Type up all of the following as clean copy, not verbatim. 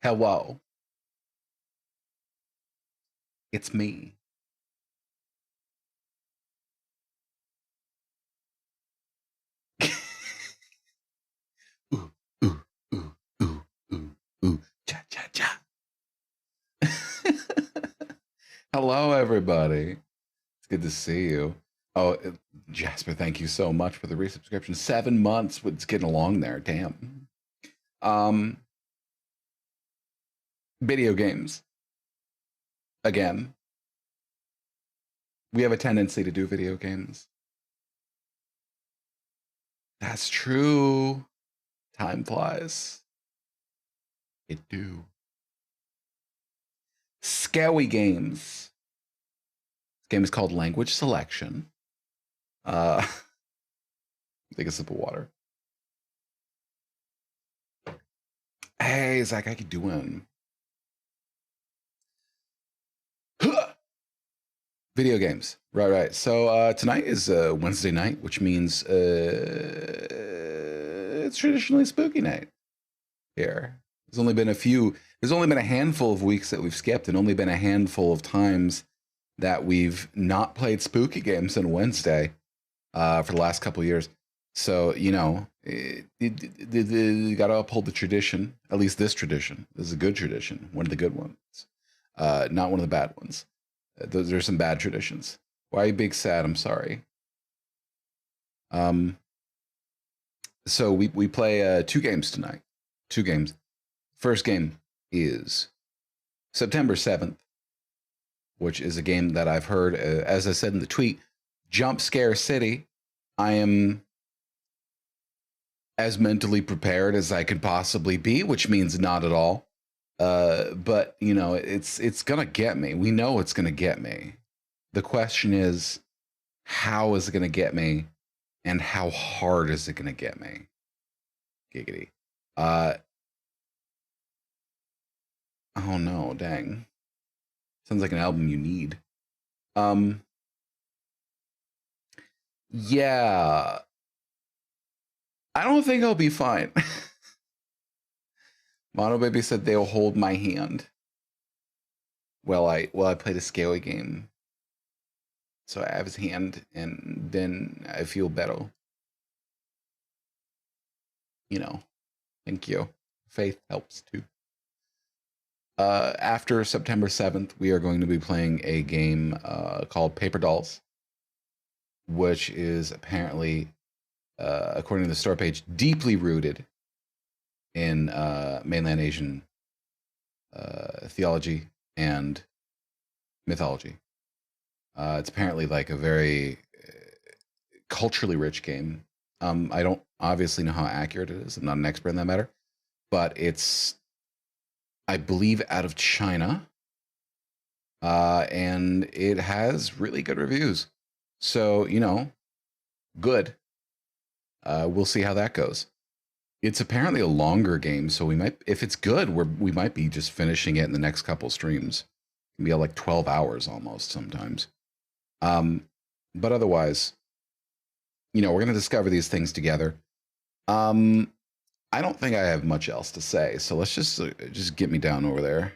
Hello, it's me. Ooh, ooh, ooh, ooh, ooh, ooh, cha, cha, cha. Hello, everybody. It's good to see you. Oh, Jasper, thank you so much for the resubscription. 7 months. It's getting along there. Damn. Um, Video games. Again, we have a tendency to do video games. That's true. Time flies. It do. Scary games. This game is called Language Selection. Take a sip of water. Hey, Zach, how you doing? Video games. Right. So tonight is Wednesday night, which means it's traditionally spooky night here. There's only been a handful of weeks that we've skipped, and only been a handful of times that we've not played spooky games on Wednesday for the last couple of years. So, you got to uphold the tradition, at least this tradition. This is a good tradition, one of the good ones, not one of the bad ones. Those are some bad traditions. Why are you big sad? I'm sorry. So we play 2 games tonight. 2 games. First game is September 7th, which is a game that I've heard, as I said in the tweet, Jump Scare City. I am as mentally prepared as I could possibly be, which means not at all. But it's gonna get me. We know it's gonna get me. The question is, how is it gonna get me, and how hard is it gonna get me? Giggity. Oh no, dang. Sounds like an album you need. Yeah. I don't think I'll be fine. Mono Baby said they'll hold my hand while I play the scary game. So I have his hand, and then I feel better. Thank you. Faith helps too. After September 7th, we are going to be playing a game called Paper Dolls, which is apparently, according to the store page, deeply rooted in mainland Asian theology and mythology. It's apparently like a very culturally rich game. I don't obviously know how accurate it is. I'm not an expert in that matter, but it's, I believe, out of China, and it has really good reviews. So, good. We'll see how that goes. It's apparently a longer game, so we might, if it's good, we might be just finishing it in the next couple streams. It can be like 12 hours almost sometimes. But otherwise, we're going to discover these things together. I don't think I have much else to say, so let's just get me down over there.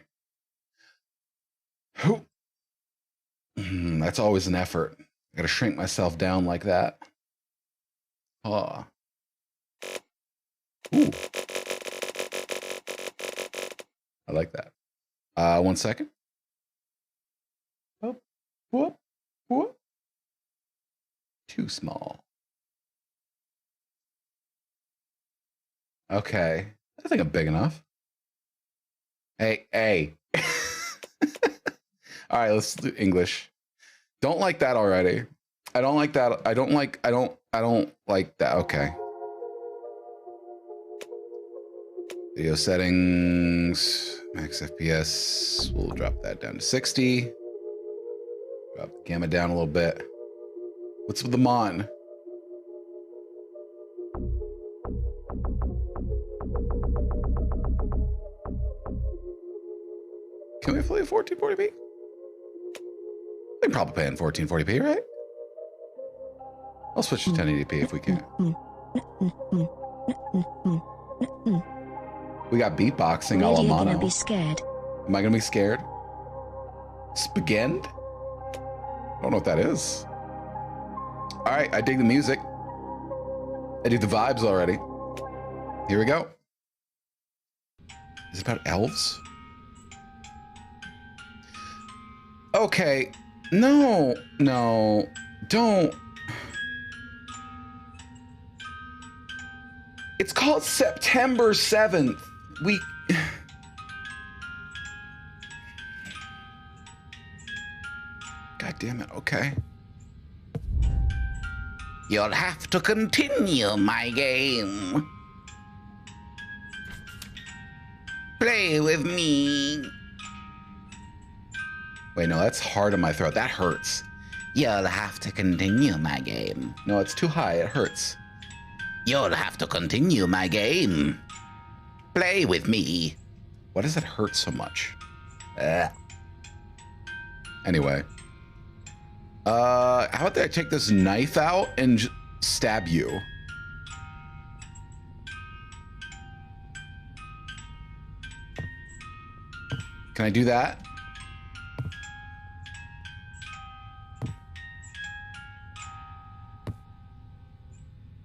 That's always an effort. I got to shrink myself down like that. Oh. Ooh. I like that. 1 second. Whoop, whoop, whoop. Too small. Okay. I think I'm big enough. Hey. All right, let's do English. Don't like that already. I don't like that. I don't like that. Okay. Video settings, max FPS. We'll drop that down to 60. Drop the gamma down a little bit. What's with the mon? Can we play 1440p? We can probably play in 1440p, right? I'll switch to 1080p if we can. We got beatboxing a la Radio mono. gonna be scared. Am I gonna be scared? Spagend? I don't know what that is. All right, I dig the music. I dig the vibes already. Here we go. Is it about elves? Okay. No, don't. It's called September 7th. God damn it, okay. You'll have to continue my game. Play with me. Wait, no, that's hard in my throat. That hurts. You'll have to continue my game. No, it's too high. It hurts. You'll have to continue my game. Play with me. Why does it hurt so much? Anyway. How about I take this knife out and stab you? Can I do that?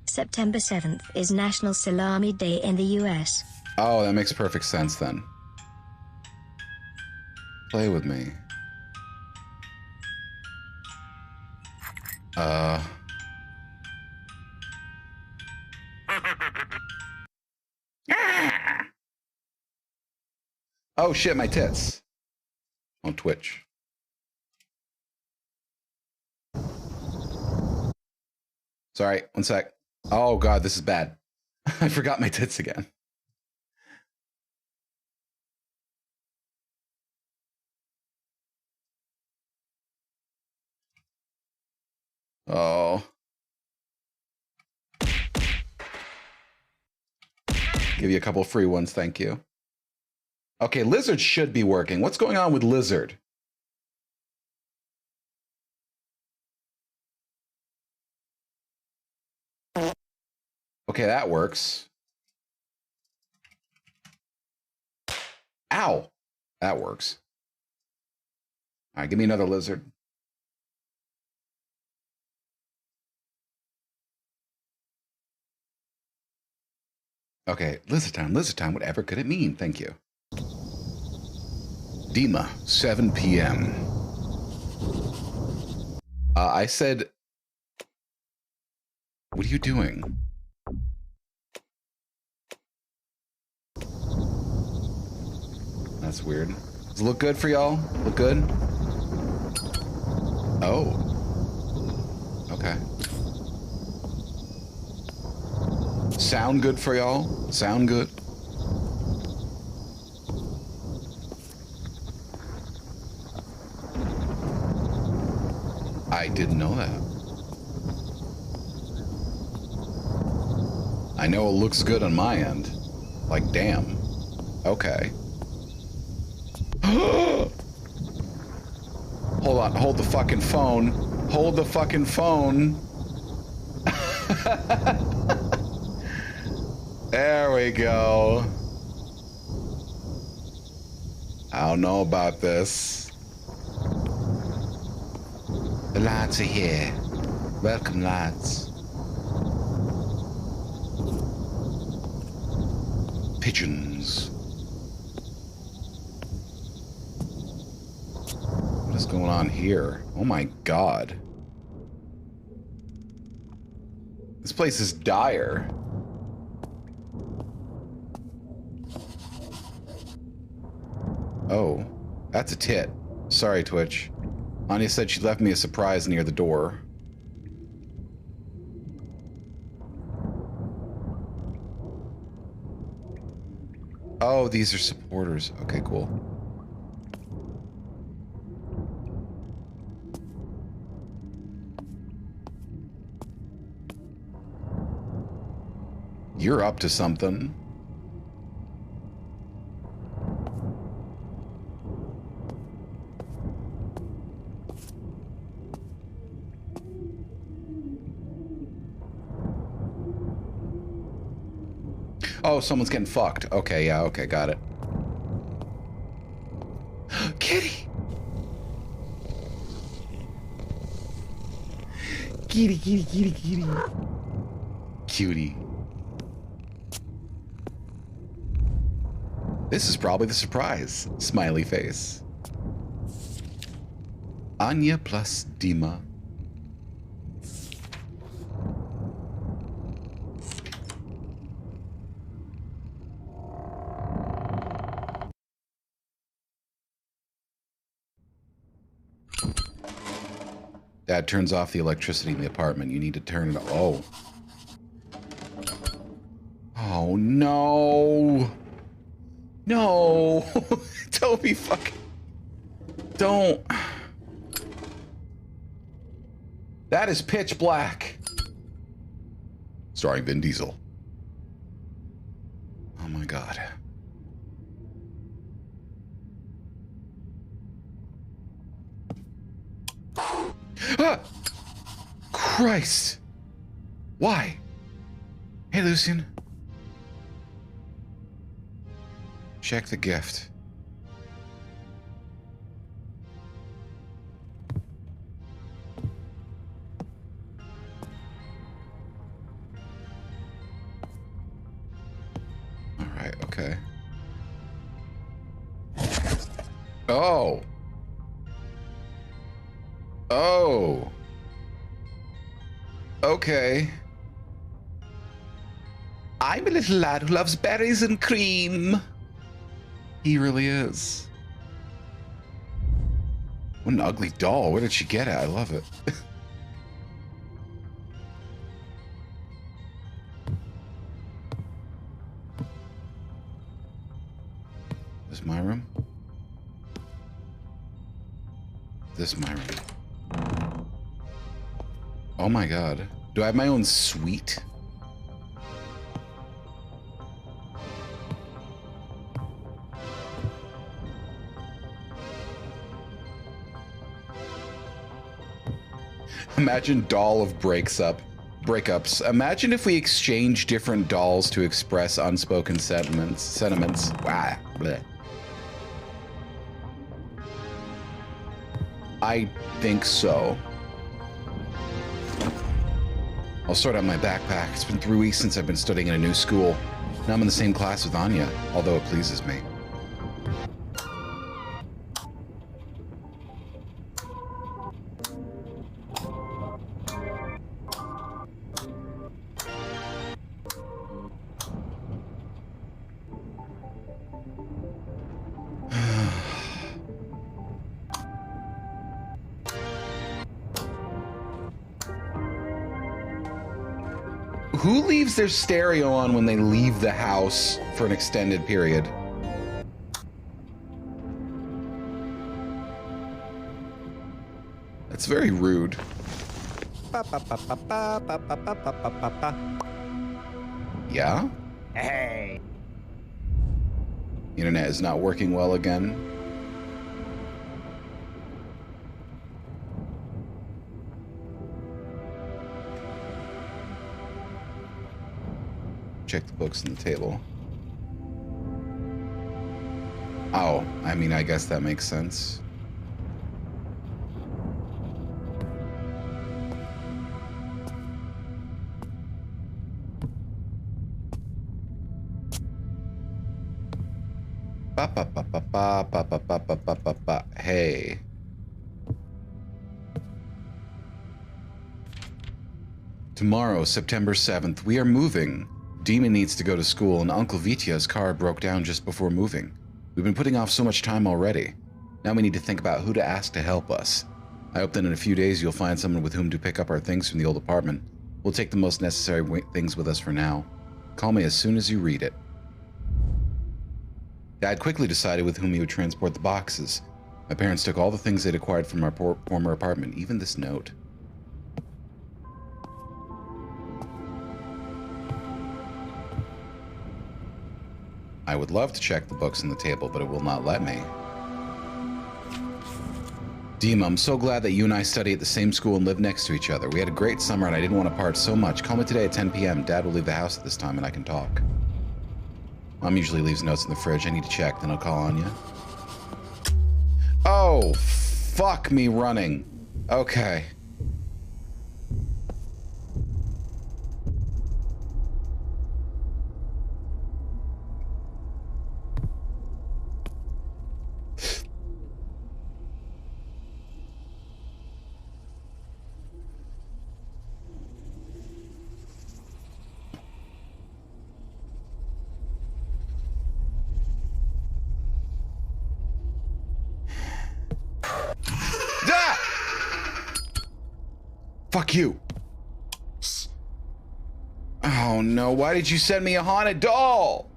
September 7th is National Salami Day in the US. Oh, that makes perfect sense then. Play with me. Oh shit, my tits. On Twitch. Sorry, one sec. Oh god, this is bad. I forgot my tits again. Oh. Give you a couple free ones, thank you. Okay, Lizard should be working. What's going on with Lizard? Okay, that works. Ow! That works. All right, give me another Lizard. Okay, Lizard time, whatever could it mean? Thank you. Dima, 7 p.m. I said, what are you doing? That's weird. Does it look good for y'all? Look good? Oh. Okay. Sound good for y'all? Sound good? I didn't know that. I know it looks good on my end. Like, damn. Okay. Hold on, hold the fucking phone. Hold the fucking phone. There we go. I don't know about this. The lads are here. Welcome, lads. Pigeons. What is going on here? Oh my god. This place is dire. Oh, that's a tit. Sorry, Twitch. Anya said she left me a surprise near the door. Oh, these are supporters. Okay, cool. You're up to something. Oh, someone's getting fucked. Okay, yeah, okay, got it. Kitty! Kitty, kitty, kitty, kitty. Cutie. This is probably the surprise. Smiley face. Anya plus Dima. Dad turns off the electricity in the apartment. You need to turn it. Oh. Oh no. No. Toby, fuck. Don't. That is Pitch Black. Starring Vin Diesel. Oh my god. Ah! Christ. Why? Hey, Lucian. Check the gift. All right, okay. Oh. Oh. Okay. I'm a little lad who loves berries and cream. He really is. What an ugly doll. Where did she get it? I love it. This is my room? This is my room. Oh my god. Do I have my own suite? Imagine doll of breakups. Imagine if we exchange different dolls to express unspoken sentiments. Wow. Bleh. I think so. I'll sort out my backpack. It's been 3 weeks since I've been studying in a new school. Now I'm in the same class with Anya, although it pleases me. Who leaves their stereo on when they leave the house for an extended period? That's very rude. Yeah? Hey. Internet is not working well again. Check the books on the table. Oh, I mean, I guess that makes sense. Hey. Tomorrow, September 7th, we are moving. Demon needs to go to school, and Uncle Vitya's car broke down just before moving. We've been putting off so much time already. Now we need to think about who to ask to help us. I hope that in a few days you'll find someone with whom to pick up our things from the old apartment. We'll take the most necessary things with us for now. Call me as soon as you read it. Dad quickly decided with whom he would transport the boxes. My parents took all the things they'd acquired from our former apartment, even this note. I would love to check the books on the table, but it will not let me. Dima, I'm so glad that you and I study at the same school and live next to each other. We had a great summer and I didn't want to part so much. Call me today at 10 p.m. Dad will leave the house at this time and I can talk. Mom usually leaves notes in the fridge. I need to check, then I'll call on you. Oh, fuck me running. Okay. Fuck you. Oh no, why did you send me a haunted doll?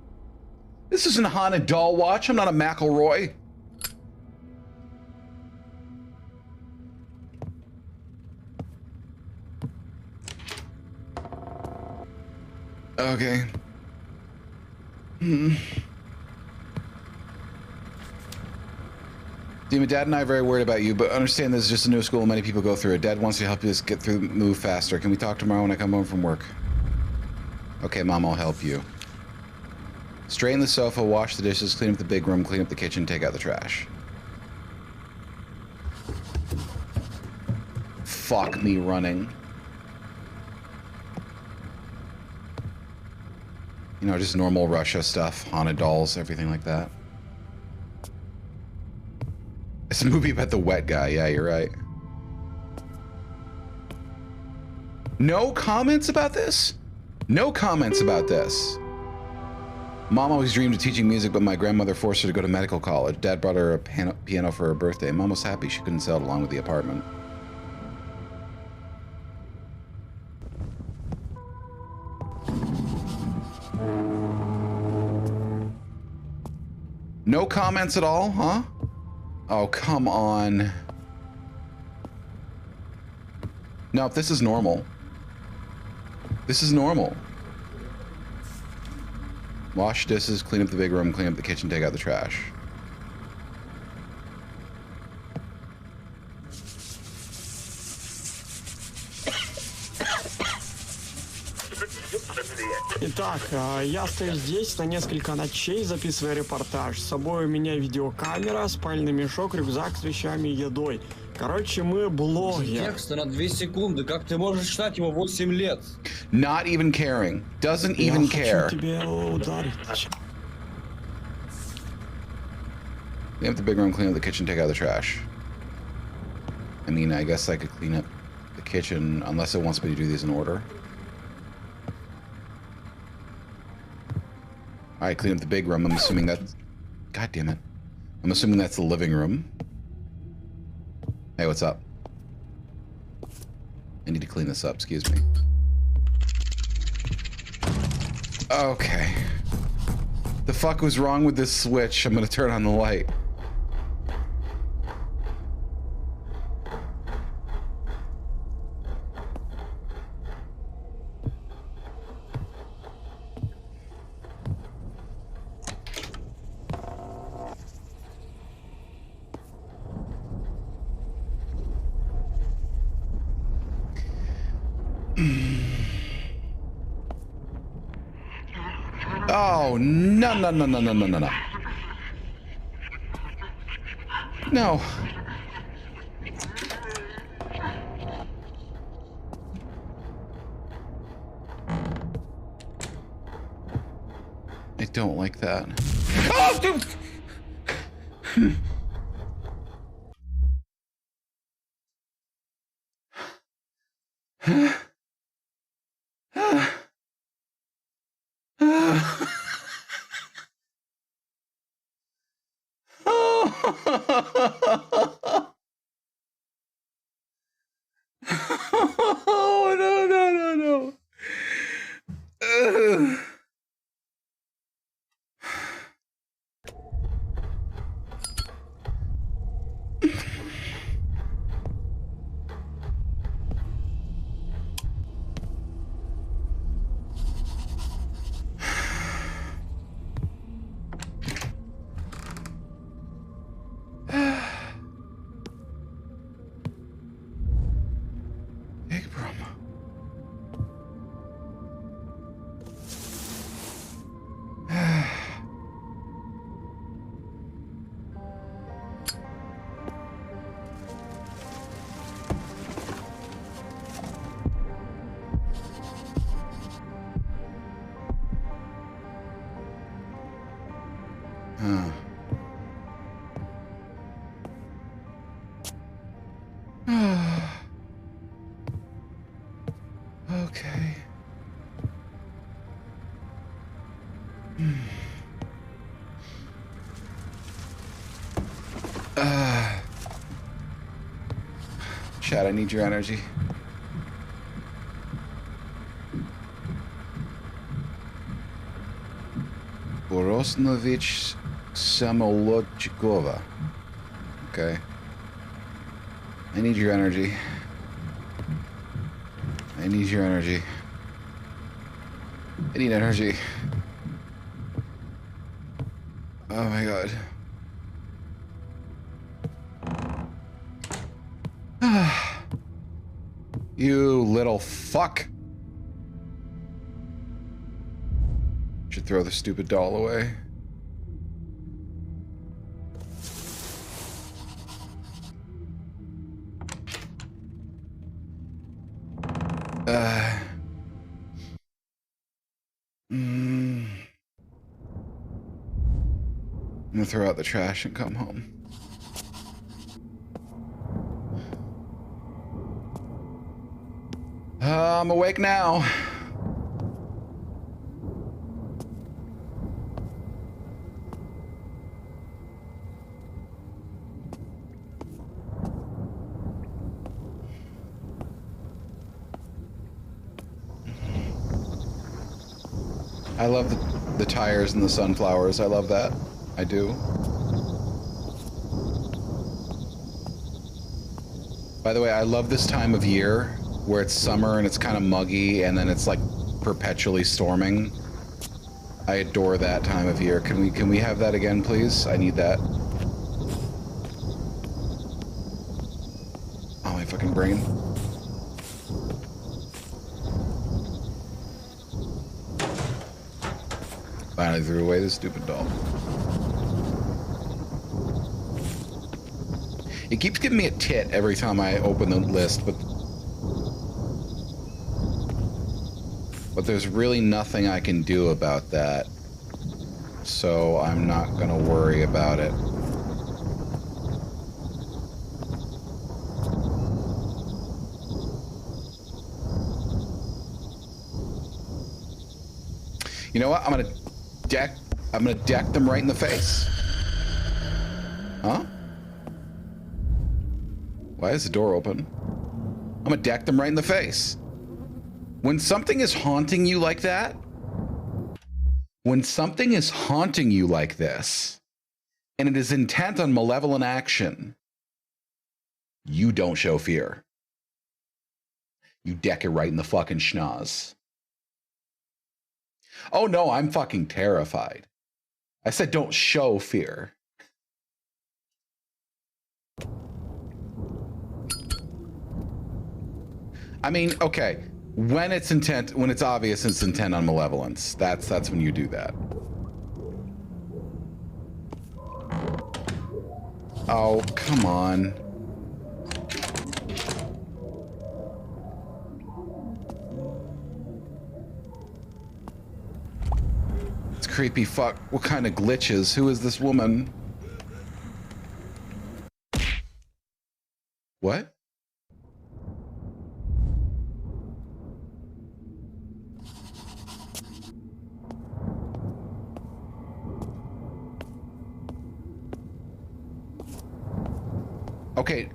This isn't a haunted doll watch. I'm not a McElroy. Okay. Demon, Dad and I are very worried about you, but understand this is just a new school. Many people go through it. Dad wants to help us get through, move faster. Can we talk tomorrow when I come home from work? Okay, Mom, I'll help you. Straighten the sofa, wash the dishes, clean up the big room, clean up the kitchen, take out the trash. Fuck me running. You know, just normal Russia stuff, haunted dolls, everything like that. It's a movie about the wet guy. Yeah, you're right. No comments about this? No comments about this. Mom always dreamed of teaching music, but my grandmother forced her to go to medical college. Dad brought her a piano for her birthday. Mom was happy she couldn't sell it along with the apartment. No comments at all, huh? Oh, come on. No, this is normal. This is normal. Wash dishes, clean up the big room, clean up the kitchen, take out the trash. Итак, я стою здесь на несколько ночей, записывая репортаж. С собой у меня видеокамера, спальный мешок, рюкзак с вещами и едой. Короче, мы блогеры. Текста на 2 секунды. Как ты можешь читать его 8 лет? Not even caring. Doesn't even care. Я хочу тебе ударить. Clean up the big room, clean up the kitchen, take out the trash. I mean, I guess I could clean up the kitchen unless it wants me to do these in order. Alright, clean up the big room. I'm assuming that's... God damn it. I'm assuming that's the living room. Hey, what's up? I need to clean this up, excuse me. Okay. The fuck was wrong with this switch? I'm gonna turn on the light. Oh, no, no, no, no, no, no, no, no. No. I don't like that. Oh, dude! Oh, no, no, no, no. Huh. Okay. Chad, I need your energy. Borosnovich Samolodchikova. Okay. I need your energy. I need your energy. I need energy. Oh my god. You little fuck. Should throw the stupid doll away. I'm gonna throw out the trash and come home. I'm awake now. I love the tires and the sunflowers. I love that. I do. By the way, I love this time of year where it's summer and it's kind of muggy and then it's like perpetually storming. I adore that time of year. Can we have that again, please? I need that. Oh, my fucking brain. Finally threw away this stupid doll. It keeps giving me a tit every time I open the list, but there's really nothing I can do about that. So I'm not gonna worry about it. You know what? I'm gonna deck them right in the face. Huh? Why is the door open? I'm gonna deck them right in the face. When something is haunting you like that, when something is haunting you like this, and it is intent on malevolent action, you don't show fear. You deck it right in the fucking schnoz. Oh no, I'm fucking terrified. I said don't show fear. I mean, okay, when it's obvious it's intent on malevolence, that's when you do that. Oh, come on. It's creepy fuck. What kind of glitches? Who is this woman? What? Okay.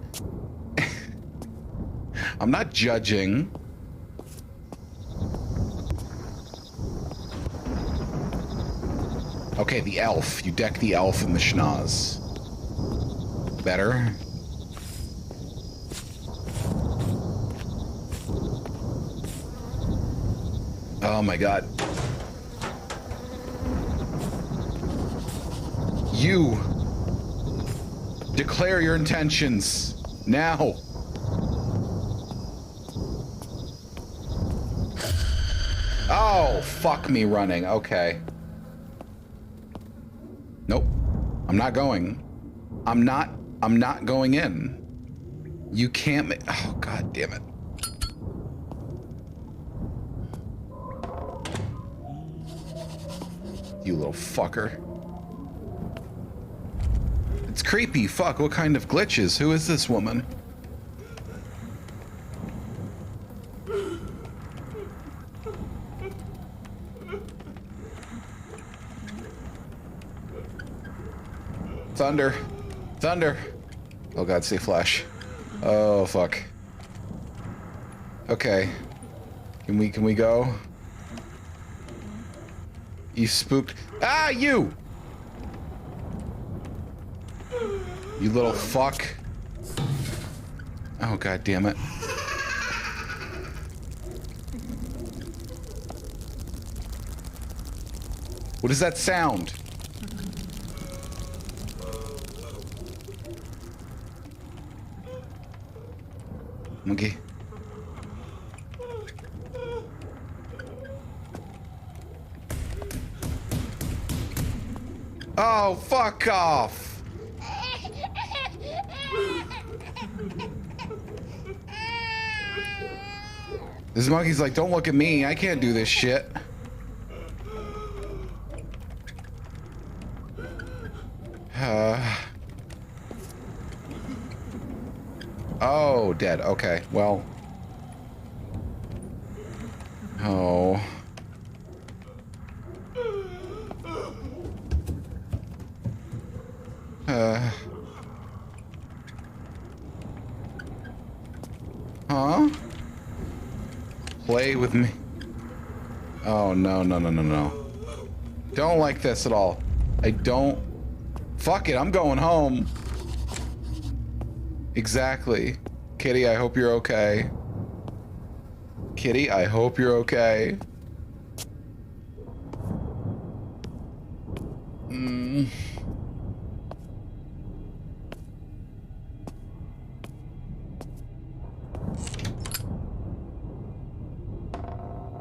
I'm not judging. Okay, the elf. You deck the elf in the schnoz. Better. Oh my god. You declare your intentions now. Oh, fuck me running. Okay. Nope. I'm not going. I'm not going in. You can't oh, god damn it. You little fucker. creepy. Fuck, what kind of glitches? Who is this woman? Thunder. Thunder. Oh god, say flash. Oh fuck. Okay. Can we go? You spooked. Ah, you! You little fuck. Oh god damn it. What is that sound? Okay. Oh, fuck off. This monkey's like, don't look at me. I can't do this shit. Oh, dead. Okay, well. Oh. Huh? Play with me. Oh, no, no, no, no, no. Don't like this at all. I don't. Fuck it, I'm going home. Exactly. Kitty, I hope you're okay. Kitty, I hope you're okay.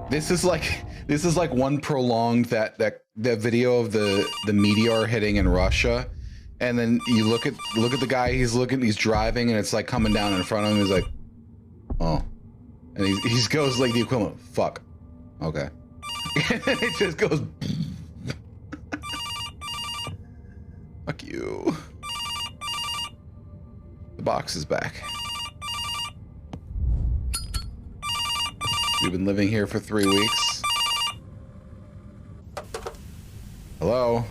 This is like one prolonged that video of the meteor hitting in Russia, and then you look at the guy, he's driving, and it's like coming down in front of him. He's like, oh, and he goes like the equivalent. Fuck. Okay. And it just goes. Fuck you. The box is back. We've been living here for 3 weeks. Hello?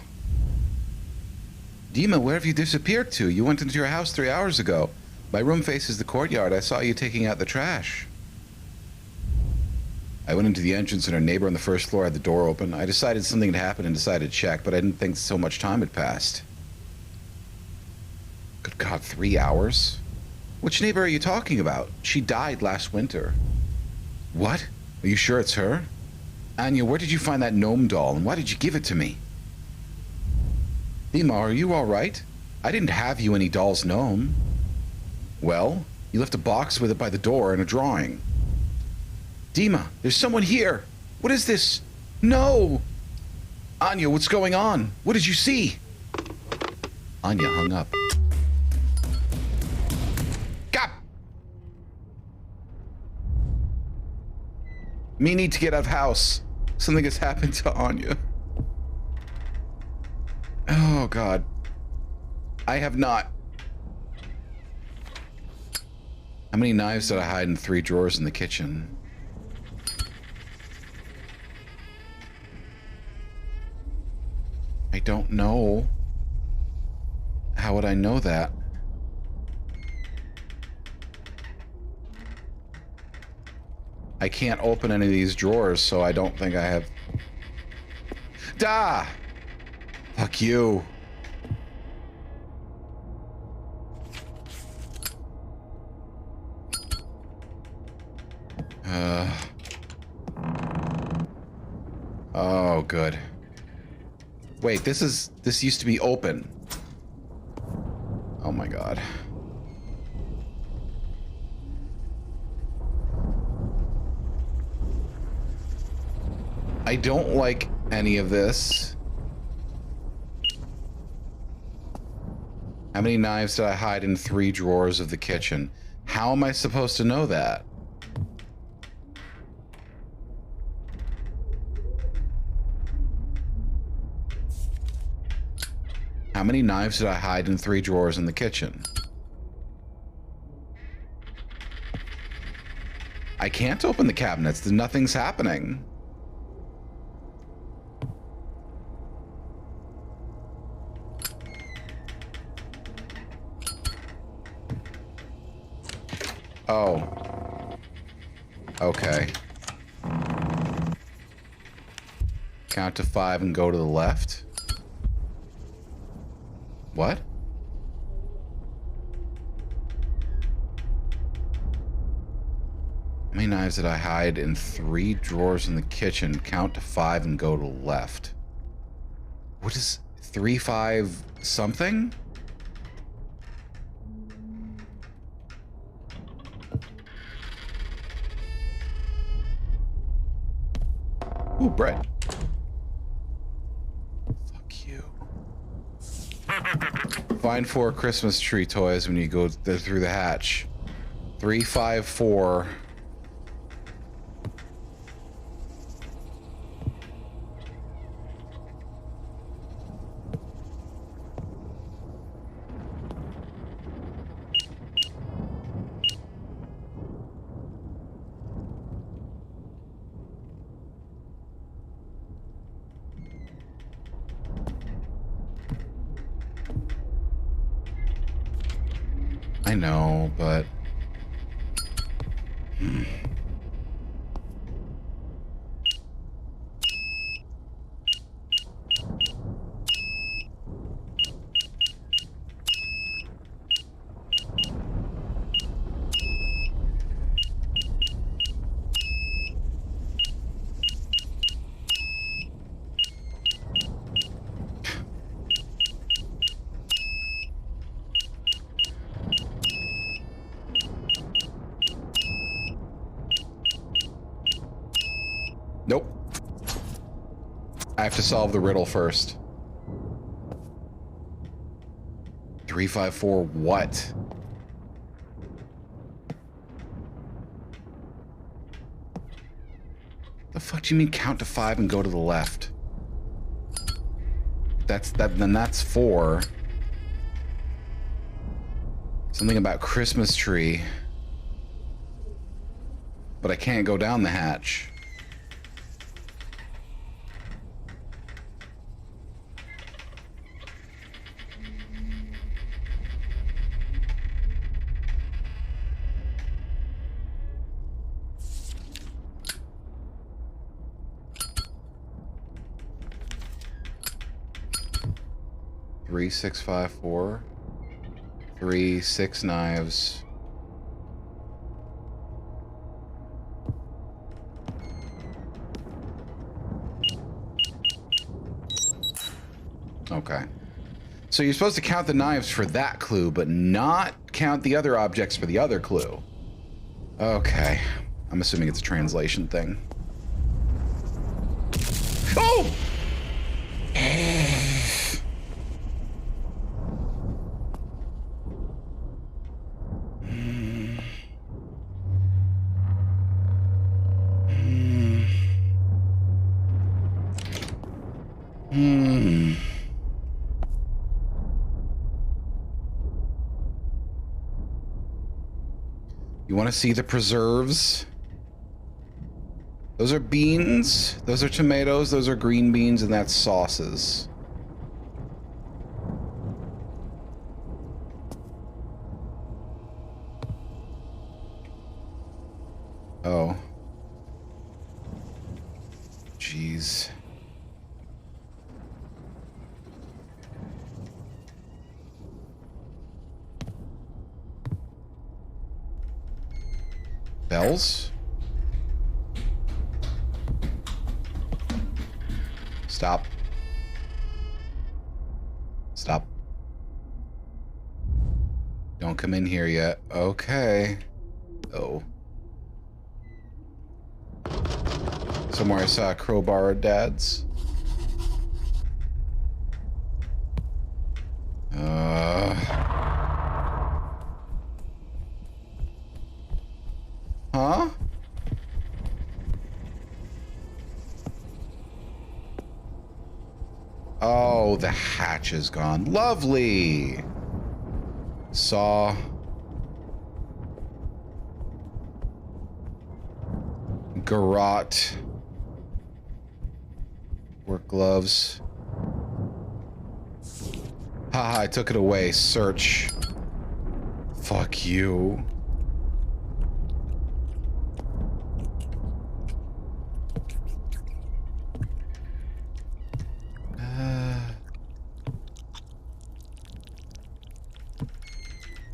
Dima, where have you disappeared to? You went into your house 3 hours ago. My room faces the courtyard. I saw you taking out the trash. I went into the entrance and our neighbor on the first floor had the door open. I decided something had happened and decided to check, but I didn't think so much time had passed. Good God, 3 hours? Which neighbor are you talking about? She died last winter. What? Are you sure it's her? Anya, where did you find that gnome doll, and why did you give it to me? Dima, are you alright? I didn't have you any doll's gnome. Well, you left a box with it by the door and a drawing. Dima, there's someone here. What is this? No! Anya, what's going on? What did you see? Anya hung up. God! Me need to get out of house. Something has happened to Anya. Oh, God. I have not. How many knives did I hide in 3 drawers in the kitchen? I don't know. How would I know that? I can't open any of these drawers, so I don't think I have... Da! Fuck you. Oh, good. Wait, this used to be open. Oh my God. I don't like any of this. How many knives did I hide in 3 drawers of the kitchen? How am I supposed to know that? How many knives did I hide in 3 drawers in the kitchen? I can't open the cabinets. Nothing's happening. Oh. Okay. Count to 5 and go to the left. What? How many knives did I hide in 3 drawers in the kitchen? Count to 5 and go to left. What is 3, 5 something? Ooh, bread. Fuck you. Find 4 Christmas tree toys when you go through the hatch. 3, 5, 4. I know, but... Nope. I have to solve the riddle first. 3, 5, 4, what? The fuck do you mean count to 5 and go to the left? Then that's 4. Something about Christmas tree. But I can't go down the hatch. Three, 6, 5, 4. 3, 6 knives. Okay. So you're supposed to count the knives for that clue, but not count the other objects for the other clue. Okay. I'm assuming it's a translation thing. Oh! You want to see the preserves? Those are beans, those are tomatoes, those are green beans, and that's sauces. Oh. Jeez. Bells? Stop. Stop. Don't come in here yet. Okay. Oh. Somewhere I saw a crowbar at Dad's. Huh? Oh, the hatch is gone. Lovely. Saw. Garrote. Work gloves. Haha, I took it away. Search. Fuck you.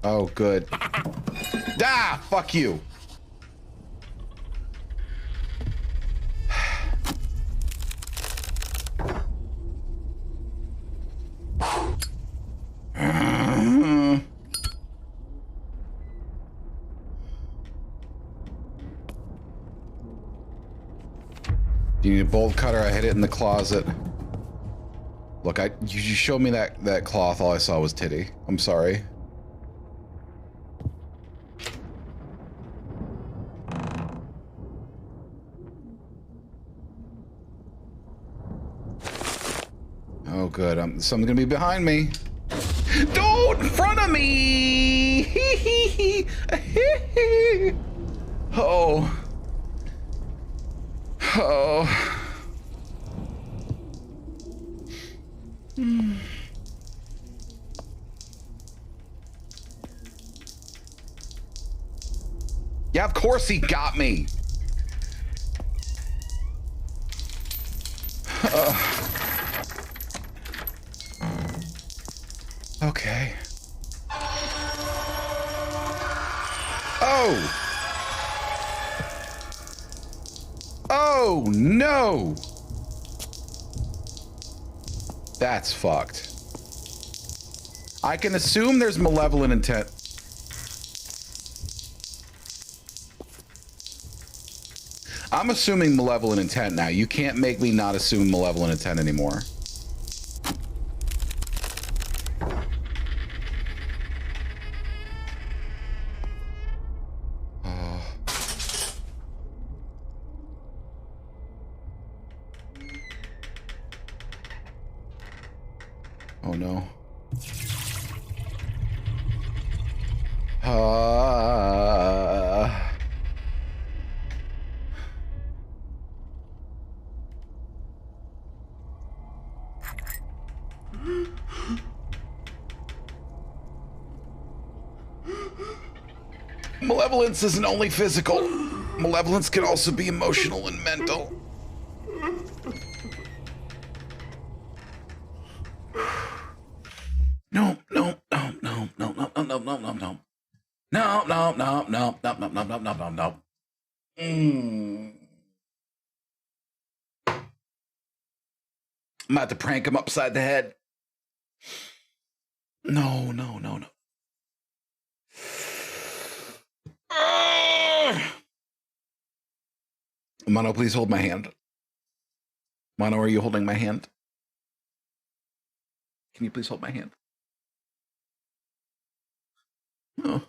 Oh, good. Ah, fuck you. Do you need a bolt cutter? I hid it in the closet. Look, you showed me that cloth. All I saw was titty. I'm sorry. Oh, good. Something's gonna be behind me. Don't in front of me! Oh. Oh. Yeah, of course he got me. Okay. Oh! Oh, no! That's fucked. I can assume there's malevolent intent. I'm assuming malevolent intent now. You can't make me not assume malevolent intent anymore. Oh no. Malevolence isn't only physical. Malevolence can also be emotional and mental. No, no, no, no, no, no, no, no, no, no, no. No, no, no, no, no, no, no, no, no, no, no. I'm about to prank him upside the head. No, no, no, no. Mono, please hold my hand. Mono, are you holding my hand? Can you please hold my hand? Oh.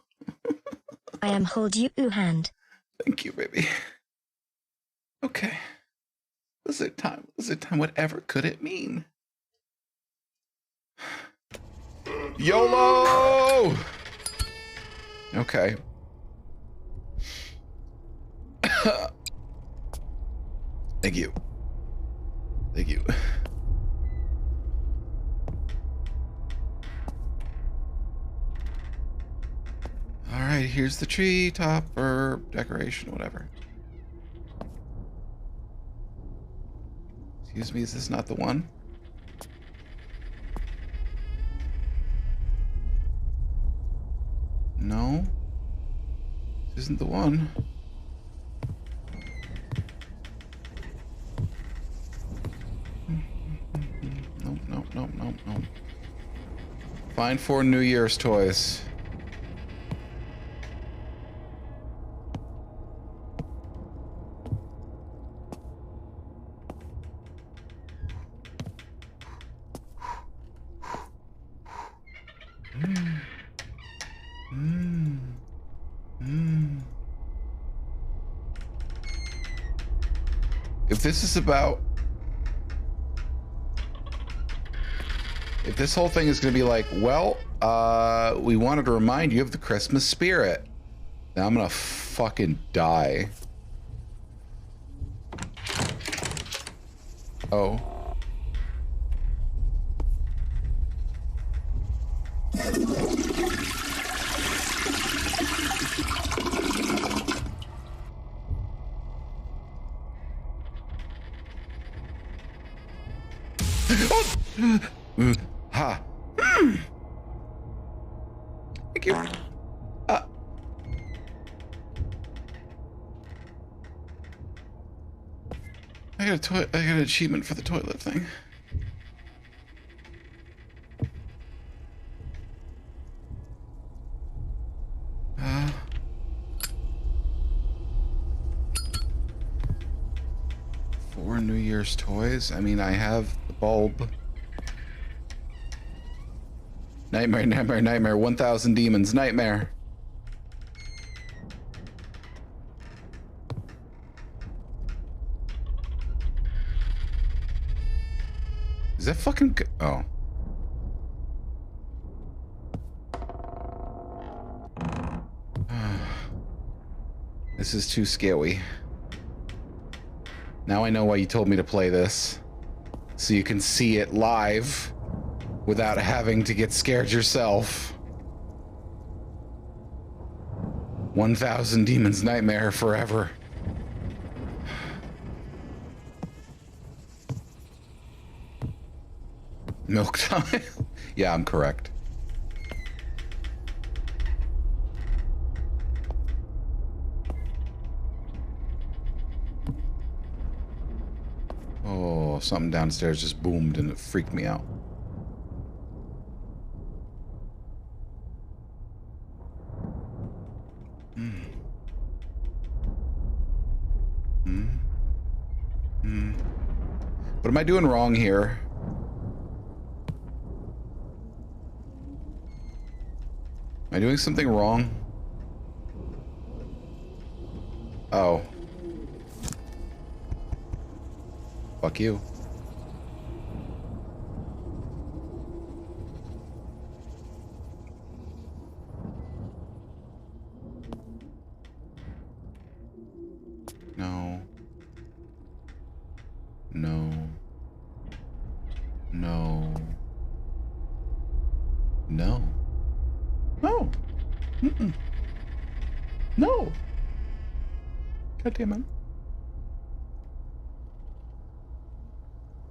I am hold you hand. Thank you, baby. Okay. Lizard time. Lizard time. Whatever could it mean? YOLO! Okay. Thank you. Thank you. All right, here's the tree top or decoration, whatever. Excuse me, is this not the one? No. This isn't the one. Nope, nope, nope, nope, nope. Find 4 New Year's toys. If this is about... If this whole thing is going to be like, well, we wanted to remind you of the Christmas spirit. Now I'm going to fucking die. Oh. Ha. Thank you. I got an achievement for the toilet thing. Four New Year's toys. I mean, I have the bulb. Nightmare, nightmare, nightmare. 1,000 demons. Nightmare. Is that fucking... Oh. This is too scary. Now I know why you told me to play this. So you can see it live without having to get scared yourself. 1,000 demons nightmare forever. Milk time? Yeah, I'm correct. Oh, something downstairs just boomed and it freaked me out. What am I doing wrong here? Am I doing something wrong? Oh. Fuck you. No. No. No. No. No. Mm-mm. No. God damn it.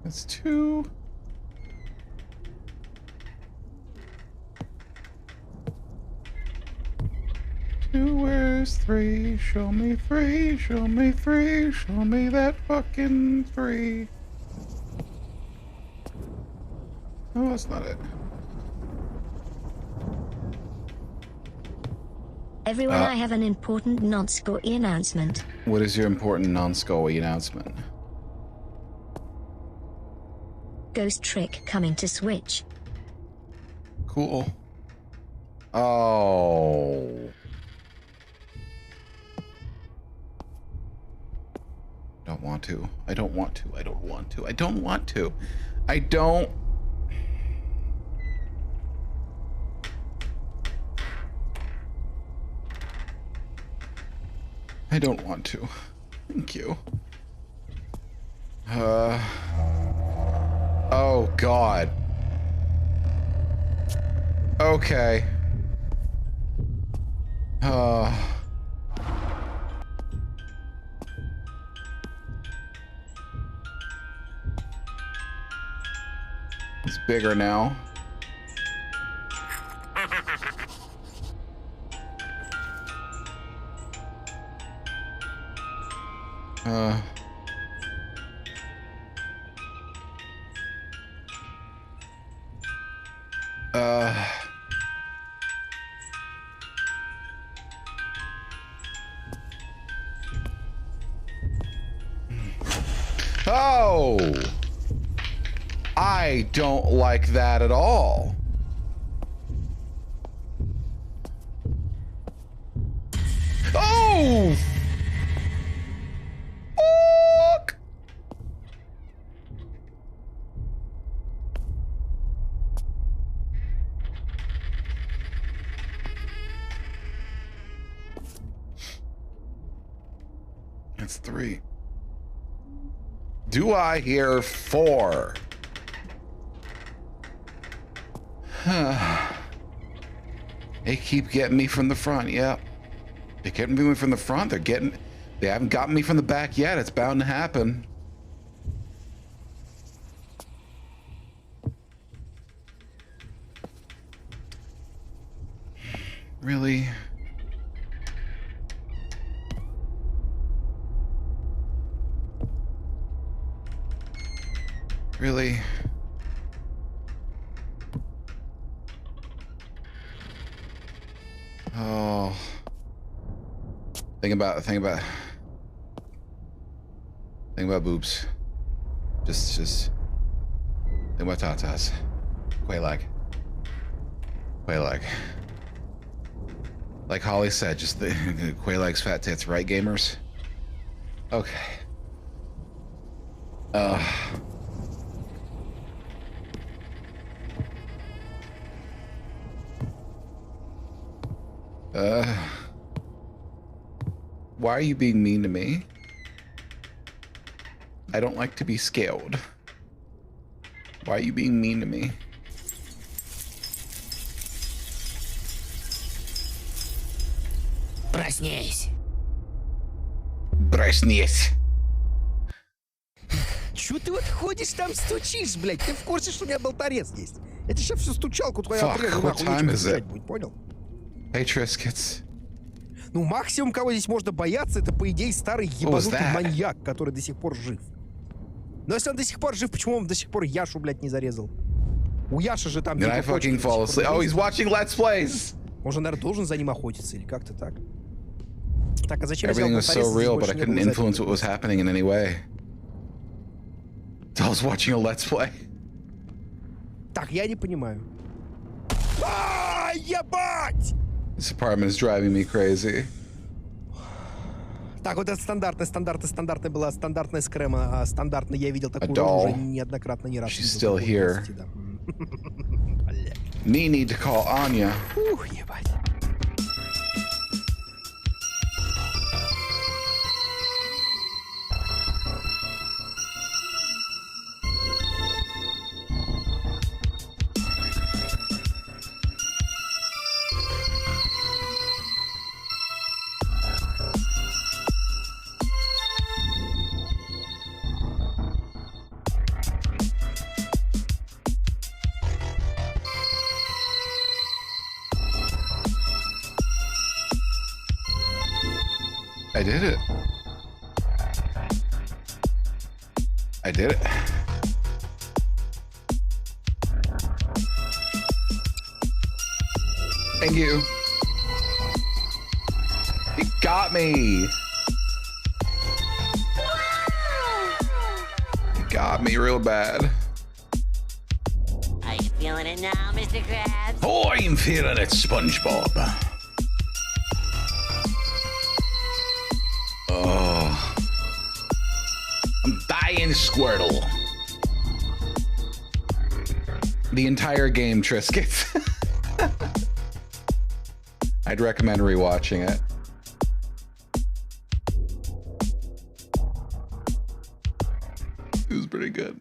That's 2. Two, where's 3? Show me 3. Show me 3. Show me that fucking 3. Oh, that's not it. Everyone, I have an important non-scory announcement. What is your important non-scory announcement? Ghost Trick coming to Switch. Cool. Oh. Don't want to. I don't want to. I don't want to. I don't want to. I don't. I don't want to. Thank you. Oh, God. Okay. It's bigger now. Oh! I don't like that at all. Oh! Fuck! That's 3. Do I hear 4? They keep getting me from the front. Yep. They're getting me from the front. They haven't gotten me from the back yet. It's bound to happen. Really? Really? Oh. Think about boobs. Just think about tatas. Quaalude. Like Holly said, just the Quaalude's fat tits, right, gamers? Okay. Why are you being mean to me? I don't like to be scaled. Why are you being mean to me? Проснись. Проснись. Чё ты вот ходишь там стучишь, блядь? Ты в курсе, что у меня болторез есть? Это сейчас всю стучалку твою Fuck, отрежу, what нахуй, time нечего is сказать it? будет, понял? Hey, Triscuits. Ну, максимум, кого здесь можно бояться, это, по идее, старый ебанутый that? маньяк, который до сих пор жив. Но если он до сих пор жив, почему он до сих пор Яшу, блядь, не зарезал? У Яши же там... Did I типа, почки fucking до сих fall пор asleep? Oh, he's есть. watching Let's Plays. Он же, наверное, должен за ним охотиться или как-то так. Так, а зачем я взял Everything was болторез, so если real, больше but I не couldn't обязательно? influence what was happening in any way. So I was watching a Let's Play. Так, я не понимаю. Ебать! This apartment is driving me crazy. Так, вот это стандартная была стандартная скрема, стандартная, я видел такую doll. рожу уже неоднократно, не раз. She's видел still такую, here. прости, да. Блядь. Me need to call Anya. Ух, ебать. I did it. I did it. Thank you. He got me. He got me real bad. Are you feeling it now, Mr. Krabs? Oh, I'm feeling it, SpongeBob. Oh. I'm dying, Squirtle. The entire game, Triscuits. I'd recommend rewatching it. It was pretty good.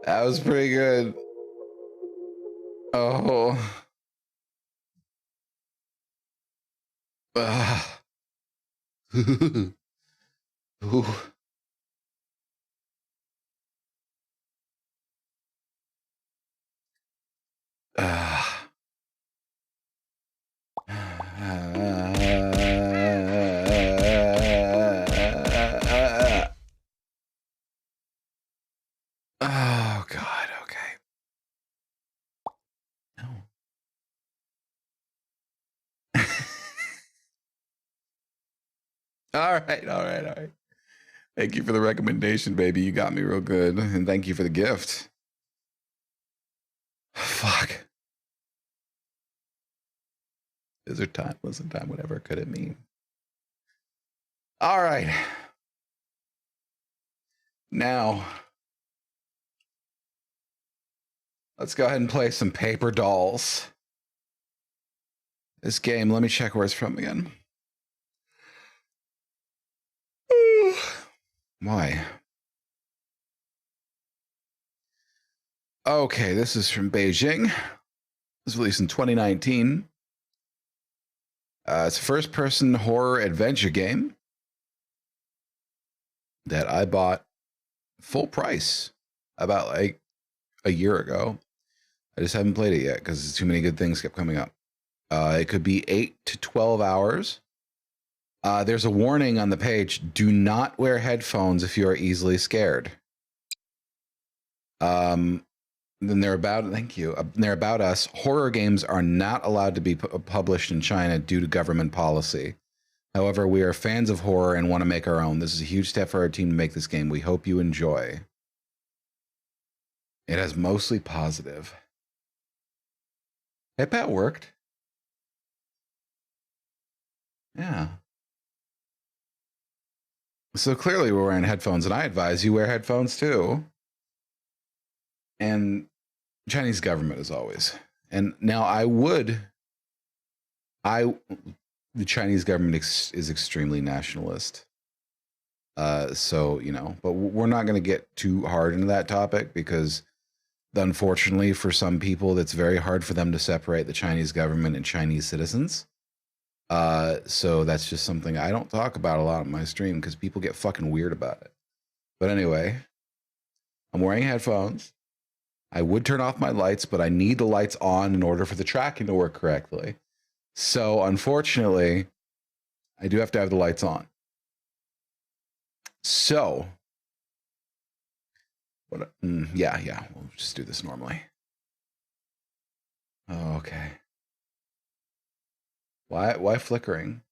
That was pretty good. Oh. Ooh. Oh God, okay. No. All right. Thank you for the recommendation, baby. You got me real good. And thank you for the gift. Fuck. Is there time? Listen, time, whatever could it mean? All right. Now, let's go ahead and play some Paper Dolls. This game, let me check where it's from again. Why? Okay, this is from Beijing. It was released in 2019. It's a first-person horror adventure game that I bought full price about like a year ago. I just haven't played it yet because too many good things kept coming up. It could be 8 to 12 hours. There's a warning on the page: do not wear headphones if you are easily scared. Then they're about, thank you. They're about us. Horror games are not allowed to be published in China due to government policy. However, we are fans of horror and want to make our own. This is a huge step for our team to make this game. We hope you enjoy. It has mostly positive. Hey, that worked. Yeah. So clearly we're wearing headphones, and I advise you wear headphones too. And Chinese government as always. And now the Chinese government is extremely nationalist. So, you know, but we're not going to get too hard into that topic because unfortunately for some people, it's very hard for them to separate the Chinese government and Chinese citizens. So that's just something I don't talk about a lot on my stream because people get fucking weird about it. But anyway, I'm wearing headphones. I would turn off my lights, but I need the lights on in order for the tracking to work correctly. So unfortunately, I do have to have the lights on. So, yeah, we'll just do this normally. Oh, okay. Why flickering?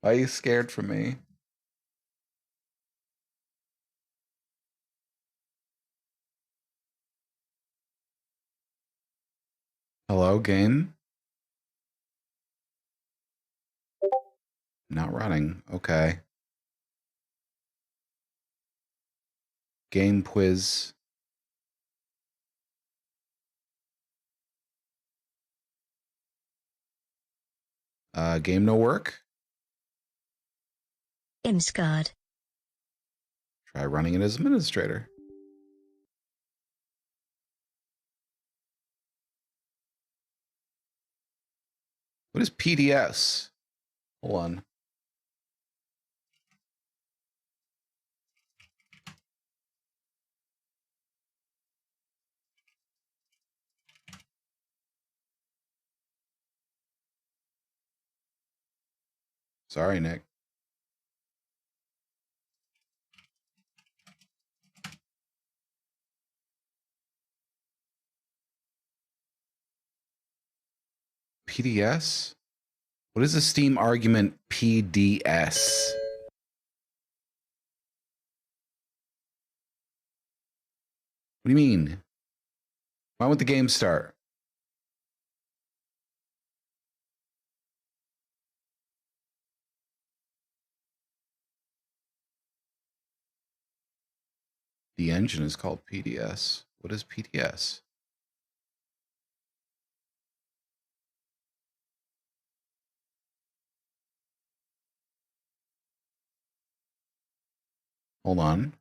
Why are you scared from me? Hello, game? Not running. Okay. Game quiz. Game no work? Imscard. Try running it as administrator. What is PDS? Hold on. Sorry, Nick. PDS? What is the Steam argument PDS? What do you mean? Why would the game start? The engine is called PDS. What is PDS? Hold on.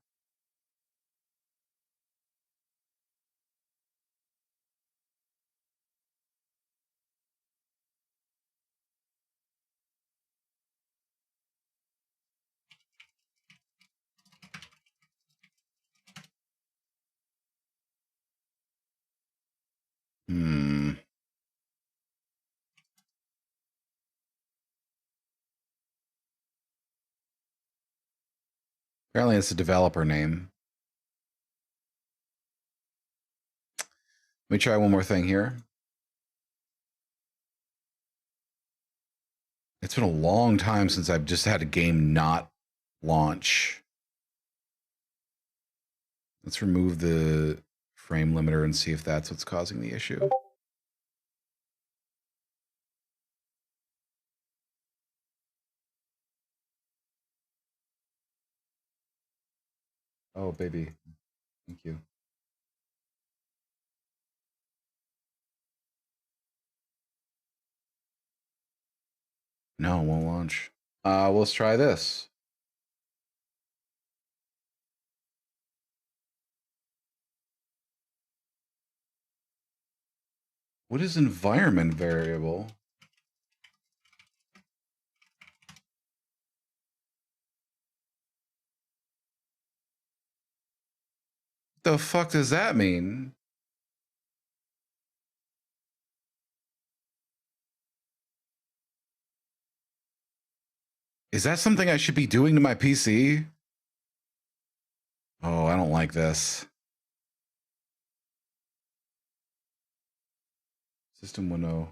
Apparently it's a developer name. Let me try one more thing here. It's been a long time since I've just had a game not launch. Let's remove the frame limiter and see if that's what's causing the issue. Oh, baby. Thank you. No, won't launch. Let's try this. What is environment variable? The fuck does that mean? Is that something I should be doing to my PC? Oh, I don't like this. System window.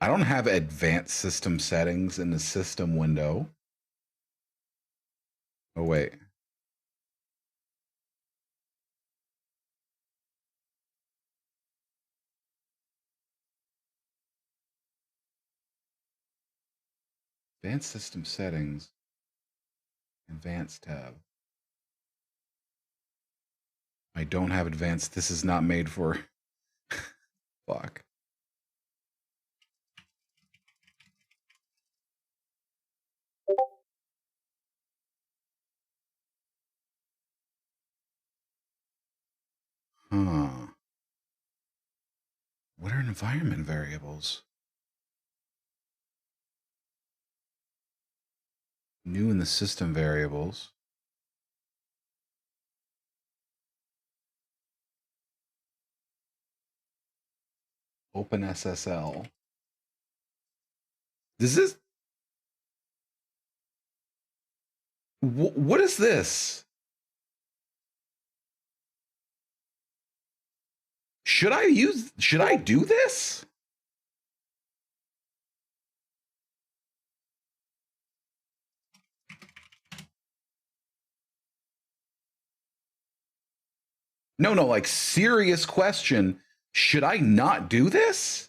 I don't have advanced system settings in the system window. Oh, wait. Advanced system settings. Advanced tab. I don't have advanced. This is not made for. Fuck. Huh. What are environment variables? New in the system variables. Open SSL. Does this? What is this? Should I do this? No, like serious question. Should I not do this?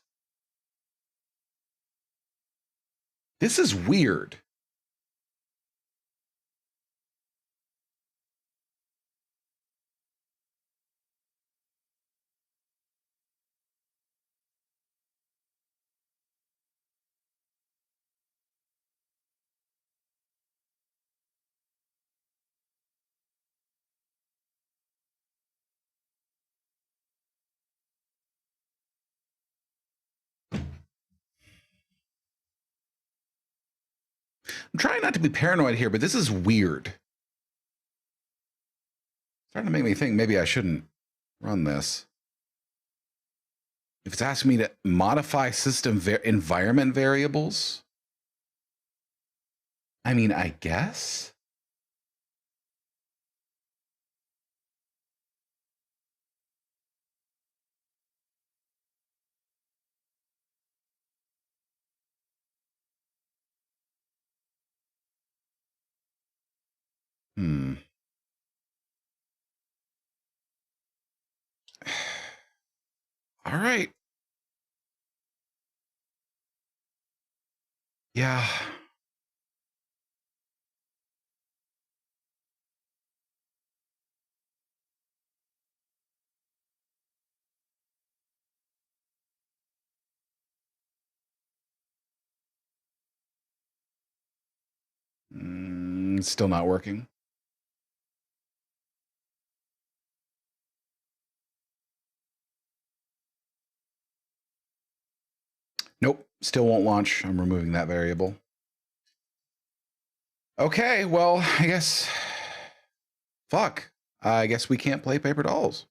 This is weird. I'm trying not to be paranoid here, but this is weird. It's starting to make me think maybe I shouldn't run this. If it's asking me to modify system environment variables, I mean, I guess. All right. Yeah. Still not working. Nope, still won't launch. I'm removing that variable. Okay, well, I guess. Fuck. I guess we can't play Paper Dolls.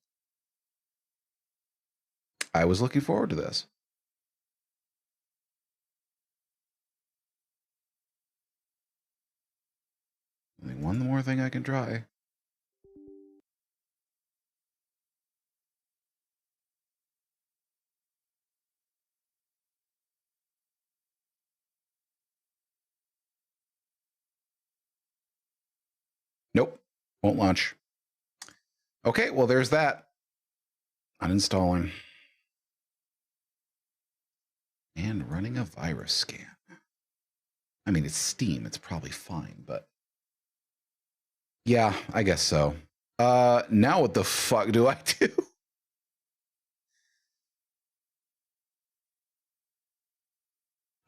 I was looking forward to this. Only one more thing I can try. Nope, won't launch. Okay, well, there's that. Uninstalling. And running a virus scan. I mean, it's Steam. It's probably fine, but... yeah, I guess so. Now what the fuck do I do?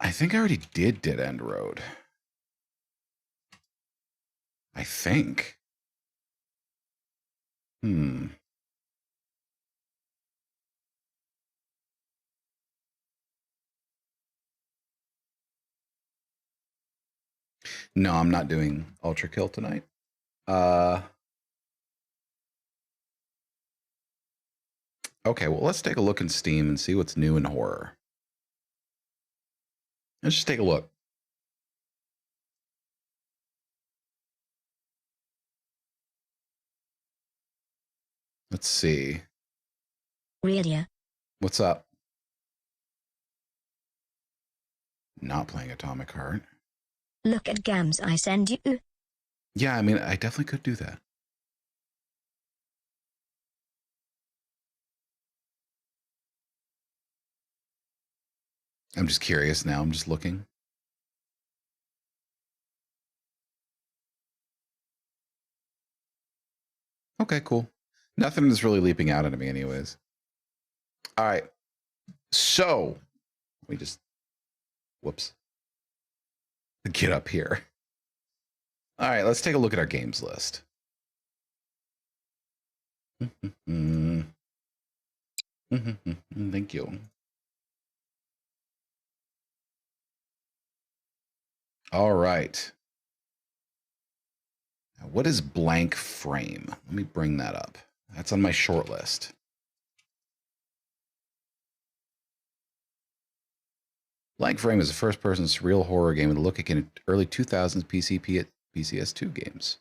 I think I already did Dead End Road. I think. Hmm. No, I'm not doing Ultra Kill tonight. Okay, well, let's take a look in Steam and see what's new in horror. Let's just take a look. Let's see. Radio. What's up? Not playing Atomic Heart. Look at games I send you. Yeah, I mean, I definitely could do that. I'm just curious now. I'm just looking. Okay, cool. Nothing is really leaping out at me anyways. All right. So, let me just, whoops. Get up here. All right, let's take a look at our games list. Thank you. All right. Now, what is Blank Frame? Let me bring that up. That's on my short list. Blank Frame is a first-person surreal horror game with a look at early 2000s PCS2 games.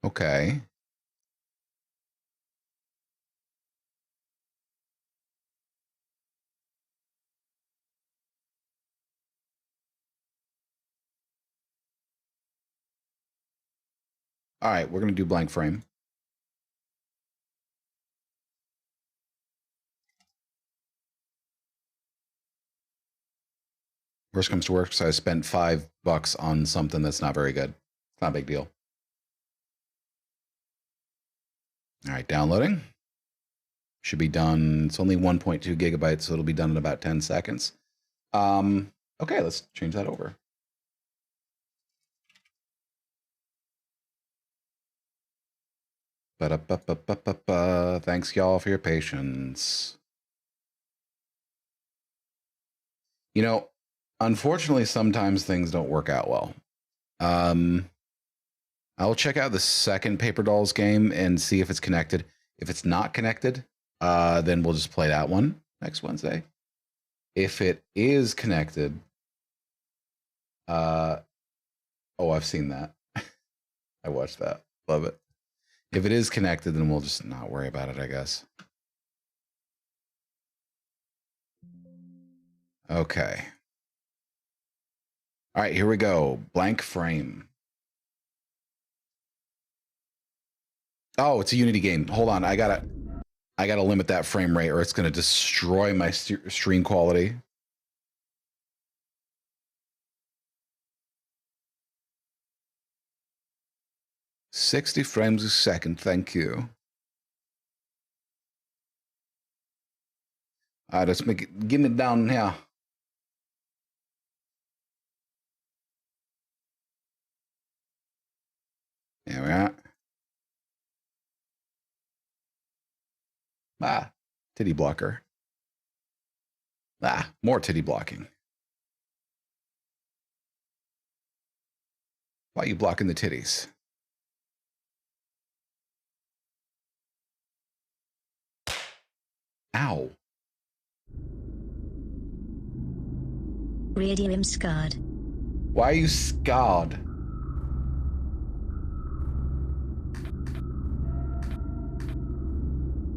Okay. All right, we're going to do Blank Frame. Worst comes to worst, so I spent $5 on something that's not very good. It's not a big deal. All right, downloading. Should be done. It's only 1.2 gigabytes, so it'll be done in about 10 seconds. Okay, let's change that over. Thanks, y'all, for your patience. You know, unfortunately, sometimes things don't work out well. I'll check out the second Paper Dolls game and see if it's connected. If it's not connected, then we'll just play that one next Wednesday. If it is connected, oh, I've seen that. I watched that. Love it. If it is connected, then we'll just not worry about it, I guess. Okay. All right, here we go. Blank Frame. Oh, it's a Unity game. Hold on, I gotta limit that frame rate, or it's gonna destroy my stream quality. "60 frames a second, thank you." All right, let's make it. Getting it down here. There we are. Ah, titty blocker. Ah, more titty blocking. Why are you blocking the titties? Ow. Radium scarred. Why are you scarred?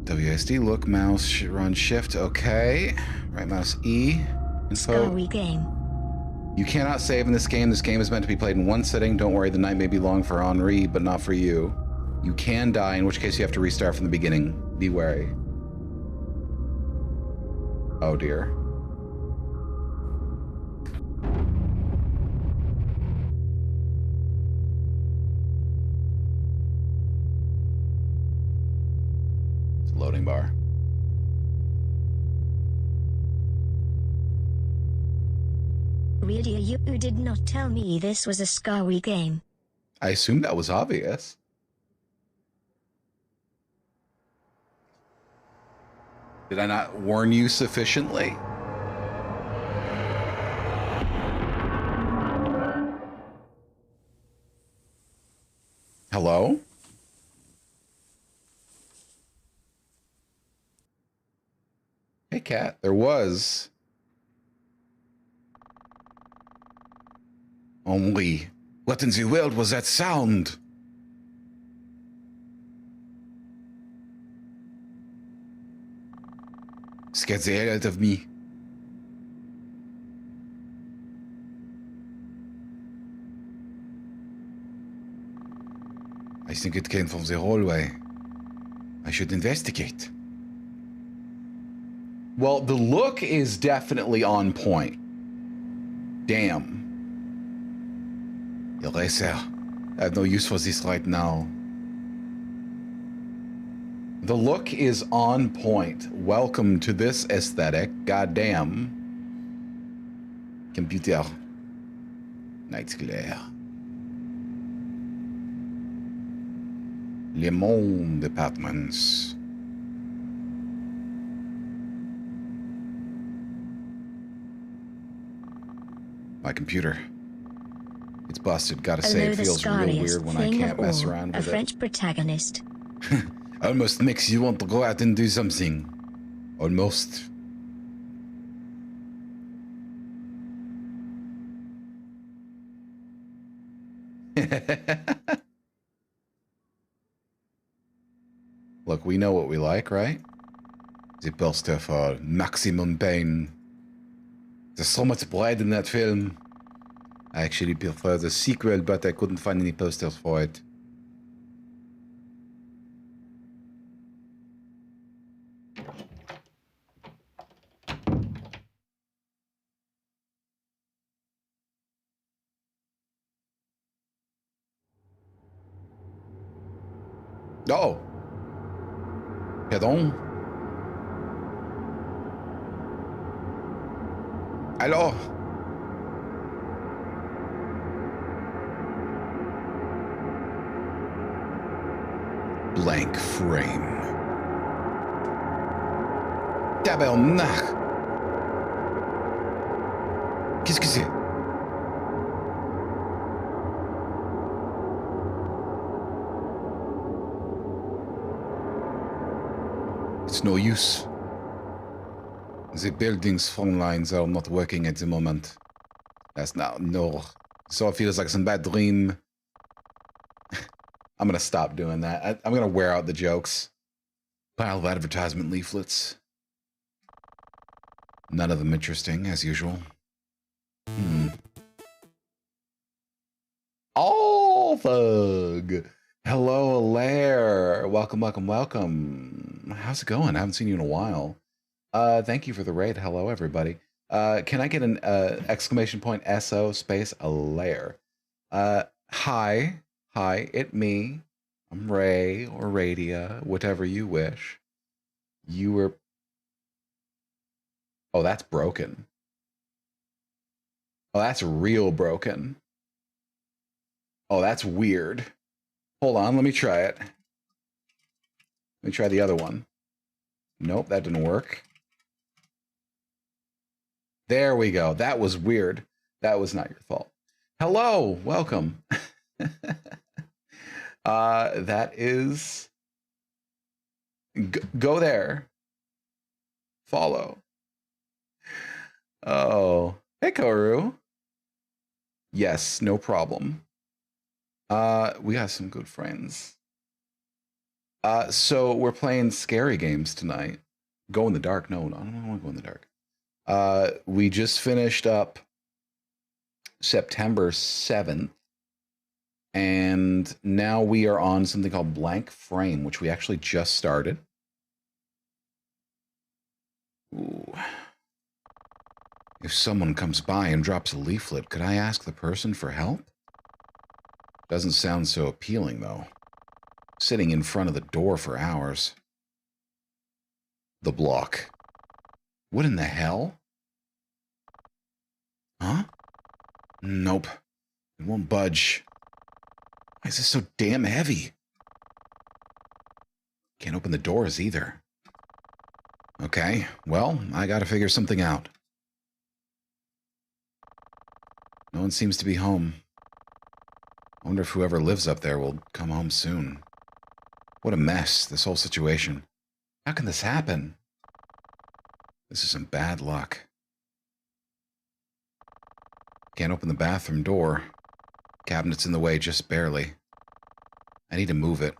WSD, look, mouse, run shift, okay. Right mouse E. Info. Scarry game. You cannot save in this game. This game is meant to be played in one sitting. Don't worry, the night may be long for Henri, but not for you. You can die, in which case you have to restart from the beginning. Be wary. Oh dear. It's a loading bar. Really, you did not tell me this was a Scary game. I assumed that was obvious. Did I not warn you sufficiently? Hello? Hey, cat. There was only. What in the world was that sound? Scared the hell out of me. I think it came from the hallway. I should investigate. Well, the look is definitely on point. Damn. Eraser. I have no use for this right now. The look is on point. Welcome to this aesthetic. Goddamn. Computer. Night's glare. Le Monde Apartments. My computer. It's busted. Gotta say, Although it the feels real scariest weird when I thing can't of mess all, around a with it. French protagonist. Almost makes you want to go out and do something. Almost. Look, we know what we like, right? The poster for Maximum Pain. There's so much blood in that film. I actually prefer the sequel, but I couldn't find any posters for it. Oh. Pardon. Alors. Blank frame. Tabernacle. Qu'est-ce que c'est? It's no use. The building's phone lines are not working at the moment. That's now no. So it feels like some bad dream. I'm gonna stop doing that. I'm gonna wear out the jokes. Pile of advertisement leaflets. None of them interesting, as usual. Oh, Thug. Hello, Alaire. Welcome, welcome, welcome. How's it going? I haven't seen you in a while. Thank you for the raid. Hello, everybody. Can I get an exclamation point SO space Alaire? Hi, it me. I'm Ray or Radia, whatever you wish. You were. Oh, that's broken. Oh, that's real broken. Oh, that's weird. Hold on, let me try it. Let me try the other one. Nope, that didn't work. There we go. That was weird. That was not your fault. Hello, welcome. That is... Go there. Follow. Oh. Hey, Koru. Yes, no problem. We got some good friends. So we're playing scary games tonight. Go in the dark. No, I don't want to go in the dark. We just finished up September 7th. And now we are on something called Blank Frame, which we actually just started. Ooh. If someone comes by and drops a leaflet, could I ask the person for help? Doesn't sound so appealing, though. Sitting in front of the door for hours. The block. What in the hell? Huh? Nope. It won't budge. Why is this so damn heavy? Can't open the doors either. Okay, well, I gotta figure something out. No one seems to be home. I wonder if whoever lives up there will come home soon. What a mess, this whole situation. How can this happen? This is some bad luck. Can't open the bathroom door. Cabinet's in the way just barely. I need to move it.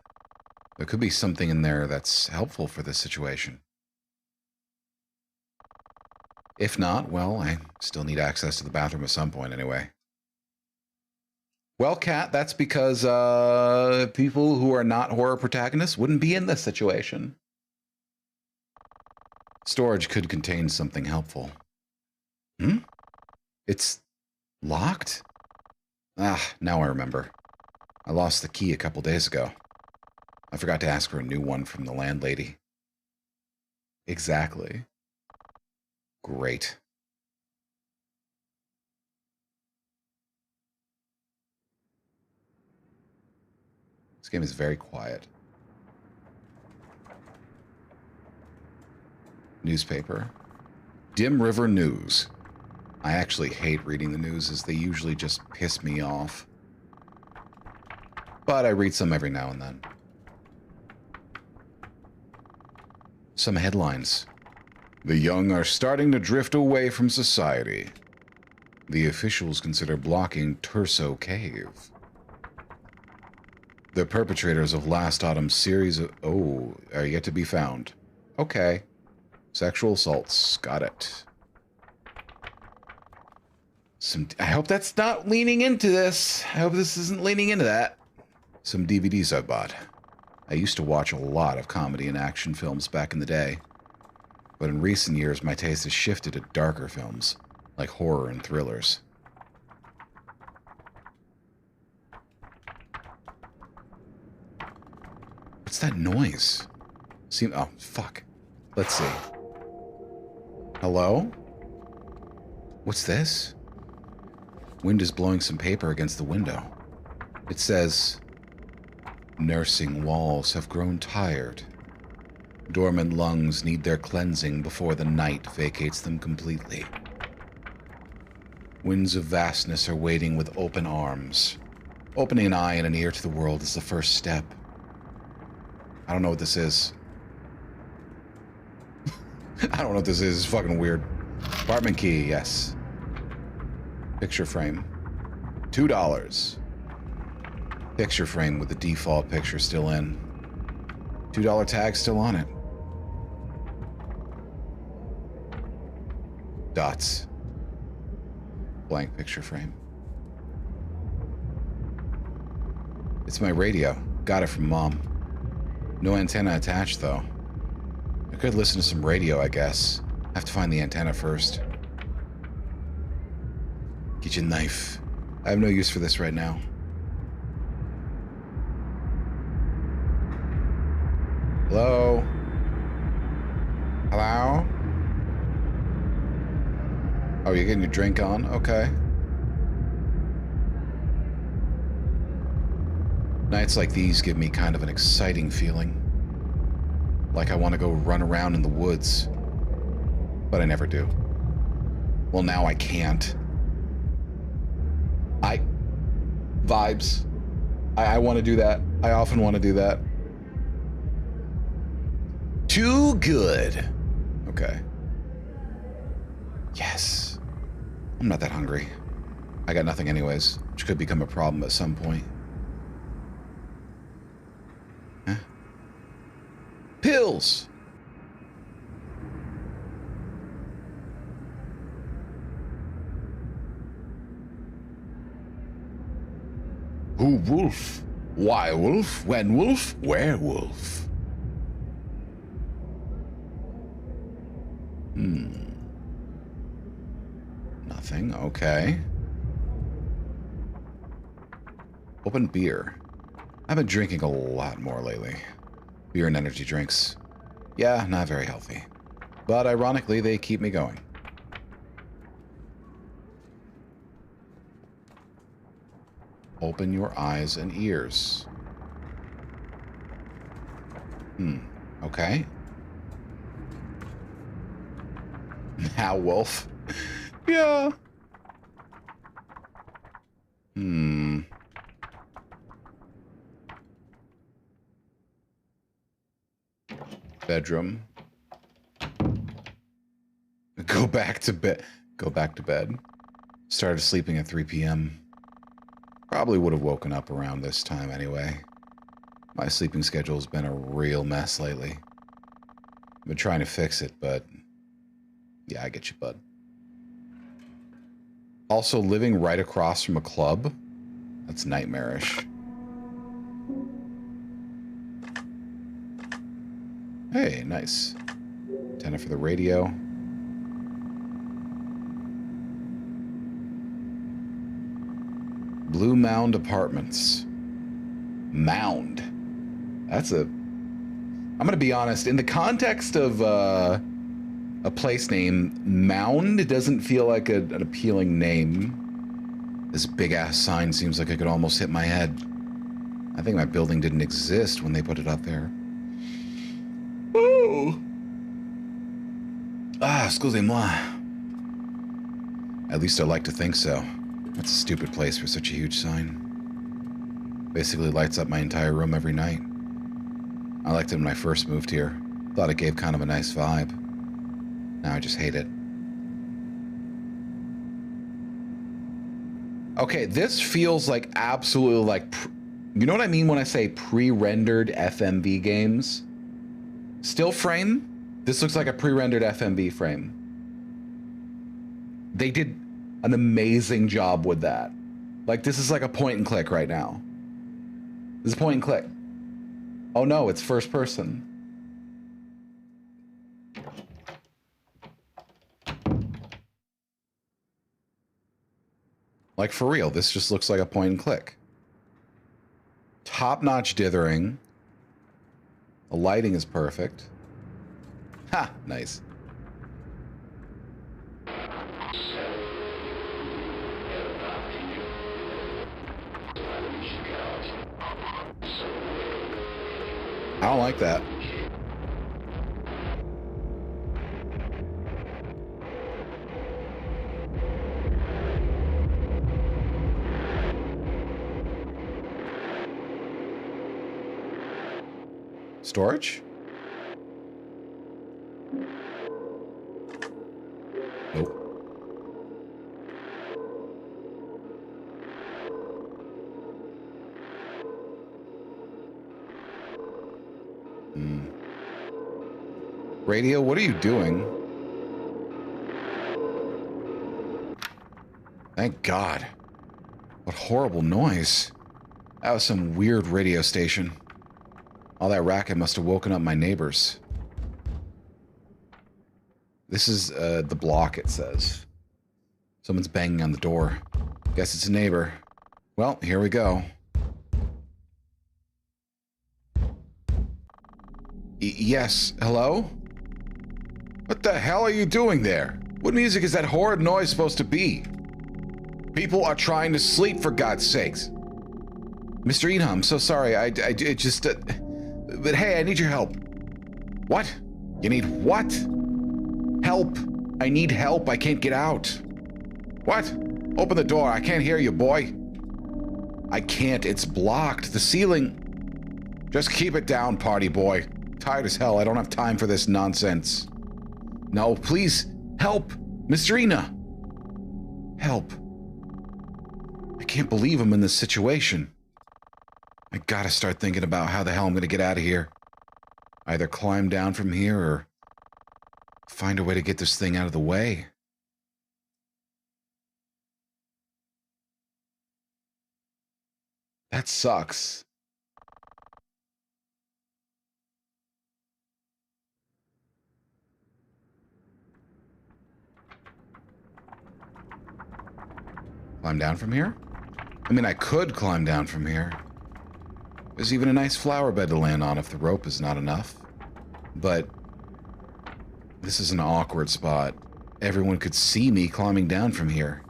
There could be something in there that's helpful for this situation. If not, well, I still need access to the bathroom at some point anyway. Well, Kat, that's because people who are not horror protagonists wouldn't be in this situation. Storage could contain something helpful. It's locked? Ah, now I remember. I lost the key a couple days ago. I forgot to ask for a new one from the landlady. Exactly. Great. This game is very quiet. Newspaper. Dim River News. I actually hate reading the news as they usually just piss me off. But I read some every now and then. Some headlines. The young are starting to drift away from society. The officials consider blocking Turso Cave. The perpetrators of last autumn's series of... Oh, are yet to be found. Okay. Sexual assaults. Got it. I hope that's not leaning into this. I hope this isn't leaning into that. Some DVDs I bought. I used to watch a lot of comedy and action films back in the day. But in recent years, my taste has shifted to darker films, like horror and thrillers. What's that noise? Oh, fuck. Let's see. Hello? What's this? Wind is blowing some paper against the window. It says, nursing walls have grown tired. Dormant lungs need their cleansing before the night vacates them completely. Winds of vastness are waiting with open arms. Opening an eye and an ear to the world is the first step. I don't know what this is. I don't know what this is. It's fucking weird. Apartment key, yes. Picture frame. $2. Picture frame with the default picture still in. $2 tag still on it. Dots. Blank picture frame. It's my radio. Got it from Mom. No antenna attached, though. I could listen to some radio, I guess. Have to find the antenna first. Get your knife. I have no use for this right now. Hello? Hello? Oh, you're getting your drink on? Okay. Nights like these give me kind of an exciting feeling. Like I want to go run around in the woods. But I never do. Well, now I can't. Vibes. I want to do that. I often want to do that. Too good. Okay. Yes. I'm not that hungry. I got nothing anyways, which could become a problem at some point. Huh? Pills! Who wolf? Why wolf? When wolf? Where wolf? Nothing. Okay. Open beer. I've been drinking a lot more lately. Beer and energy drinks. Yeah, not very healthy. But ironically, they keep me going. Open your eyes and ears. Okay. Now, Wolf. Yeah. Bedroom. Go back to bed. Go back to bed. Started sleeping at 3 p.m. Probably would have woken up around this time anyway. My sleeping schedule's been a real mess lately. I've been trying to fix it, but yeah, I get you, bud. Also, living right across from a club? That's nightmarish. Hey, nice. Antenna for the radio. Blue Mound Apartments. Mound. That's a... I'm going to be honest. In the context of a place name, Mound doesn't feel like an appealing name. This big-ass sign seems like it could almost hit my head. I think my building didn't exist when they put it up there. Oh. Ah, excusez-moi. At least I like to think so. That's a stupid place for such a huge sign. Basically lights up my entire room every night. I liked it when I first moved here. Thought it gave kind of a nice vibe. Now I just hate it. Okay, this feels like absolutely like... You know what I mean when I say pre-rendered FMV games? Still frame? This looks like a pre-rendered FMV frame. They did an amazing job with that. Like, this is like a point and click right now. This is a point and click. Oh no, it's first person. Like, for real, this just looks like a point and click. Top-notch dithering. The lighting is perfect. Ha! Nice. I don't like that. Storage? Nope. Radio, what are you doing? Thank God. What horrible noise. That was some weird radio station. All that racket must have woken up my neighbors. This is the block, it says. Someone's banging on the door. Guess it's a neighbor. Well, here we go. Yes, hello? What the hell are you doing there? What music is that horrid noise supposed to be? People are trying to sleep, for God's sakes. Mr. Ina, I'm so sorry. I just... but hey, I need your help. What? You need what? Help. I need help. I can't get out. What? Open the door. I can't hear you, boy. I can't. It's blocked. The ceiling... Just keep it down, party boy. Tired as hell. I don't have time for this nonsense. No, please, help! Mr. Ina! Help. I can't believe I'm in this situation. I gotta start thinking about how the hell I'm gonna get out of here. Either climb down from here or find a way to get this thing out of the way. That sucks. Climb down from here? I mean, I could climb down from here. There's even a nice flower bed to land on if the rope is not enough. But this is an awkward spot. Everyone could see me climbing down from here.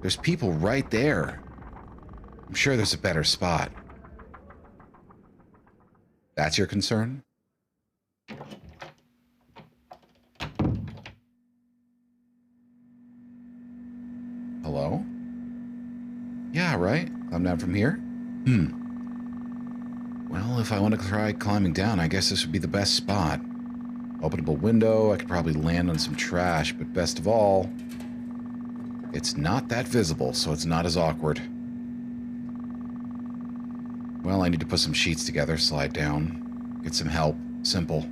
There's people right there. I'm sure there's a better spot. That's your concern? Hello? Yeah, right? Climb down from here? Well, if I want to try climbing down, I guess this would be the best spot. Openable window, I could probably land on some trash, but best of all, it's not that visible, so it's not as awkward. Well, I need to put some sheets together, slide down, get some help. Simple.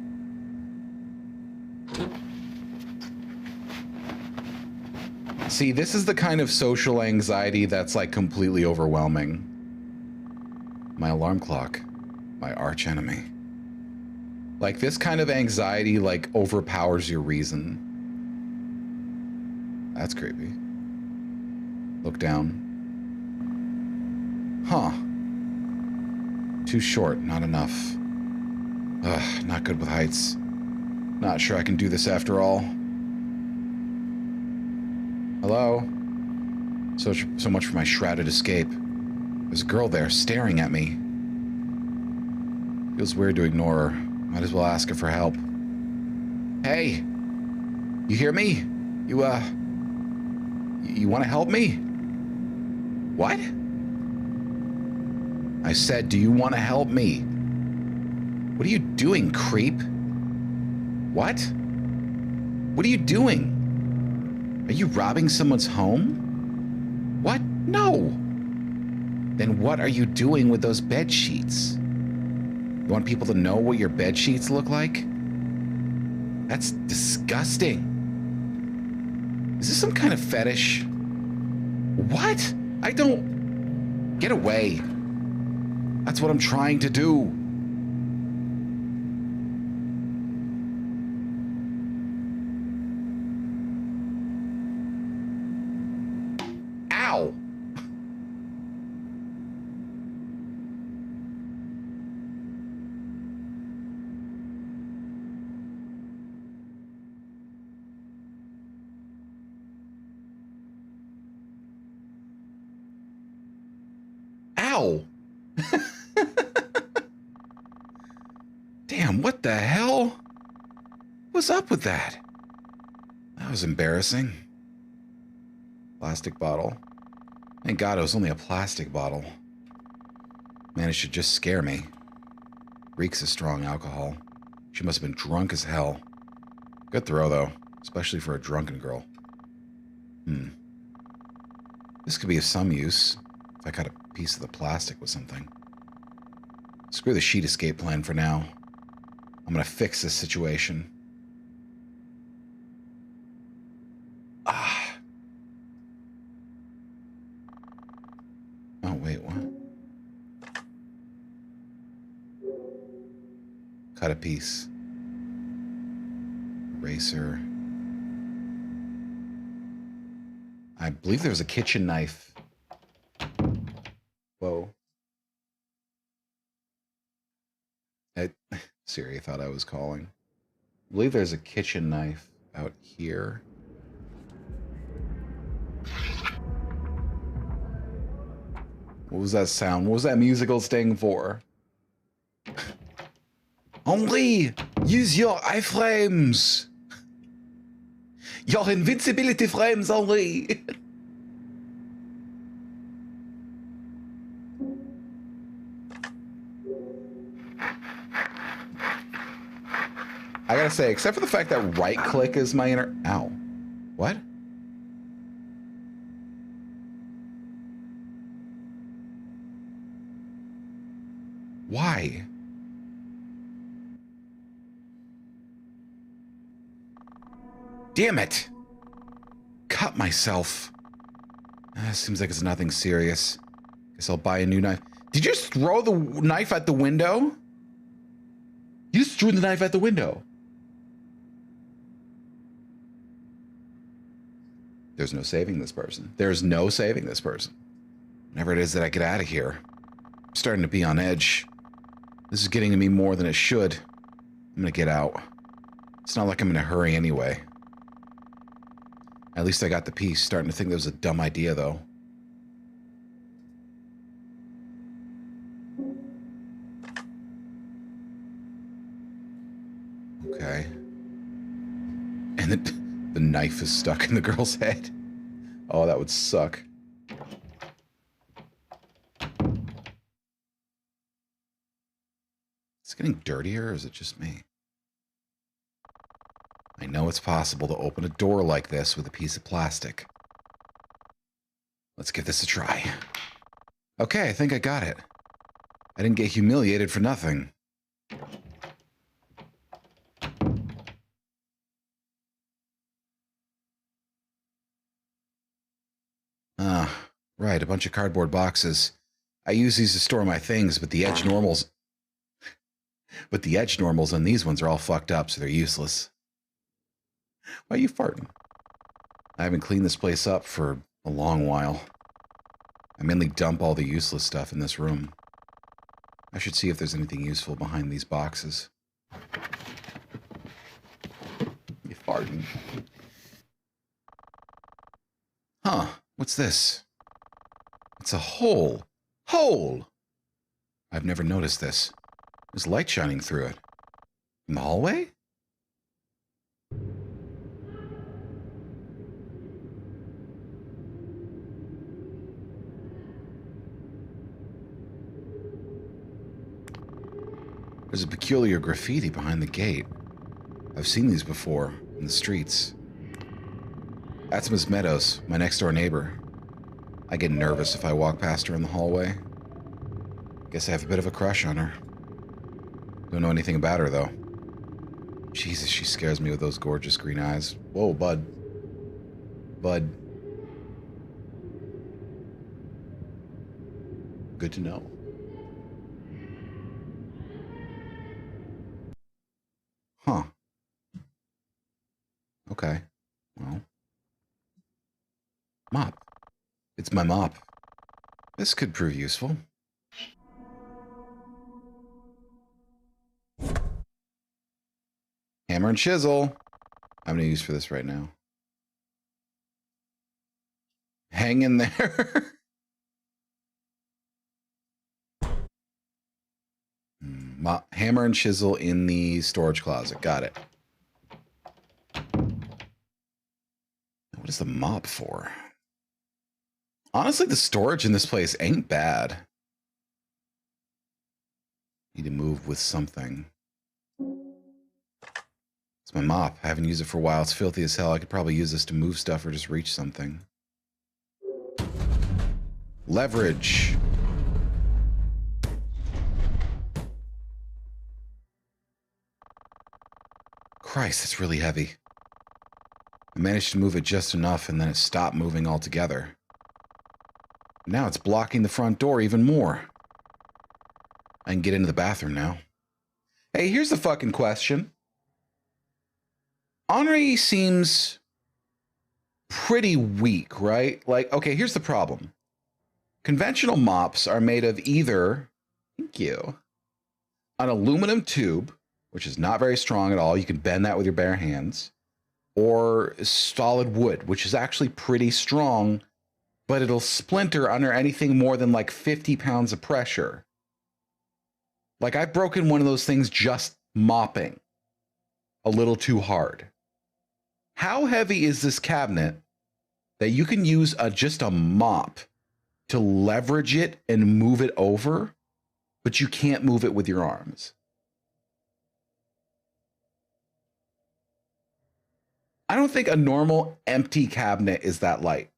See, this is the kind of social anxiety that's like completely overwhelming. My alarm clock. My arch enemy. Like, this kind of anxiety, like, overpowers your reason. That's creepy. Look down. Huh. Too short, not enough. Ugh, not good with heights. Not sure I can do this after all. Hello? So much for my shrouded escape. There's a girl there staring at me. Feels weird to ignore her. Might as well ask her for help. Hey! You hear me? You want to help me? What? I said, do you want to help me? What are you doing, creep? What? What are you doing? Are you robbing someone's home? What? No! Then what are you doing with those bed sheets? You want people to know what your bed sheets look like? That's disgusting. Is this some kind of fetish? What? I don't... Get away. That's what I'm trying to do. Ow! Ow! Damn, what the hell? What's up with that? That was embarrassing. Plastic bottle. Thank God it was only a plastic bottle. Man, it should just scare me. Reeks of strong alcohol. She must have been drunk as hell. Good throw, though. Especially for a drunken girl. This could be of some use. If I cut a piece of the plastic with something. Screw the sheet escape plan for now. I'm gonna fix this situation. Oh, wait, what? Cut a piece. Eraser. I believe there was a kitchen knife. Whoa. Siri thought I was calling. I believe there's a kitchen knife out here. What was that sound? What was that musical sting for? Henri, use your iframes. Your invincibility frames, Henri. I gotta say, except for the fact that right click is my inner... Ow. What? Why? Damn it! Cut myself. Seems like it's nothing serious. Guess I'll buy a new knife. Did you just throw the knife at the window? You just threw the knife at the window. There's no saving this person. There's no saving this person. Whenever it is that I get out of here, I'm starting to be on edge. This is getting to me more than it should. I'm gonna get out. It's not like I'm in a hurry anyway. At least I got the piece. Starting to think that was a dumb idea, though. Okay. And the knife is stuck in the girl's head. Oh, that would suck. It's getting dirtier, or is it just me? I know it's possible to open a door like this with a piece of plastic. Let's give this a try. Okay, I think I got it. I didn't get humiliated for nothing. Right, a bunch of cardboard boxes. I use these to store my things, but the edge normals... But the edge normals on these ones are all fucked up, so they're useless. Why are you farting? I haven't cleaned this place up for a long while. I mainly dump all the useless stuff in this room. I should see if there's anything useful behind these boxes. You farting? Huh, what's this? It's a hole. Hole! I've never noticed this. There's light shining through it. In the hallway? There's a peculiar graffiti behind the gate. I've seen these before in the streets. That's Miss Meadows, my next door neighbor. I get nervous if I walk past her in the hallway. Guess I have a bit of a crush on her. Don't know anything about her, though. Jesus, she scares me with those gorgeous green eyes. Whoa, bud. Bud. Good to know. Huh. Okay. Well. Mop. It's my mop. This could prove useful. Hammer and chisel. I'm going to use for this right now. Hang in there. Hammer and chisel in the storage closet. Got it. What is the mop for? Honestly, the storage in this place ain't bad. Need to move with something. It's my mop. I haven't used it for a while. It's filthy as hell. I could probably use this to move stuff or just reach something. Leverage. Christ, it's really heavy. I managed to move it just enough and then it stopped moving altogether. Now it's blocking the front door even more. I can get into the bathroom now. Hey, here's the fucking question. Henri seems pretty weak, right? Like, okay, here's the problem. Conventional mops are made of either, thank you, an aluminum tube, which is not very strong at all. You can bend that with your bare hands, or solid wood, which is actually pretty strong, but it'll splinter under anything more than like 50 pounds of pressure. Like, I've broken one of those things just mopping a little too hard. How heavy is this cabinet that you can use just a mop to leverage it and move it over, but you can't move it with your arms? I don't think a normal empty cabinet is that light.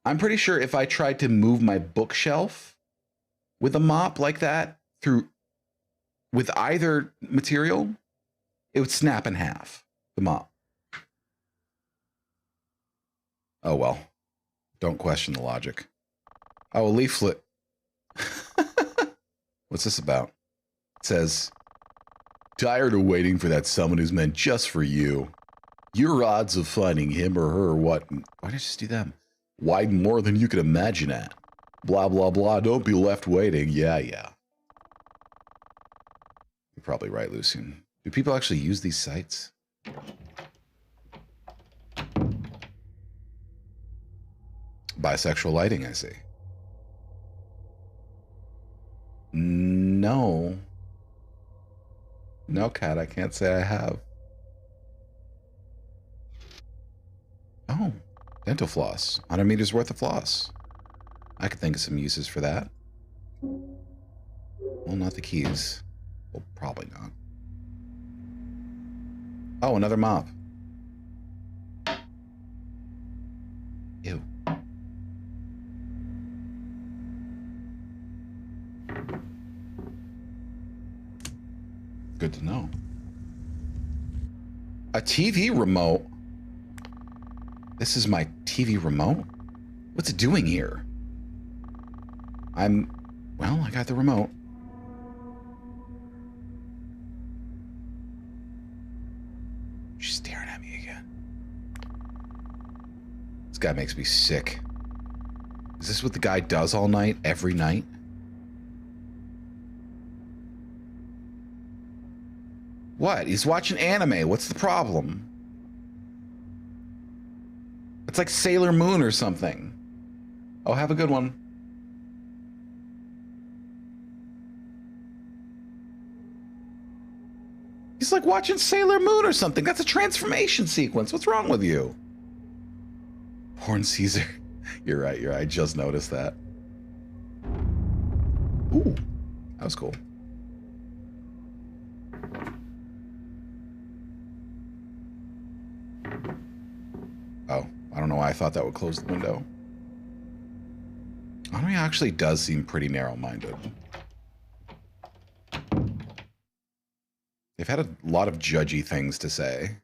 I'm pretty sure if I tried to move my bookshelf with a mop like that with either material, it would snap in half, the mop. Oh, well. Don't question the logic. Oh, a leaflet. What's this about? It says, tired of waiting for that someone who's meant just for you. Your odds of finding him or her, what? Why did I just do them? Widen more than you could imagine at. Blah, blah, blah. Don't be left waiting. Yeah, yeah. You're probably right, Lucian. Do people actually use these sites? Bisexual lighting, I see. No. No, Kat, I can't say I have. Oh, dental floss. 100 meters worth of floss. I could think of some uses for that. Well, not the keys. Well, probably not. Oh, another mop. Ew. Good to know. A TV remote. This is my TV remote? What's it doing here? Well, I got the remote. She's staring at me again. This guy makes me sick. Is this what the guy does all night, every night? What? He's watching anime. What's the problem? It's like Sailor Moon or something. Oh, have a good one. He's like watching Sailor Moon or something. That's a transformation sequence. What's wrong with you? Horn Caesar. You're right. You're right. I just noticed that. Ooh, that was cool. Oh, I don't know why I thought that would close the window. Henri actually does seem pretty narrow-minded. They've had a lot of judgy things to say.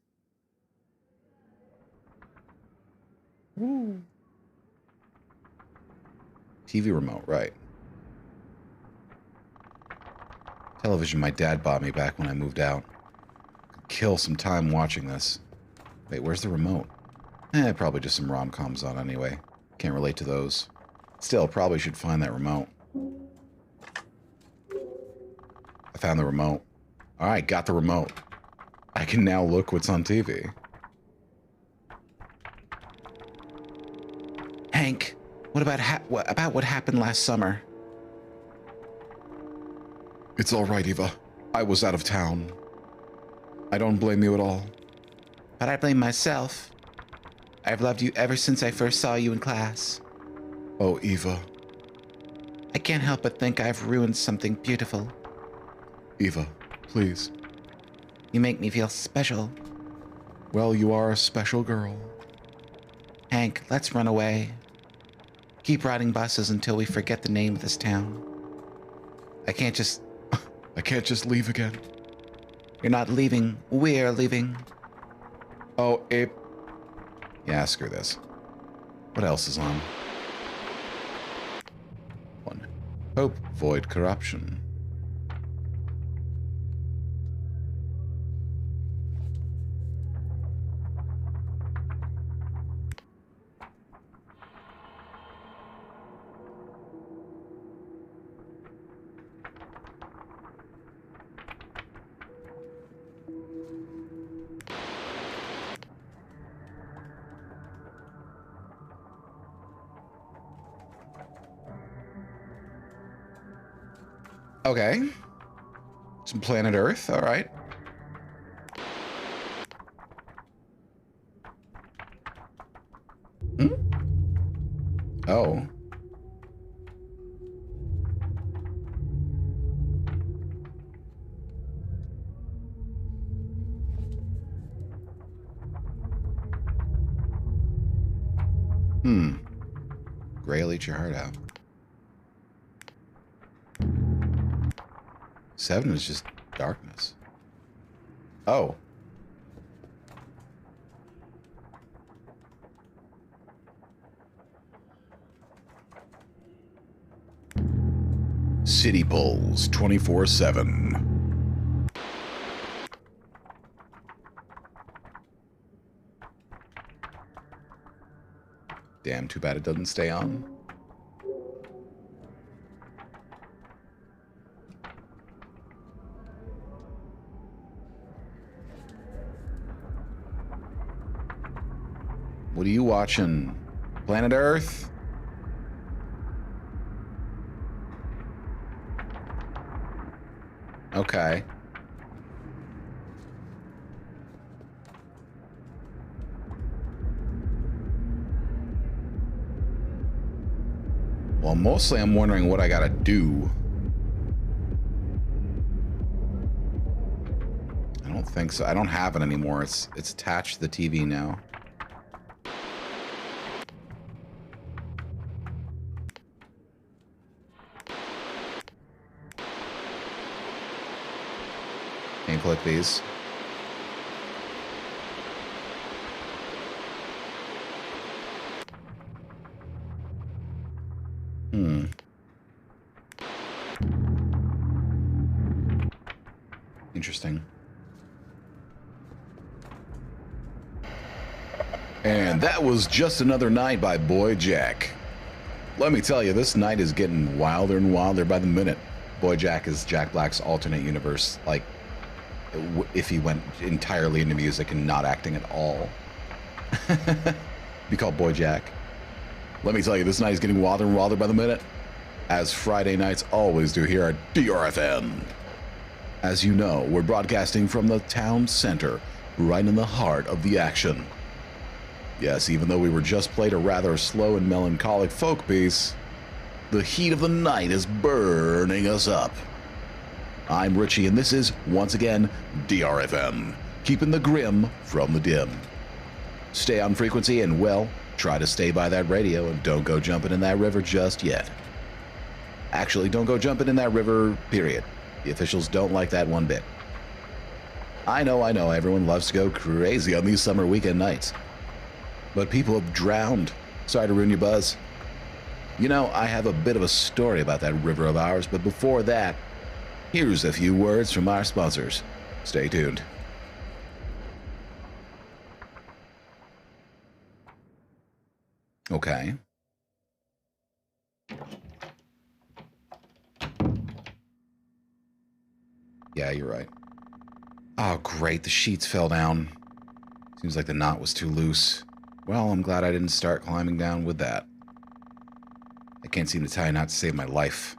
Woo. TV remote, right. Television my dad bought me back when I moved out. Could kill some time watching this. Wait, where's the remote? Probably just some rom-coms on anyway. Can't relate to those. Still, probably should find that remote. I found the remote. Alright, got the remote. I can now look what's on TV. Hank, what about what happened last summer? It's alright, Eva. I was out of town. I don't blame you at all. But I blame myself. I've loved you ever since I first saw you in class. Oh, Eva. I can't help but think I've ruined something beautiful. Eva, please. You make me feel special. Well, you are a special girl. Hank, let's run away. Keep riding buses until we forget the name of this town. I can't just leave again. You're not leaving. We're leaving. Oh, Abe. Yeah, screw this. What else is on? 1. Hope, void corruption. Okay. Some planet Earth, all right. Hmm? Oh. Gray'll eat your heart out. 7 is just darkness. Oh. City Pulls 24/7. Damn, too bad it doesn't stay on. What are you watching? Planet Earth? Okay. Well, mostly I'm wondering what I gotta do. I don't think so. I don't have it anymore. It's attached to the TV now. Can you click these? Interesting. And that was Just Another Night by Boy Jack. Let me tell you, this night is getting wilder and wilder by the minute. Boy Jack is Jack Black's alternate universe, like if he went entirely into music and not acting at all. Be called Boy Jack. Let me tell you, this night is getting wilder and wilder by the minute, as Friday nights always do here at DRFN. As you know, we're broadcasting from the town center, right in the heart of the action. Yes, even though we were just played a rather slow and melancholic folk piece, the heat of the night is burning us up. I'm Richie, and this is, once again, DRFM, keeping the grim from the dim. Stay on frequency and, well, try to stay by that radio and don't go jumping in that river just yet. Actually, don't go jumping in that river, period. The officials don't like that one bit. I know, everyone loves to go crazy on these summer weekend nights. But people have drowned. Sorry to ruin your buzz. You know, I have a bit of a story about that river of ours, but before that, here's a few words from our sponsors. Stay tuned. Okay. Yeah, you're right. Oh, great. The sheets fell down. Seems like the knot was too loose. Well, I'm glad I didn't start climbing down with that. I can't seem to tie a knot to save my life.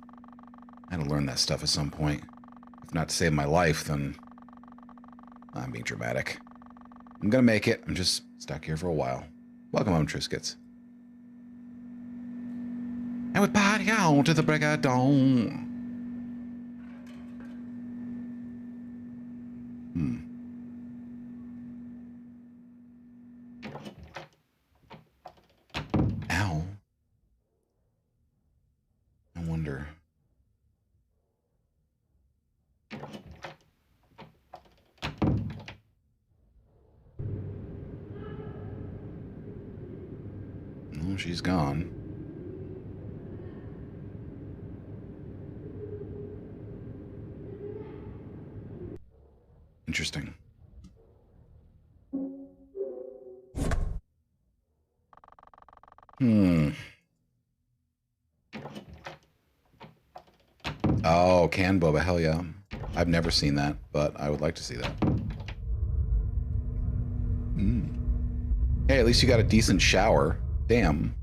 I had to learn that stuff at some point. If not to save my life, then I'm being dramatic. I'm gonna make it. I'm just stuck here for a while. Welcome home, Triscuits. And we party on to the break of dawn. Ow. I wonder. Oh, she's gone. Interesting. Oh, can boba, hell yeah. I've never seen that, but I would like to see that. Hey, at least you got a decent shower. Damn.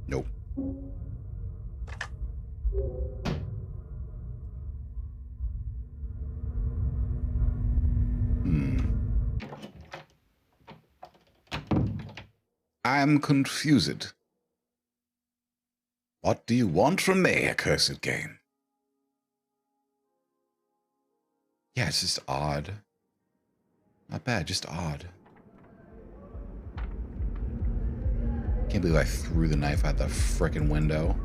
Nope. I'm confused. What do you want from me, accursed game? Yeah, it's just odd. Not bad, just odd. Can't believe I threw the knife out the frickin' window.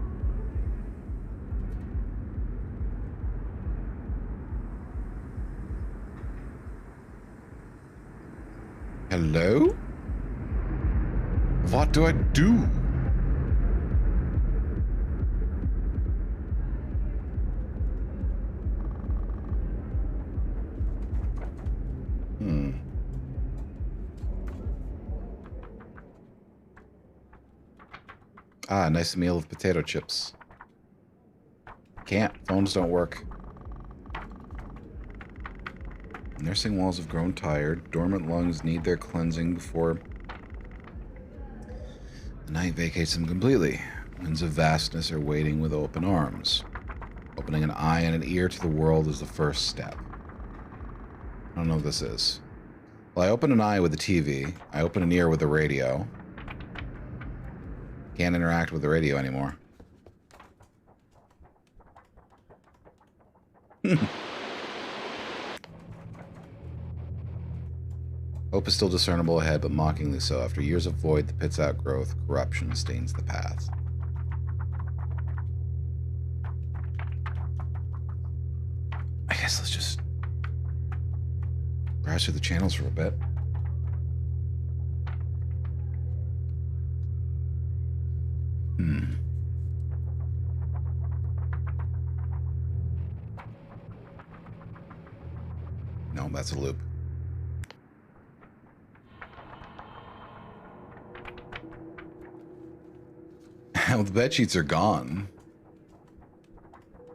Hello? What do I do? Ah, nice meal of potato chips. Can't. Phones don't work. Nursing walls have grown tired. Dormant lungs need their cleansing before the night vacates them completely. Winds of vastness are waiting with open arms. Opening an eye and an ear to the world is the first step. I don't know what this is. Well, I open an eye with the TV. I open an ear with the radio. Can't interact with the radio anymore. Hope is still discernible ahead, but mockingly so. After years of void, the pit's outgrowth, corruption stains the path. I guess let's just browse through the channels for a bit. No, that's a loop. Well, the bed sheets are gone.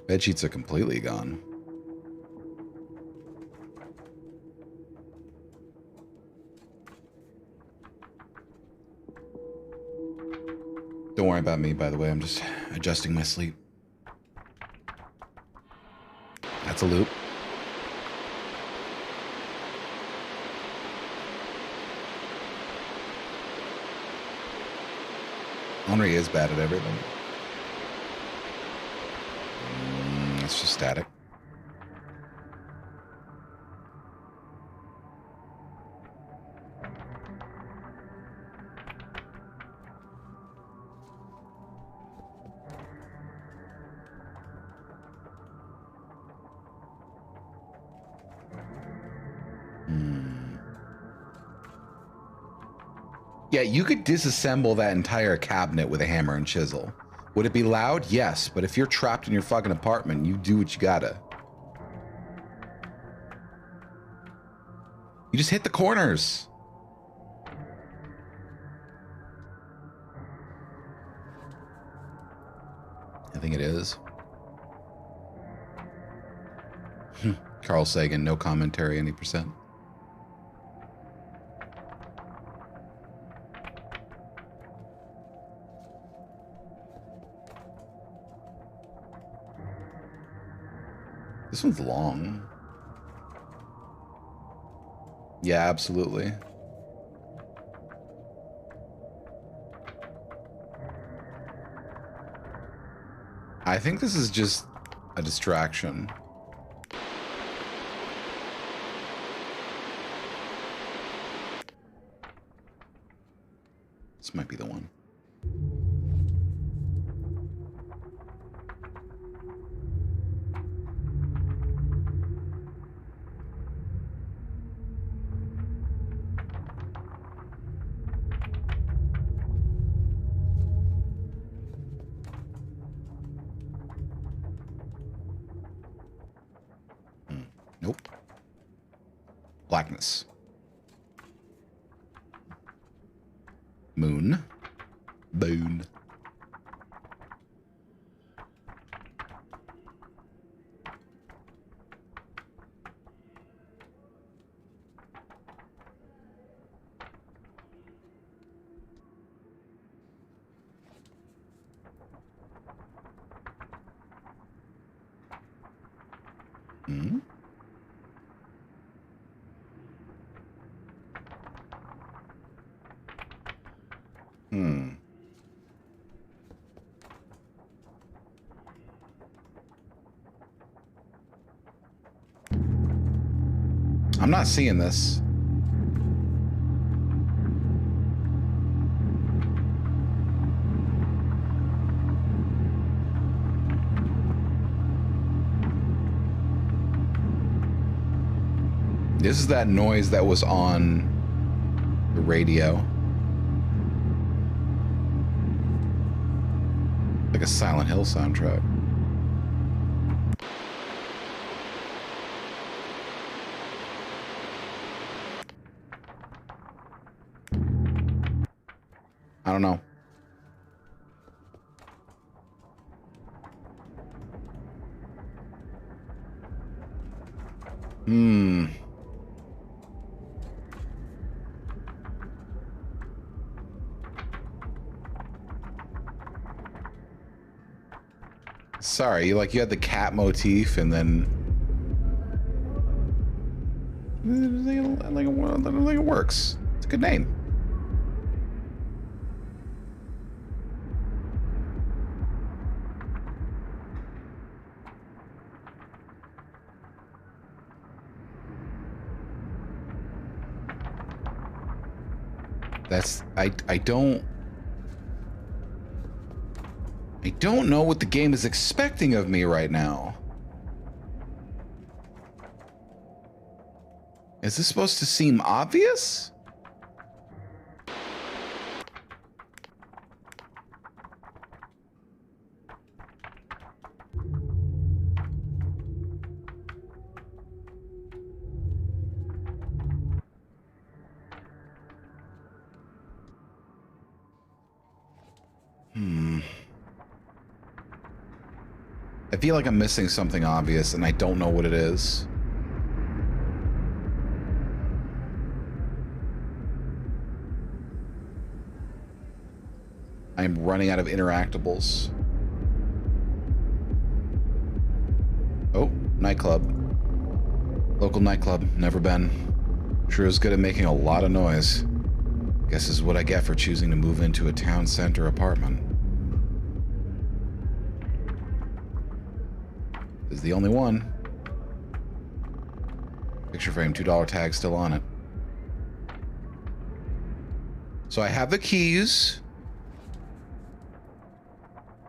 Bed sheets are completely gone. Don't worry about me, by the way. I'm just adjusting my sleep. That's a loop. Henry is bad at everything. It's just static. Yeah, you could disassemble that entire cabinet with a hammer and chisel. Would it be loud? Yes, but if you're trapped in your fucking apartment, you do what you gotta. You just hit the corners. I think it is. Carl Sagan, no commentary, any percent. This one's long. Yeah, absolutely. I think this is just a distraction. This might be the one. Nope. Blackness. Moon. Boon. Hmm? I'm not seeing this. This is that noise that was on the radio. Like a Silent Hill soundtrack. I don't know. Hmm. Sorry, you had the cat motif and then I think it works. It's a good name. That's I don't know what the game is expecting of me right now. Is this supposed to seem obvious? I feel like I'm missing something obvious and I don't know what it is. I'm running out of interactables. Oh, nightclub. Local nightclub, never been. Sure is good at making a lot of noise. Guess this is what I get for choosing to move into a town center apartment. This is the only one. Picture frame, $2 tag still on it. So I have the keys.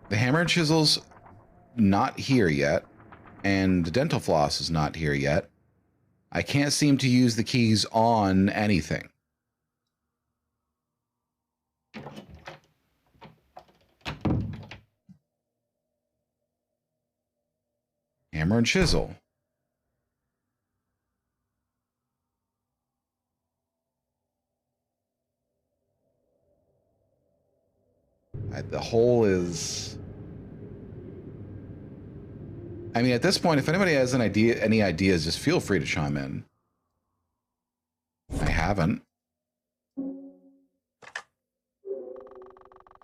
The hammer and chisel's not here yet. And the dental floss is not here yet. I can't seem to use the keys on anything. Hammer and chisel. The hole is... I mean, at this point, if anybody has any ideas, just feel free to chime in. I haven't.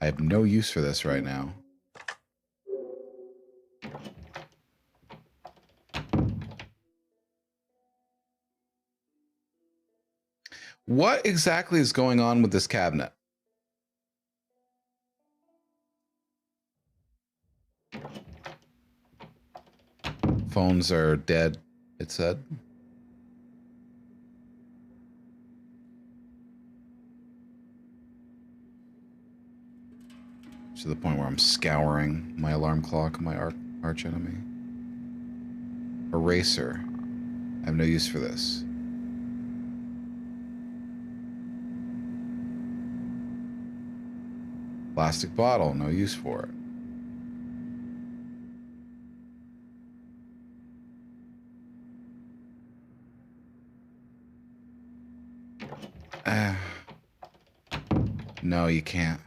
I have no use for this right now. What exactly is going on with this cabinet? Phones are dead, it said. To the point where I'm scouring my alarm clock, my arch enemy. Eraser. I have no use for this. Plastic bottle, no use for it. No, you can't.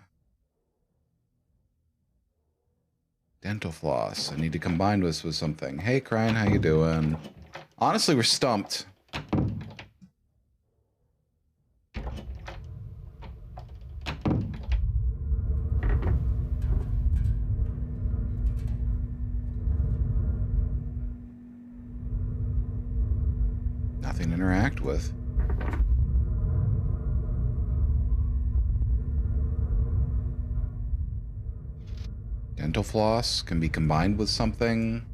Dental floss. I need to combine this with something. Hey, Crane, how you doing? Honestly, we're stumped. Nothing to interact with. Dental floss can be combined with something.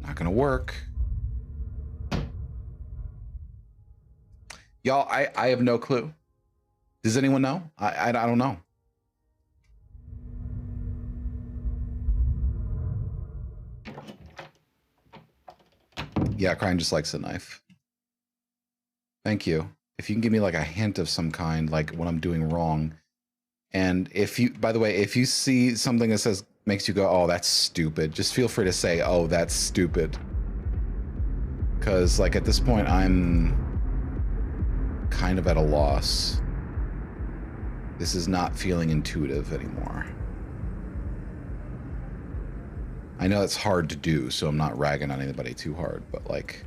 Not gonna work. Y'all, I have no clue. Does anyone know? I don't know. Yeah, Crane just likes a knife. Thank you. If you can give me like a hint of some kind, like what I'm doing wrong. And if you, by the way, if you see something that says, makes you go, oh, that's stupid, just feel free to say, oh, that's stupid. Because like at this point, I'm kind of at a loss. This is not feeling intuitive anymore. I know it's hard to do, so I'm not ragging on anybody too hard, but like,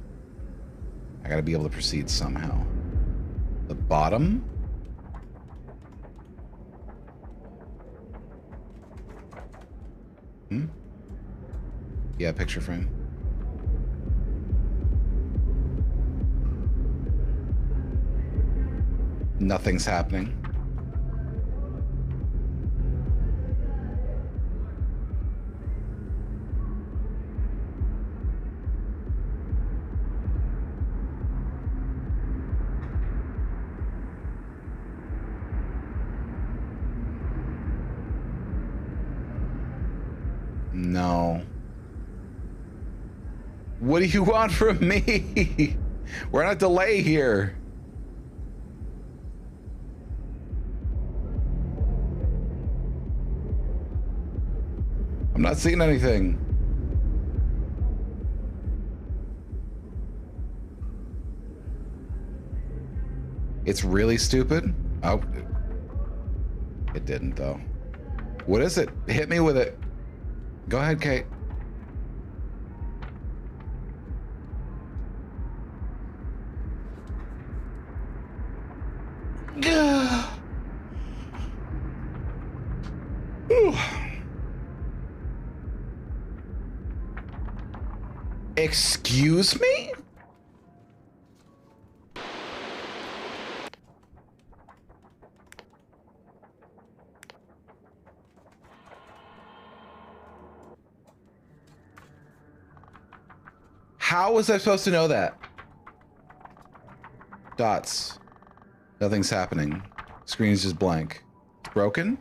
I gotta be able to proceed somehow. The bottom? Hmm? Yeah, picture frame. Nothing's happening. No. What do you want from me? We're on a delay here. I'm not seeing anything. It's really stupid. Oh, it didn't though. What is it? Hit me with it. Go ahead, Kate. Excuse me? How was I supposed to know that? Dots. Nothing's happening. Screen's just blank. Broken?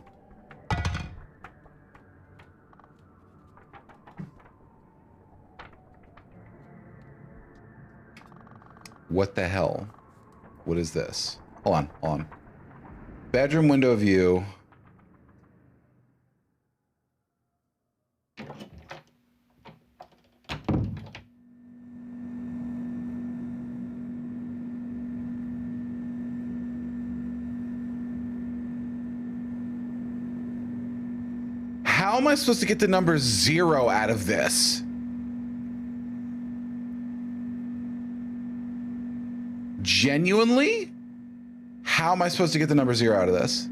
What the hell? What is this? Hold on, hold on. Bedroom window view. How am I supposed to get the number 0 out of this? Genuinely? How am I supposed to get the number 0 out of this?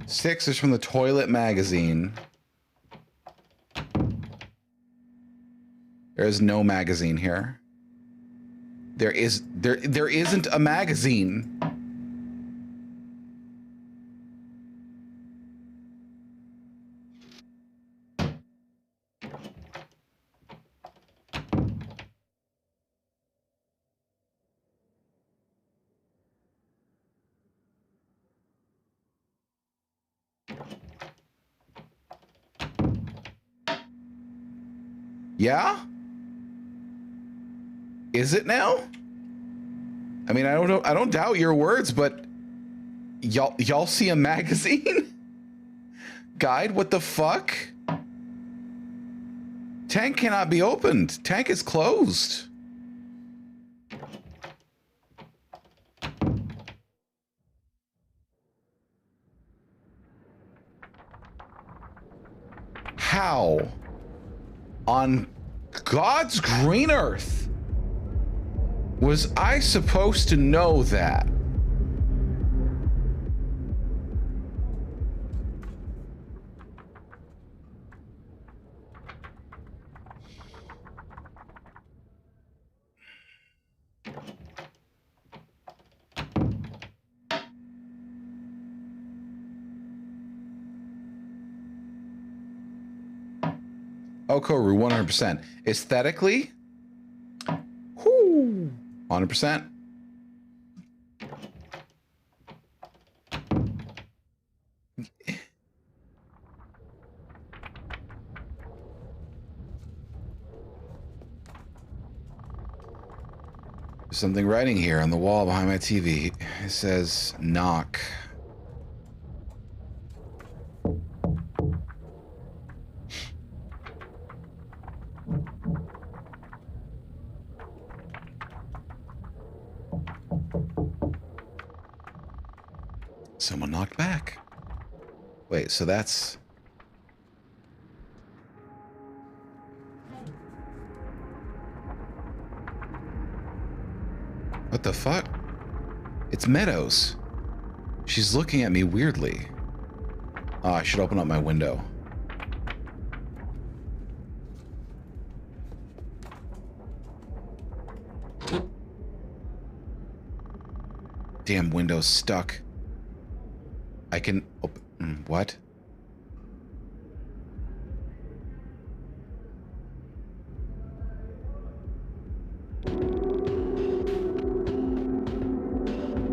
6 is from the Toilet Magazine. There is no magazine here. There isn't a magazine. Yeah? Is it now? I mean, I don't know. I don't doubt your words, but y'all see a magazine? Guide? What the fuck? Tank cannot be opened. Tank is closed. How? On God's green earth was I supposed to know that? Okoru, 100%. Aesthetically, whoo, 100%. There's something writing here on the wall behind my TV. It says, knock. Someone knocked back. Wait, so that's... What the fuck? It's Meadows. She's looking at me weirdly. Oh, I should open up my window. Damn window's stuck. I can open... What?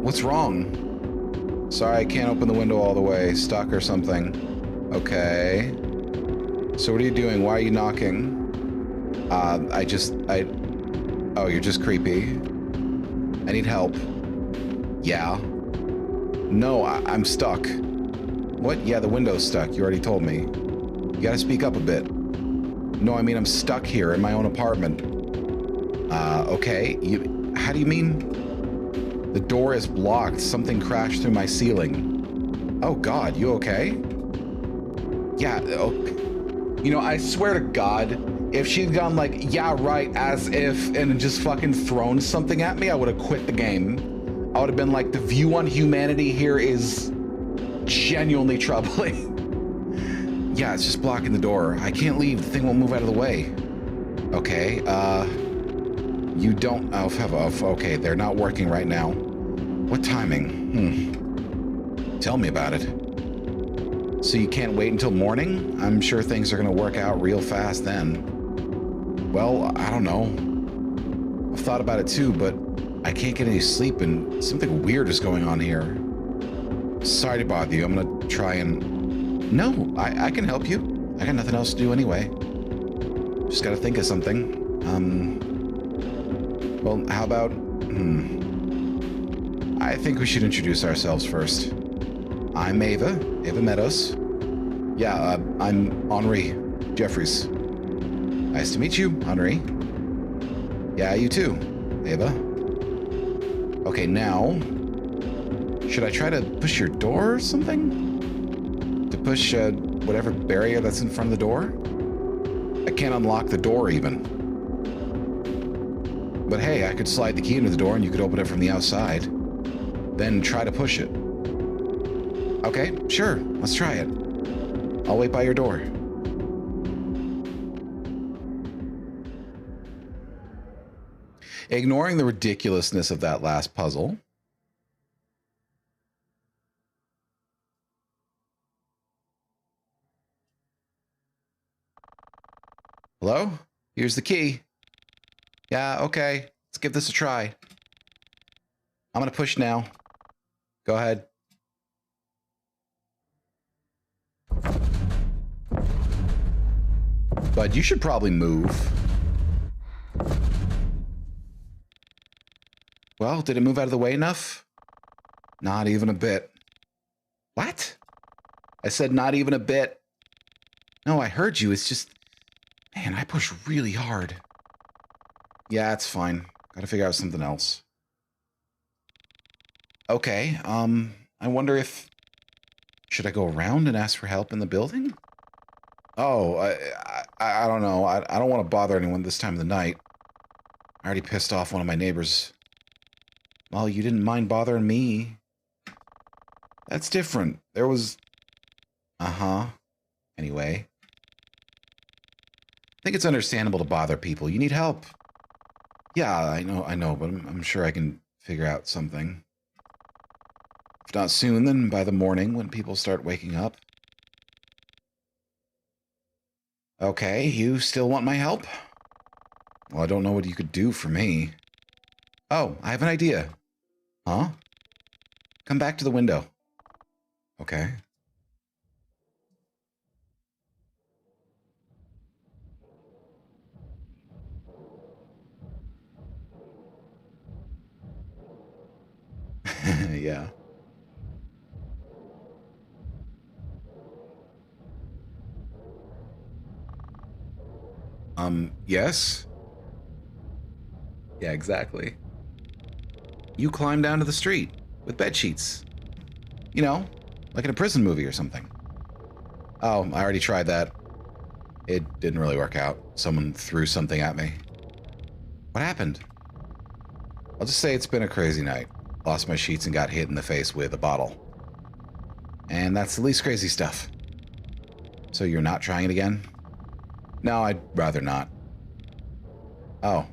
What's wrong? Sorry, I can't open the window all the way. Stuck or something. Okay. So what are you doing? Why are you knocking? Oh, you're just creepy. I need help. Yeah. No, I'm stuck. What? Yeah, the window's stuck. You already told me. You gotta speak up a bit. No, I mean I'm stuck here in my own apartment. Okay. How do you mean? The door is blocked. Something crashed through my ceiling. Oh God, you okay? Yeah, okay. You know, I swear to God, if she'd gone like, yeah, right, as if, and just fucking thrown something at me, I would have quit the game. I would have been like, the view on humanity here is genuinely troubling. Yeah, it's just blocking the door. I can't leave. The thing won't move out of the way. Okay, you don't... okay, they're not working right now. What timing? Tell me about it. So you can't wait until morning? I'm sure things are gonna work out real fast then. Well, I don't know. I've thought about it too, but I can't get any sleep and something weird is going on here. Sorry to bother you. I'm gonna try and... No, I can help you. I got nothing else to do anyway. Just gotta think of something. Well, how about... I think we should introduce ourselves first. I'm Ava Meadows. Yeah, I'm Henri Jeffries. Nice to meet you, Henri. Yeah, you too, Ava. Okay, now... Should I try to push your door or something? To push whatever barrier that's in front of the door? I can't unlock the door even. But hey, I could slide the key into the door and you could open it from the outside. Then try to push it. Okay, sure, let's try it. I'll wait by your door. Ignoring the ridiculousness of that last puzzle. Hello? Here's the key. Yeah, okay. Let's give this a try. I'm gonna push now. Go ahead. But you should probably move. Well, did it move out of the way enough? Not even a bit. What? I said not even a bit. No, I heard you. It's just... Man, I pushed really hard. Yeah, it's fine. Gotta figure out something else. Okay, I wonder if... Should I go around and ask for help in the building? Oh, I don't know. I don't want to bother anyone this time of the night. I already pissed off one of my neighbors. Well, you didn't mind bothering me. That's different. There was... Anyway. I think it's understandable to bother people. You need help. Yeah, I know, but I'm sure I can figure out something. If not soon, then by the morning when people start waking up. Okay, you still want my help? Well, I don't know what you could do for me. Oh, I have an idea. Huh? Come back to the window. Okay. Yeah. Yes? Yeah, exactly. You climb down to the street with bed sheets. You know, like in a prison movie or something. Oh, I already tried that. It didn't really work out. Someone threw something at me. What happened? I'll just say it's been a crazy night. Lost my sheets and got hit in the face with a bottle. And that's the least crazy stuff. So you're not trying it again? No, I'd rather not. Oh.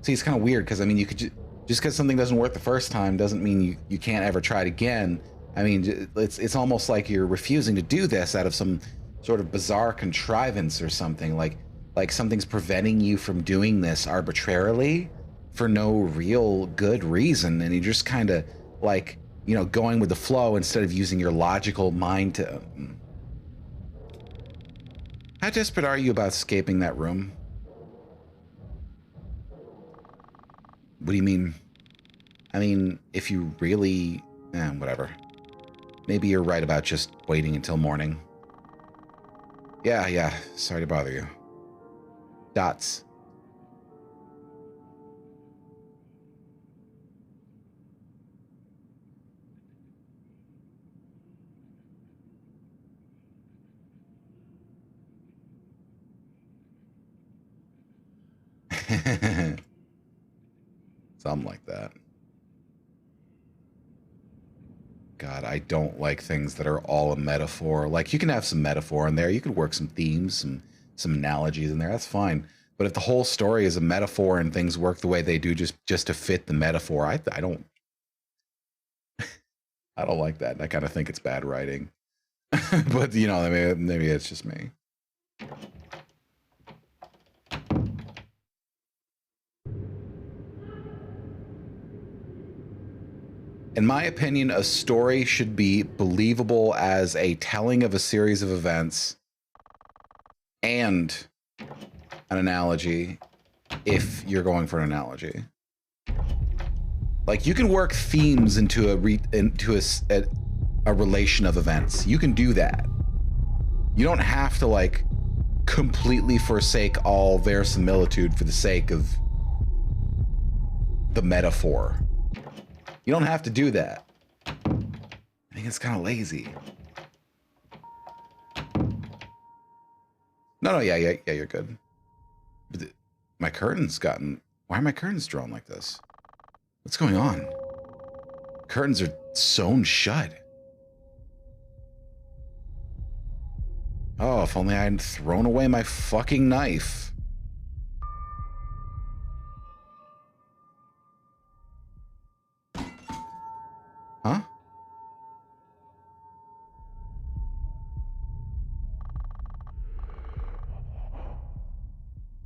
See, it's kind of weird because, I mean, you could just because something doesn't work the first time doesn't mean you can't ever try it again. I mean, it's almost like you're refusing to do this out of some sort of bizarre contrivance or something. Like something's preventing you from doing this arbitrarily for no real good reason. And you're just kind of like, you know, going with the flow instead of using your logical mind to... How desperate are you about escaping that room? What do you mean? I mean, if you really... whatever. Maybe you're right about just waiting until morning. Yeah, sorry to bother you. Dots. Something like that. God, I don't like things that are all a metaphor. Like, you can have some metaphor in there. You could work some themes, some analogies in there. That's fine. But if the whole story is a metaphor and things work the way they do just to fit the metaphor, I don't I don't like that. I kind of think it's bad writing. But, you know, maybe it's just me. In my opinion, a story should be believable as a telling of a series of events and an analogy, if you're going for an analogy. Like, you can work themes into a relation of events. You can do that. You don't have to, like, completely forsake all verisimilitude for the sake of the metaphor. You don't have to do that. I think it's kind of lazy. No, yeah, you're good. But my curtains why are my curtains drawn like this? What's going on? Curtains are sewn shut. Oh, if only I hadn't thrown away my fucking knife. Huh?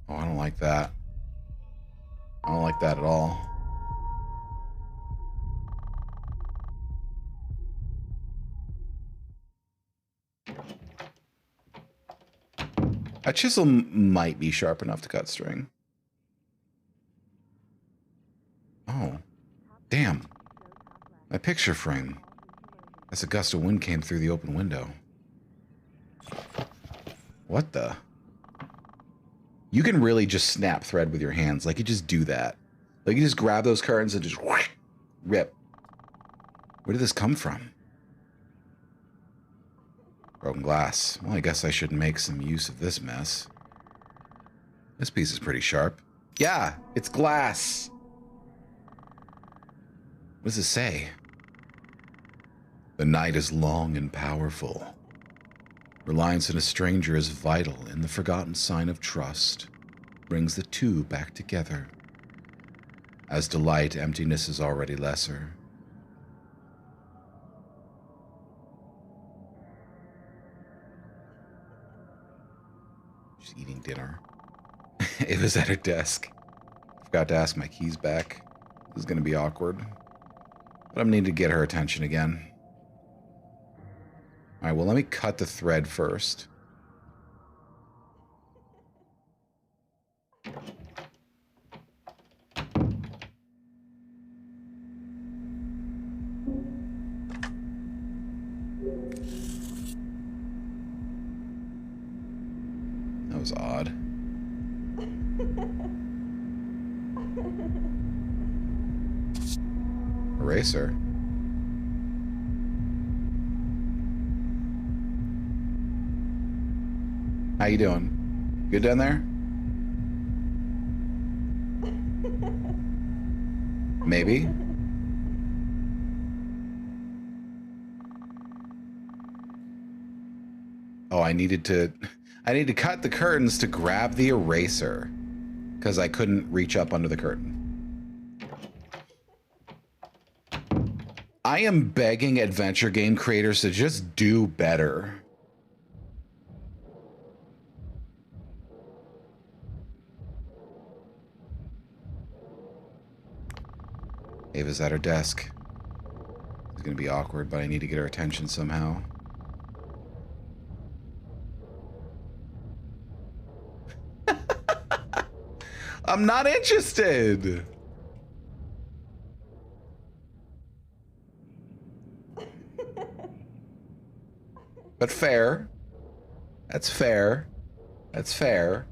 Oh, I don't like that. I don't like that at all. A chisel might be sharp enough to cut string. Oh, damn. My picture frame. As a gust of wind came through the open window. What the? You can really just snap thread with your hands. Like, you just do that. Like, you just grab those curtains and just whoosh, rip. Where did this come from? Broken glass. Well, I guess I should make some use of this mess. This piece is pretty sharp. Yeah, it's glass. What does it say? The night is long and powerful. Reliance in a stranger is vital, and the forgotten sign of trust brings the two back together. As delight, emptiness is already lesser. She's eating dinner. It was at her desk. Forgot to ask my keys back. This is going to be awkward. But I'm needing to get her attention again. All right, well, let me cut the thread first. That was odd. Eraser. How you doing? Good down there? Maybe? Oh, I need to cut the curtains to grab the eraser because I couldn't reach up under the curtain. I am begging adventure game creators to just do better. Ava's at her desk. It's gonna be awkward, but I need to get her attention somehow. I'm not interested. But fair. That's fair. That's fair.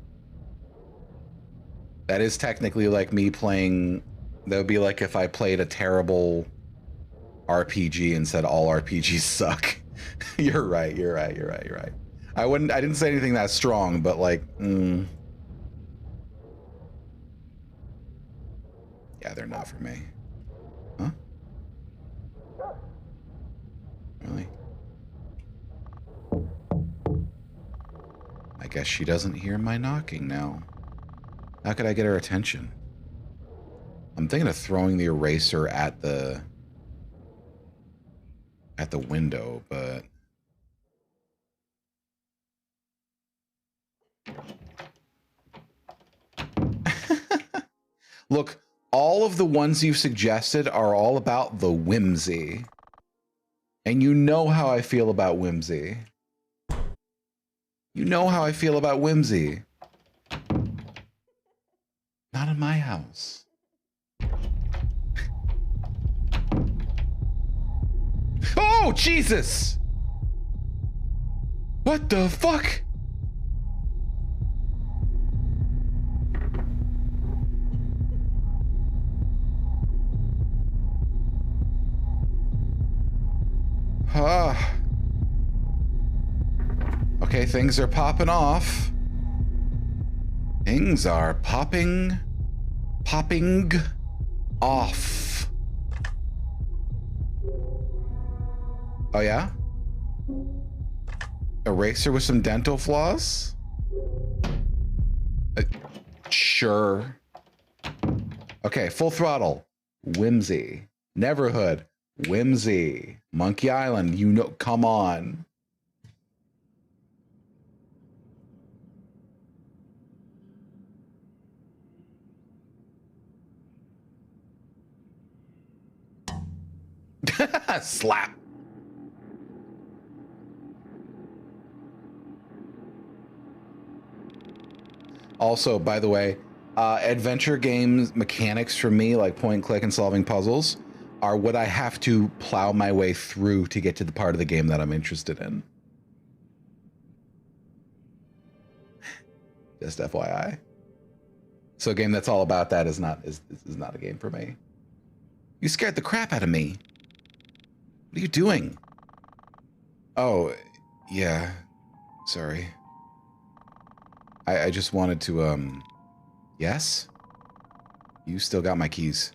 That is technically like me playing. That would be like if I played a terrible RPG and said all RPGs suck. You're right. You're right. You're right. You're right. I didn't say anything that strong, but like, yeah, they're not for me. Huh? Really? I guess she doesn't hear my knocking now. How could I get her attention? I'm thinking of throwing the eraser at the window, but look, all of the ones you've suggested are all about the whimsy. And you know how I feel about whimsy. You know how I feel about whimsy. Not in my house. Oh, Jesus! What the fuck? Okay, things are popping off. Things are popping off. Oh yeah? Eraser with some dental floss? Sure. Okay, full throttle. Whimsy. Neverhood. Whimsy. Monkey Island. You know, come on. Slap. Also, by the way, adventure games mechanics for me, like point and click and solving puzzles, are what I have to plow my way through to get to the part of the game that I'm interested in. Just FYI. So a game that's all about that is not a game for me. You scared the crap out of me. What are you doing? Oh, yeah. Sorry. I just wanted to, yes? You still got my keys.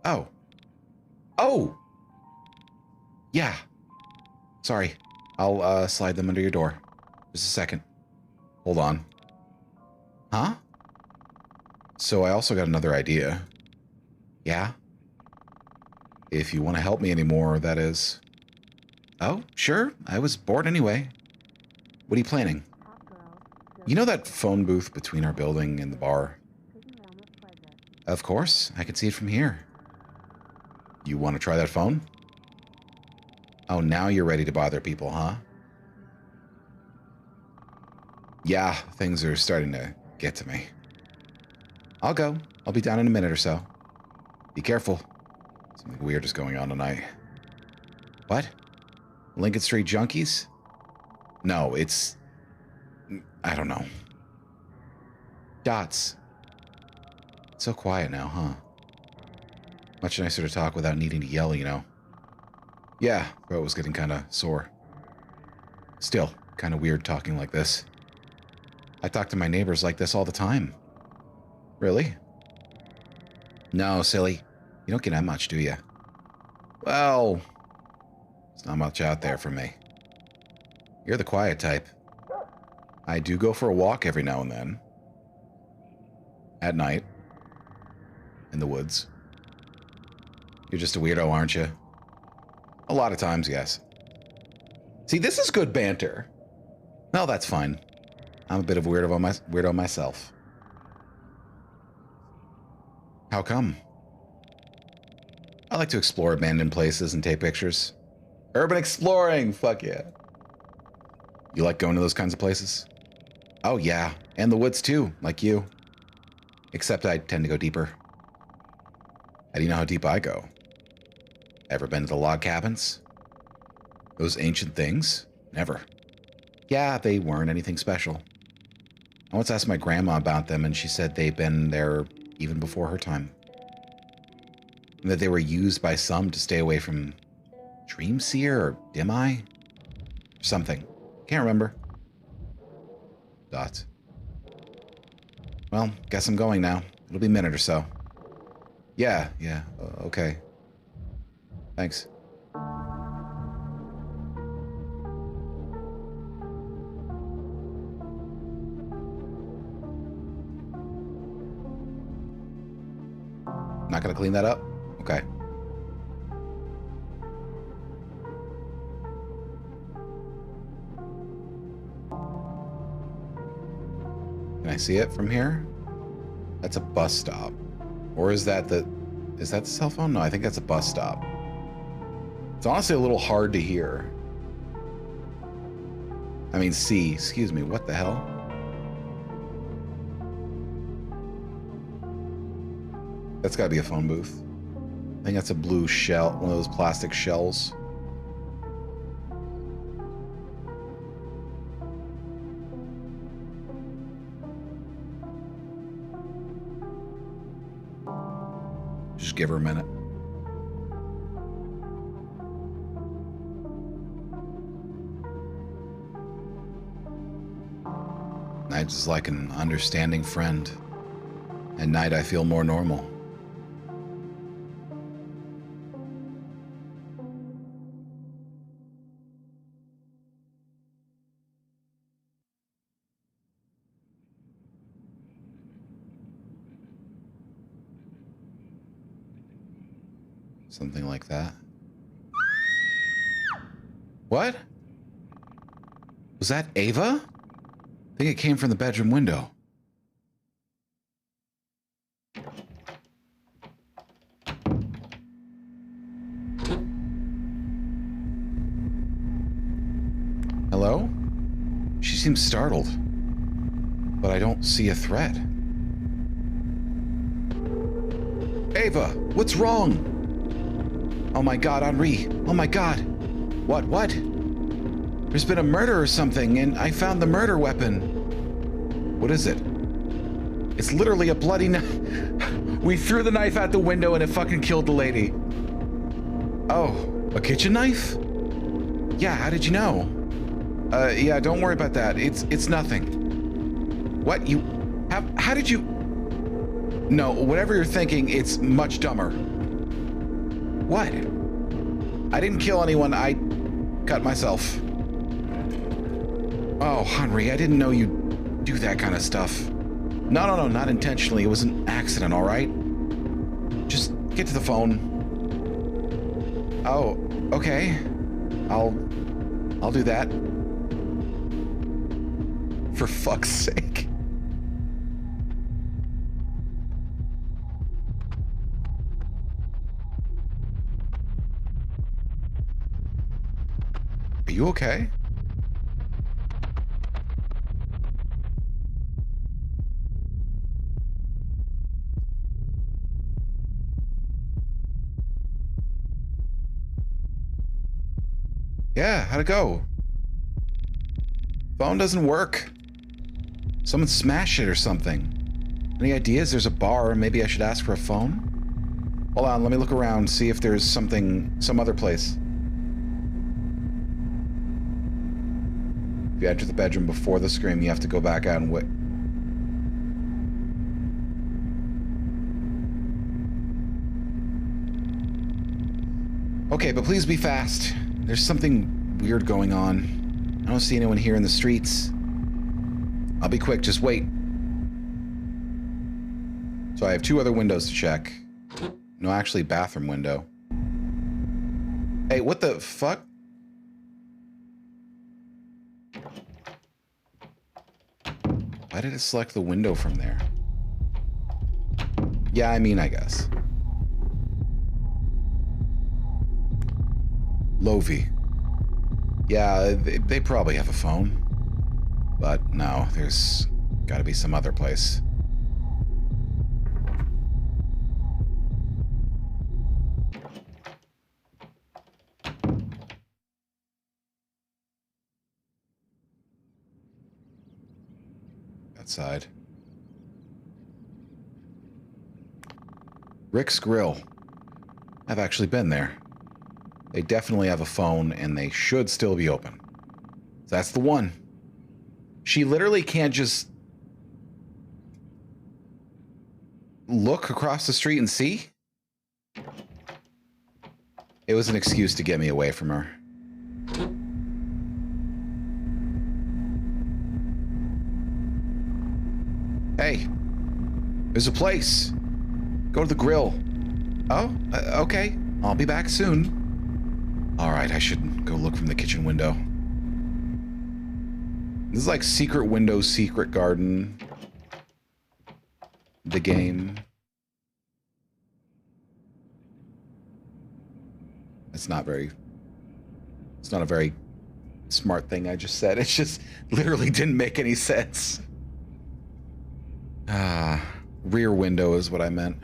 Oh. Oh! Yeah. Sorry. I'll, slide them under your door. Just a second. Hold on. Huh? So I also got another idea. Yeah? If you want to help me anymore, that is. Oh, sure. I was bored anyway. What are you planning? You know that phone booth between our building and the bar? Of course. I can see it from here. You want to try that phone? Oh, now you're ready to bother people, huh? Yeah, things are starting to get to me. I'll go. I'll be down in a minute or so. Be careful. Something weird is going on tonight. What? Lincoln Street Junkies? No, it's... I don't know. Dots. It's so quiet now, huh? Much nicer to talk without needing to yell, you know. Yeah, throat was getting kind of sore. Still, kind of weird talking like this. I talk to my neighbors like this all the time. Really? No, silly. You don't get that much, do you? Well, there's not much out there for me. You're the quiet type. I do go for a walk every now and then. At night. In the woods. You're just a weirdo, aren't you? A lot of times, yes. See, this is good banter. No, that's fine. I'm a bit of a weirdo myself. How come? I like to explore abandoned places and take pictures. Urban exploring! Fuck yeah. You like going to those kinds of places? Oh yeah, and the woods too, like you. Except I tend to go deeper. How do you know how deep I go? Ever been to the log cabins? Those ancient things? Never. Yeah, they weren't anything special. I once asked my grandma about them and she said they'd been there even before her time. And that they were used by some to stay away from Dreamseer or Dim-Eye? Something. Can't remember. Dots. Well, guess I'm going now. It'll be a minute or so. Yeah, okay. Thanks. Not gonna clean that up? Okay. Can I see it from here? That's a bus stop. Or is that the cell phone? No, I think that's a bus stop. It's honestly a little hard to hear. I mean, see, excuse me, what the hell? That's gotta be a phone booth. I think that's a blue shell, one of those plastic shells. Just give her a minute. Night is like an understanding friend. At night I feel more normal. Something like that. What? Was that Ava? I think it came from the bedroom window. Hello? She seems startled, but I don't see a threat. Ava, what's wrong? Oh my God, Henri. Oh my God. What? There's been a murder or something, and I found the murder weapon. What is it? It's literally a bloody knife. We threw the knife out the window and it fucking killed the lady. Oh, a kitchen knife? Yeah, how did you know? Yeah, don't worry about that. It's nothing. What? How did you? No, whatever you're thinking, it's much dumber. What? I didn't kill anyone. I cut myself. Oh, Henri, I didn't know you'd do that kind of stuff. No, not intentionally. It was an accident, all right? Just get to the phone. Oh, okay. I'll do that. For fuck's sake. Are you okay? Yeah, how'd it go? Phone doesn't work. Someone smashed it or something. Any ideas? There's a bar. Maybe I should ask for a phone? Hold on, let me look around, see if there's some other place. If you enter the bedroom before the scream, you have to go back out and wait. Okay, but please be fast. There's something weird going on. I don't see anyone here in the streets. I'll be quick, just wait. So I have 2 other windows to check. No, actually, bathroom window. Hey, what the fuck? Why did it select the window from there? Yeah, I mean, I guess. Lovey. Yeah, they probably have a phone. But no, there's gotta be some other place. Outside. Rick's Grill. I've actually been there. They definitely have a phone, and they should still be open. That's the one. She literally can't just look across the street and see? It was an excuse to get me away from her. Hey, there's a place. Go to the grill. Oh, okay. I'll be back soon. All right, I should go look from the kitchen window. This is like Secret Window, Secret Garden. The game. It's not a very smart thing I just said. It just literally didn't make any sense. Rear window is what I meant.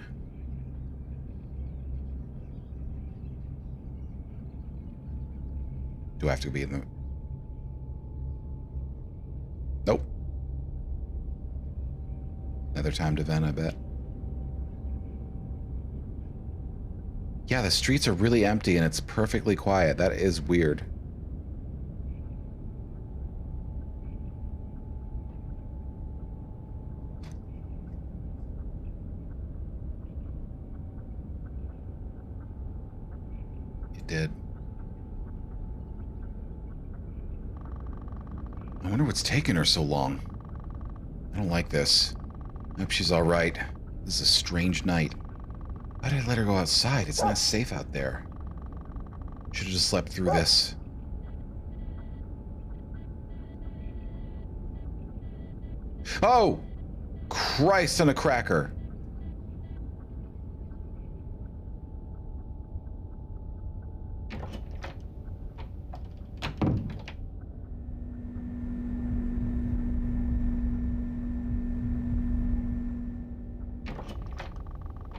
Do I have to be in the... Nope. Another time to vent, I bet. Yeah, the streets are really empty and it's perfectly quiet. That is weird. It did. I wonder what's taking her so long. I don't like this. I hope she's all right. This is a strange night. Why did I let her go outside? It's not safe out there. Should have just slept through this. Oh! Christ on a cracker.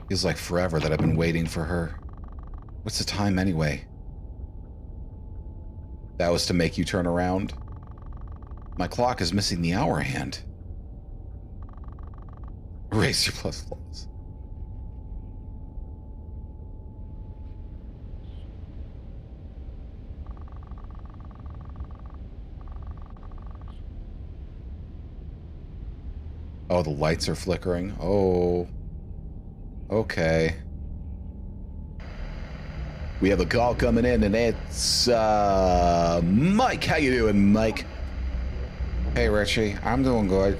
Feels like forever that I've been waiting for her. What's the time anyway? That was to make you turn around? My clock is missing the hour hand. Erase your plus flaws. Oh, the lights are flickering. Oh. Okay. We have a call coming in, and it's Mike. How you doing, Mike? Hey, Richie. I'm doing good.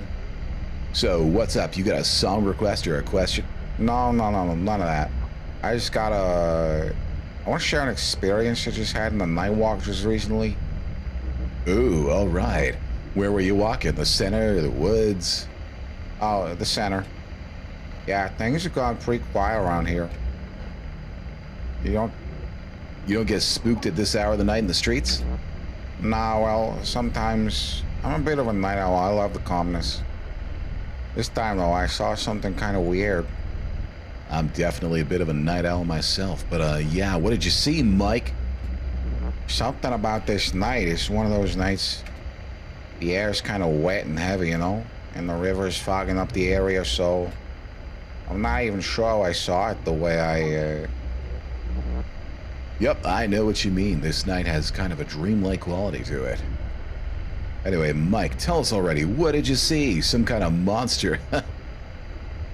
So, what's up? You got a song request or a question? No, none of that. I just got I want to share an experience I just had in the night walk just recently. Ooh, all right. Where were you walking? The center, the woods? Oh, the center. Yeah, things have gone pretty quiet around here. You don't get spooked at this hour of the night in the streets? Nah, well, sometimes I'm a bit of a night owl. I love the calmness. This time, though, I saw something kind of weird. I'm definitely a bit of a night owl myself, but yeah, what did you see, Mike? Something about this night. It's one of those nights the air's kind of wet and heavy, you know? And the river's fogging up the area, so I'm not even sure I saw it the way I, Yep, I know what you mean. This night has kind of a dreamlike quality to it. Anyway, Mike, tell us already. What did you see? Some kind of monster?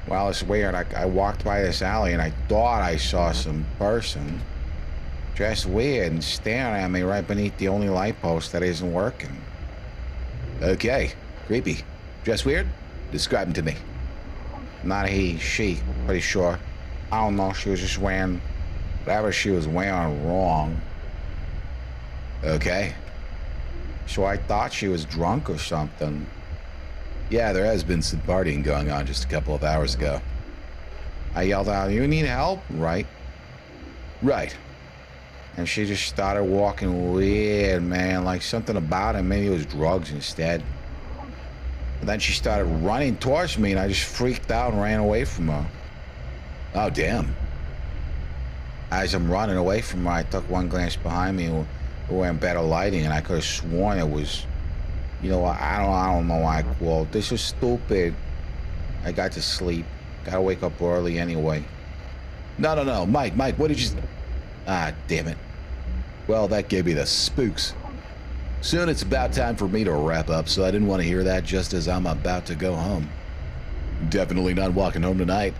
Well, it's weird. I walked by this alley and I thought I saw some person Just weird and staring at me right beneath the only light post that isn't working. Okay, creepy. Just weird? Describe him to me. Not he, she, pretty sure. I don't know, she was just wearing whatever she was wearing wrong. Okay. So I thought she was drunk or something. Yeah, there has been some partying going on just a couple of hours ago. I yelled out, "You need help?" Right? Right. And she just started walking weird, man. Like something about it. Maybe it was drugs instead. And then she started running towards me, and I just freaked out and ran away from her. Oh, damn. As I'm running away from her, I took one glance behind me. We were in better lighting, and I could have sworn it was... You know, I don't know why I called. This is stupid. I got to sleep. Gotta wake up early anyway. No. Mike, what did you... Ah, damn it. Well, that gave me the spooks. Soon it's about time for me to wrap up, so I didn't want to hear that just as I'm about to go home. Definitely not walking home tonight.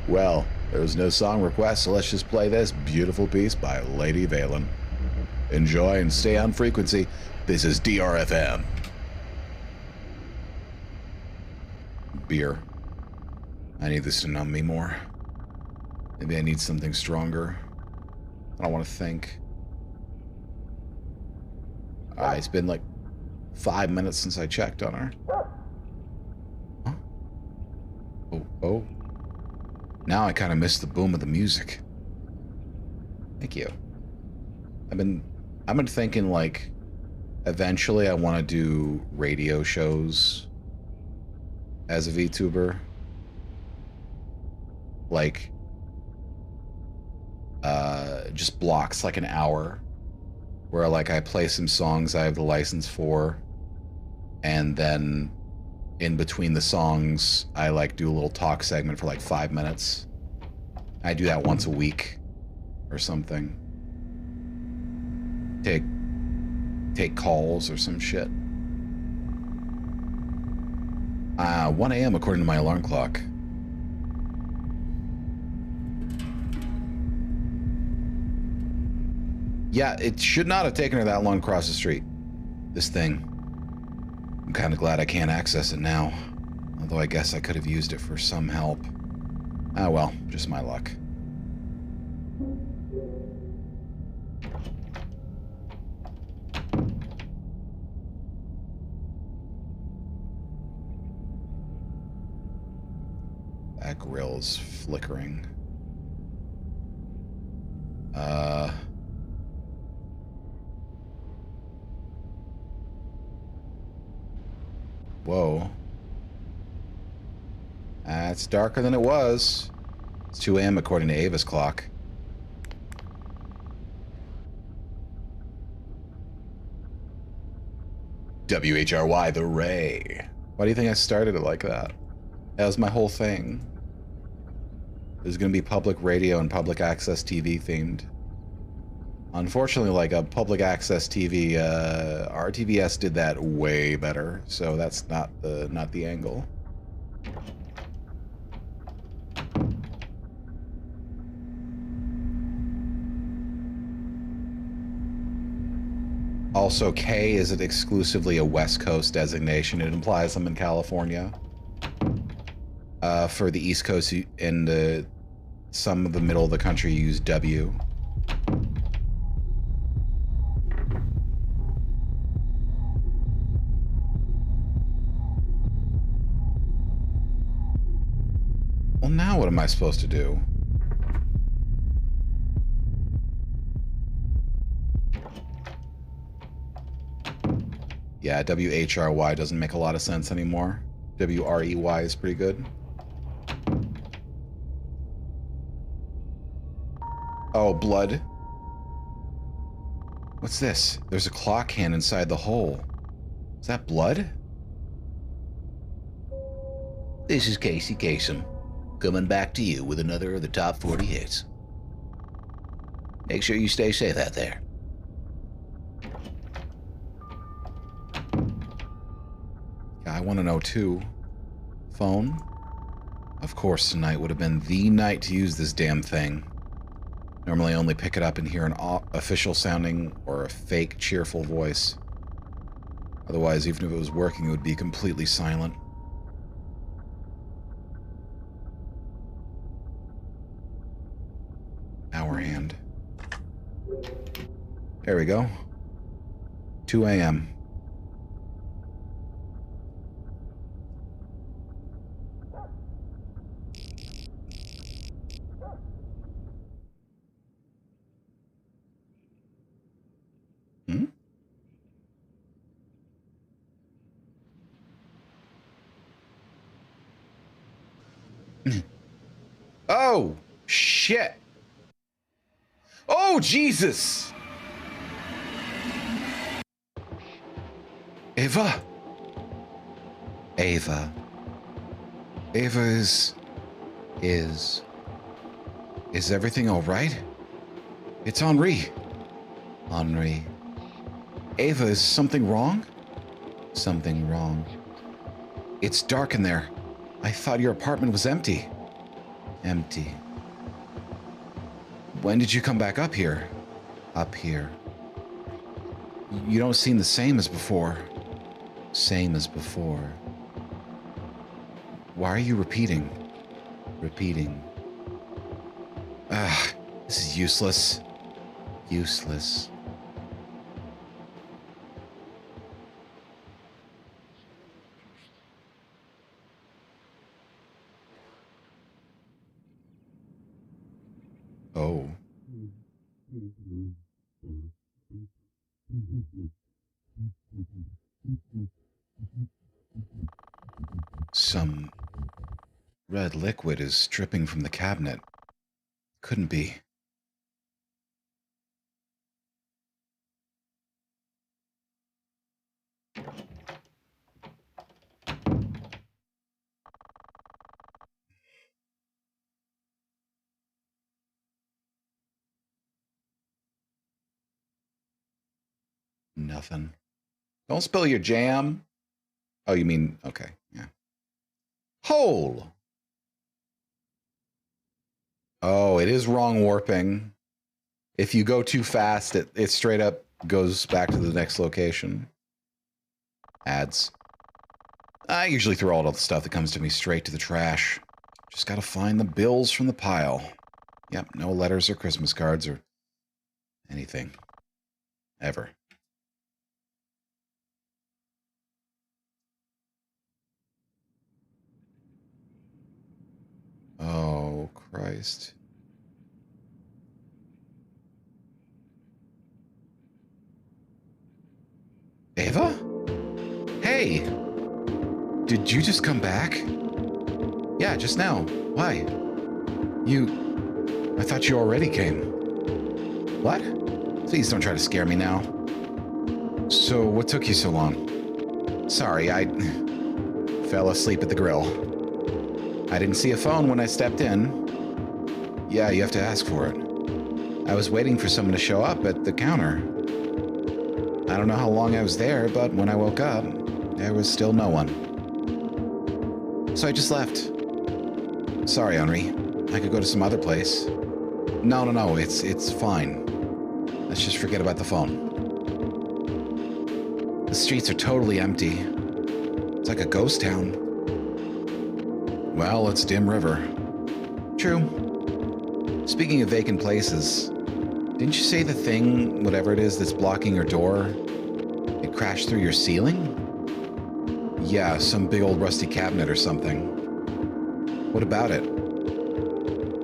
Well, there was no song request, so let's just play this beautiful piece by Lady Valen. Enjoy and stay on frequency. This is DRFM. Beer. I need this to numb me more. Maybe I need something stronger. I don't want to think. It's been like 5 minutes since I checked on her. Huh? Oh. Now I kind of miss the boom of the music. Thank you. I've been thinking, like, eventually I want to do radio shows as a VTuber. Like, just blocks, like an hour, where, like, I play some songs I have the license for, and then in between the songs, I, like, do a little talk segment for, like, 5 minutes. I do that once a week or something. Take calls or some shit. 1 a.m. according to my alarm clock. Yeah, it should not have taken her that long to cross the street. This thing. I'm kind of glad I can't access it now. Although I guess I could have used it for some help. Ah well, just my luck. That grill's flickering. Whoa. It's darker than it was. It's 2 a.m. according to Ava's clock. WHRY, The Ray. Why do you think I started it like that? That was my whole thing. There's gonna be public radio and public access TV themed. Unfortunately, like a public access TV, RTVS did that way better, so that's not the angle. Also, K isn't exclusively a West Coast designation. It implies I'm in California. For the East Coast and some of the middle of the country use W. Well, now what am I supposed to do? Yeah, WHRY doesn't make a lot of sense anymore. WREY is pretty good. Oh, blood. What's this? There's a clock hand inside the hole. Is that blood? This is Casey Kasem, coming back to you with another of the top 40 hits. Make sure you stay safe out there. Yeah, I want to know too. Phone? Of course, tonight would have been the night to use this damn thing. Normally I only pick it up and hear an official sounding or a fake cheerful voice. Otherwise, even if it was working, it would be completely silent. Hour hand. There we go. 2 a.m. Hmm? Oh, shit. Oh, Jesus. Ava. Ava. Ava is everything all right? It's Henri. Henri. Ava, is something wrong? Something wrong. It's dark in there. I thought your apartment was empty. Empty. When did you come back up here? Up here. You don't seem the same as before. Same as before. Why are you repeating? Repeating. Ah, this is useless. Useless. Oh. Some red liquid is dripping from the cabinet. Couldn't be. Nothing. Don't spill your jam. Oh, you mean, okay, yeah. Hole. Oh, it is wrong warping. If you go too fast, it straight up goes back to the next location. Ads. I usually throw all the stuff that comes to me straight to the trash. Just gotta find the bills from the pile. Yep, no letters or Christmas cards or anything. Ever. Oh, Christ. Ava? Hey! Did you just come back? Yeah, just now. Why? I thought you already came. What? Please don't try to scare me now. So, what took you so long? Sorry, I fell asleep at the grill. I didn't see a phone when I stepped in. Yeah, you have to ask for it. I was waiting for someone to show up at the counter. I don't know how long I was there, but when I woke up, there was still no one. So I just left. Sorry, Henri. I could go to some other place. No, it's fine. Let's just forget about the phone. The streets are totally empty. It's like a ghost town. Well, it's Dim River. True. Speaking of vacant places, didn't you say the thing, whatever it is that's blocking your door, it crashed through your ceiling? Yeah, some big old rusty cabinet or something. What about it?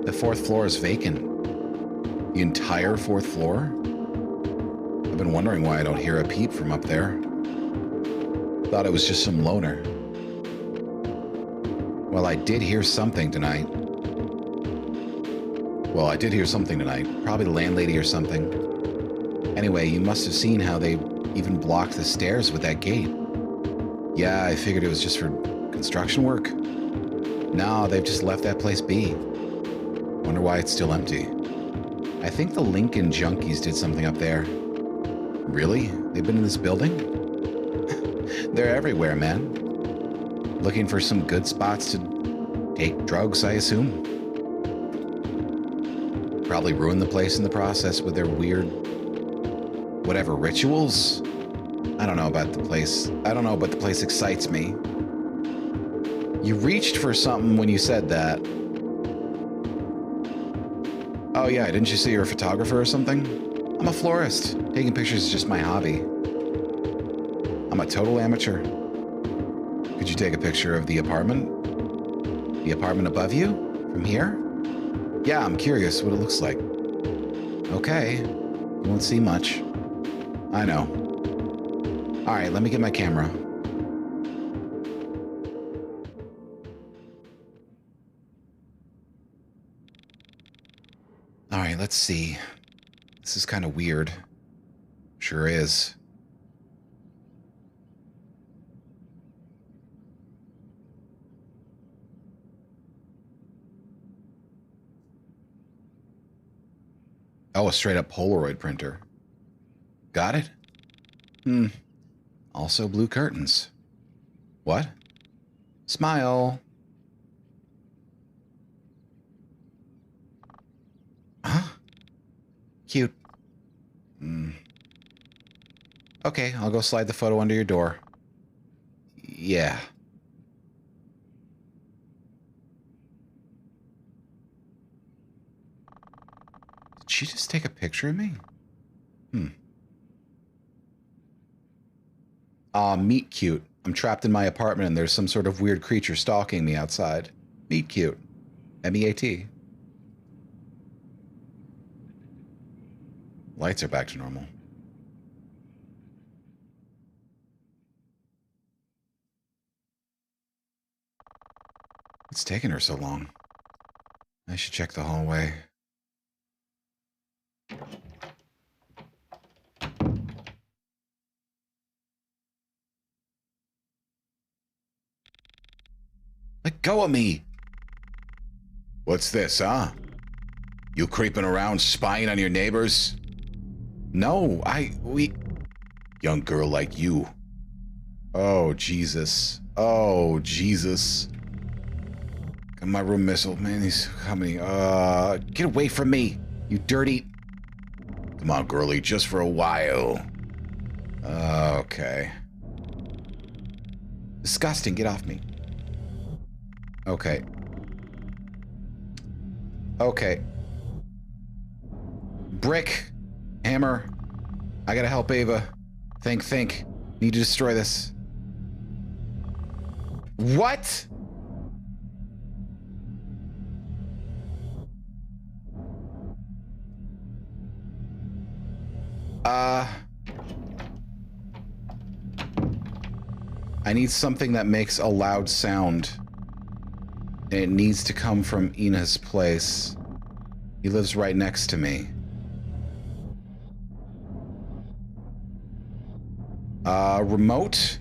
The 4th floor is vacant. The entire 4th floor? I've been wondering why I don't hear a peep from up there. Thought it was just some loner. Well, I did hear something tonight. Probably the landlady or something. Anyway, you must have seen how they even blocked the stairs with that gate. Yeah, I figured it was just for construction work. No, they've just left that place be. Wonder why it's still empty. I think the Lincoln Junkies did something up there. Really? They've been in this building? They're everywhere, man. Looking for some good spots to take drugs, I assume. probably ruined the place in the process with their weird, whatever, rituals? I don't know about the place. I don't know, but the place excites me. You reached for something when you said that. Oh yeah, didn't you say you're a photographer or something? I'm a florist. Taking pictures is just my hobby. I'm a total amateur. Could you take a picture of the apartment? The apartment above you? From here? Yeah, I'm curious what it looks like. Okay. You won't see much. I know. All right, let me get my camera. All right, let's see. This is kind of weird. Sure is. Oh, a straight up Polaroid printer. Got it? Also blue curtains. What? Smile. Huh? Cute. Okay, I'll go slide the photo under your door. Yeah. Did she just take a picture of me? Aw, meet cute. I'm trapped in my apartment and there's some sort of weird creature stalking me outside. Meet cute. M-E-A-T. Lights are back to normal. It's taking her so long. I should check the hallway. Let go of me! What's this, huh? You creeping around spying on your neighbors? No, we... Young girl like you. Oh, Jesus. Oh, Jesus. Got my room missile. Man, he's coming. Get away from me, you dirty... Come on, girlie, just for a while. Okay. Disgusting, get off me. Okay. Okay. Brick. Hammer. I gotta help Ava. Think. Need to destroy this. What? I need something that makes a loud sound. And it needs to come from Ina's place. He lives right next to me. Remote?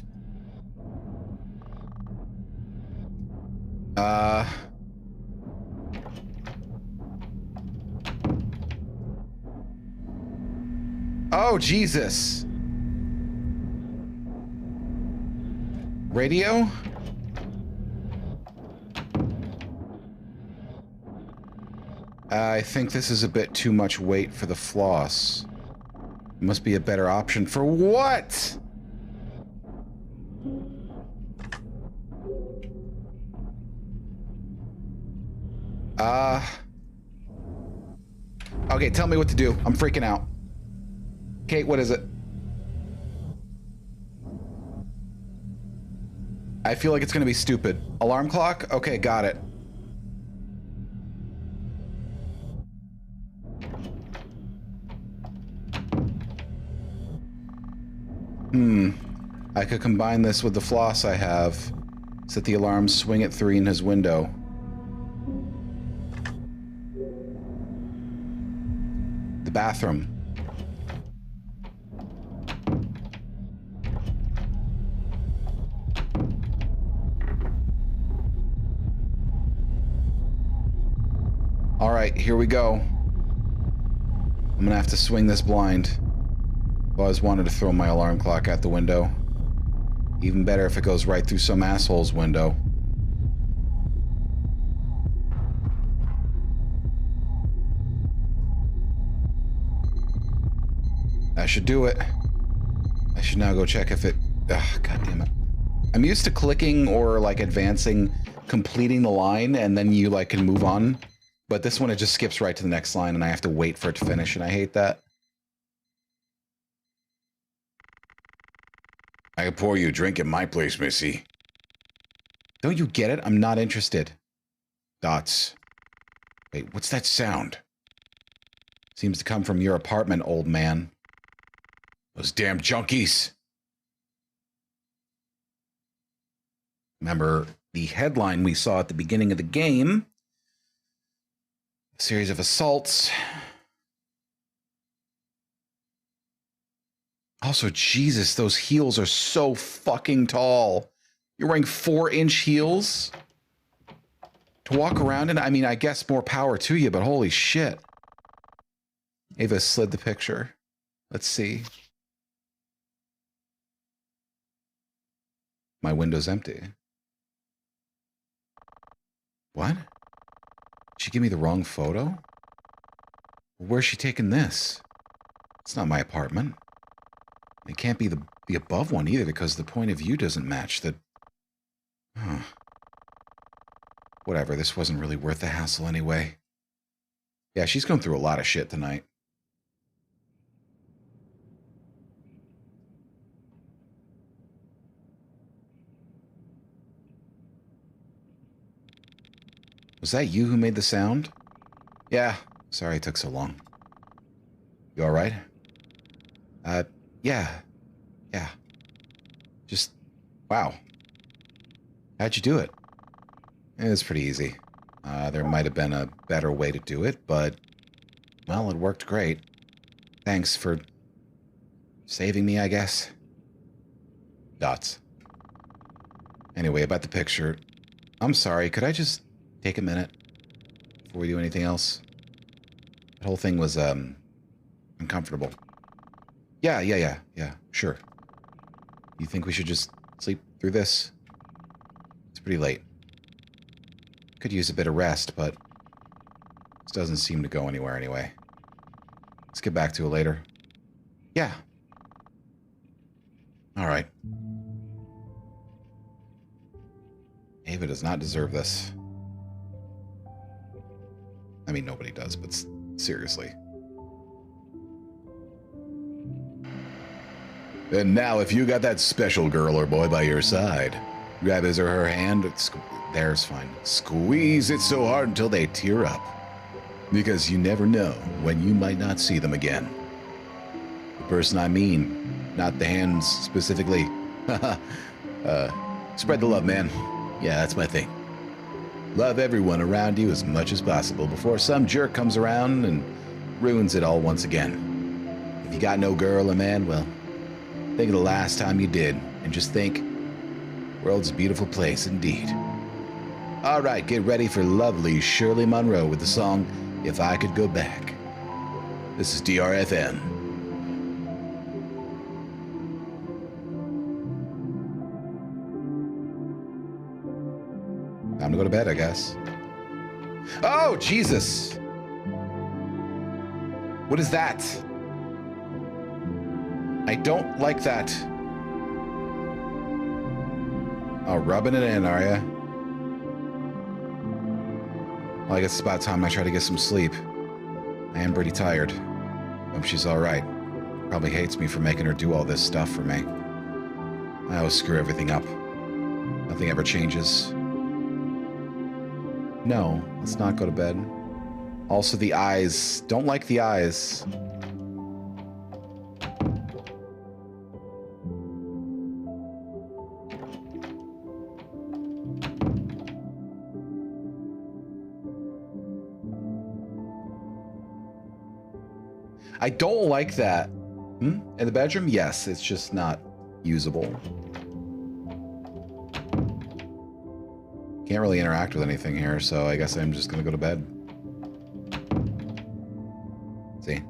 Oh, Jesus. Radio? I think this is a bit too much weight for the floss. Must be a better option for what? Okay, tell me what to do. I'm freaking out. Kate, what is it? I feel like it's gonna be stupid. Alarm clock? Okay, got it. I could combine this with the floss I have. Set the alarm, swing at 3 in his window. The bathroom. All right, here we go. I'm gonna have to swing this blind. I always wanted to throw my alarm clock out the window. Even better if it goes right through some asshole's window. That should do it. I should now go check if it... Ugh, God damn it. I'm used to clicking or like advancing, completing the line, and then you like can move on. But this one, it just skips right to the next line, and I have to wait for it to finish, and I hate that. I can pour you a drink at my place, Missy. Don't you get it? I'm not interested. Dots. Wait, what's that sound? Seems to come from your apartment, old man. Those damn junkies. Remember the headline we saw at the beginning of the game? A series of assaults. Also, Jesus, those heels are so fucking tall. You're wearing 4-inch heels to walk around in? I mean, I guess more power to you, but holy shit. Ava slid the picture. Let's see. My window's empty. What? Did she give me the wrong photo? Where's she taking this? It's not my apartment. It can't be the above one either because the point of view doesn't match the... Huh. Whatever, this wasn't really worth the hassle anyway. Yeah, she's going through a lot of shit tonight. Was that you who made the sound? Yeah, sorry it took so long. You alright? Yeah. Just, wow. How'd you do it? It was pretty easy. There might have been a better way to do it, but, well, it worked great. Thanks for saving me, I guess. Dots. Anyway, about the picture. I'm sorry, could I just take a minute before we do anything else? The whole thing was, uncomfortable. Yeah, sure. You think we should just sleep through this? It's pretty late. Could use a bit of rest, but this doesn't seem to go anywhere anyway. Let's get back to it later. Yeah. Alright. Ava does not deserve this. I mean, nobody does, but seriously. And now, if you got that special girl or boy by your side, grab his or her hand. There's fine. Squeeze it so hard until they tear up. Because you never know when you might not see them again. The person I mean, not the hands specifically. Spread the love, man. Yeah, that's my thing. Love everyone around you as much as possible before some jerk comes around and ruins it all once again. If you got no girl or man, well, think of the last time you did, and just think, world's a beautiful place indeed. All right, get ready for lovely Shirley Monroe with the song, If I Could Go Back. This is DRFN. Time to go to bed, I guess. Oh, Jesus! What is that? I don't like that. Oh, rubbing it in, are ya? Well, I guess it's about time I try to get some sleep. I am pretty tired. Hope she's alright. Probably hates me for making her do all this stuff for me. I always screw everything up. Nothing ever changes. No, let's not go to bed. Also, the eyes. Don't like the eyes. I don't like that. In the bedroom? Yes, it's just not usable. Can't really interact with anything here, so I guess I'm just gonna go to bed. See?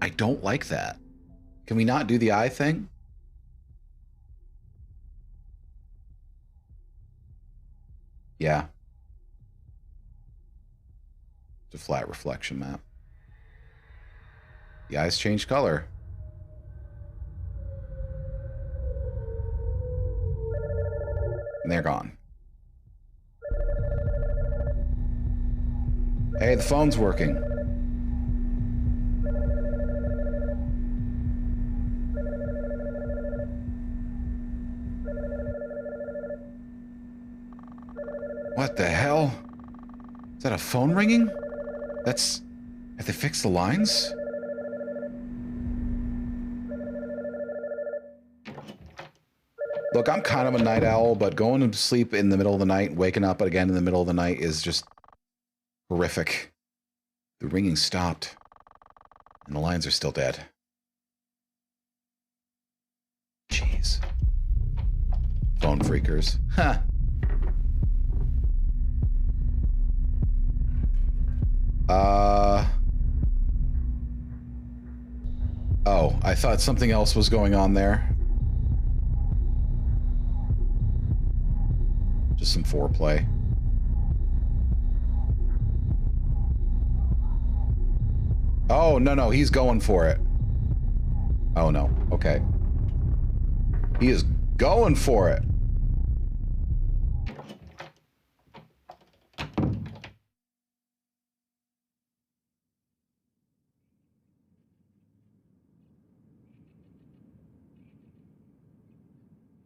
I don't like that. Can we not do the eye thing? Yeah. It's a flat reflection map. The eyes change color. And they're gone. Hey, the phone's working. What the hell? Is that a phone ringing? That's... Have they fixed the lines? Look, I'm kind of a night owl, but going to sleep in the middle of the night, waking up again in the middle of the night is just horrific. The ringing stopped, and the lines are still dead. Jeez. Phone freakers. Huh. Oh, I thought something else was going on there. Just some foreplay. Oh, no, he's going for it. Oh, no. Okay. He is going for it.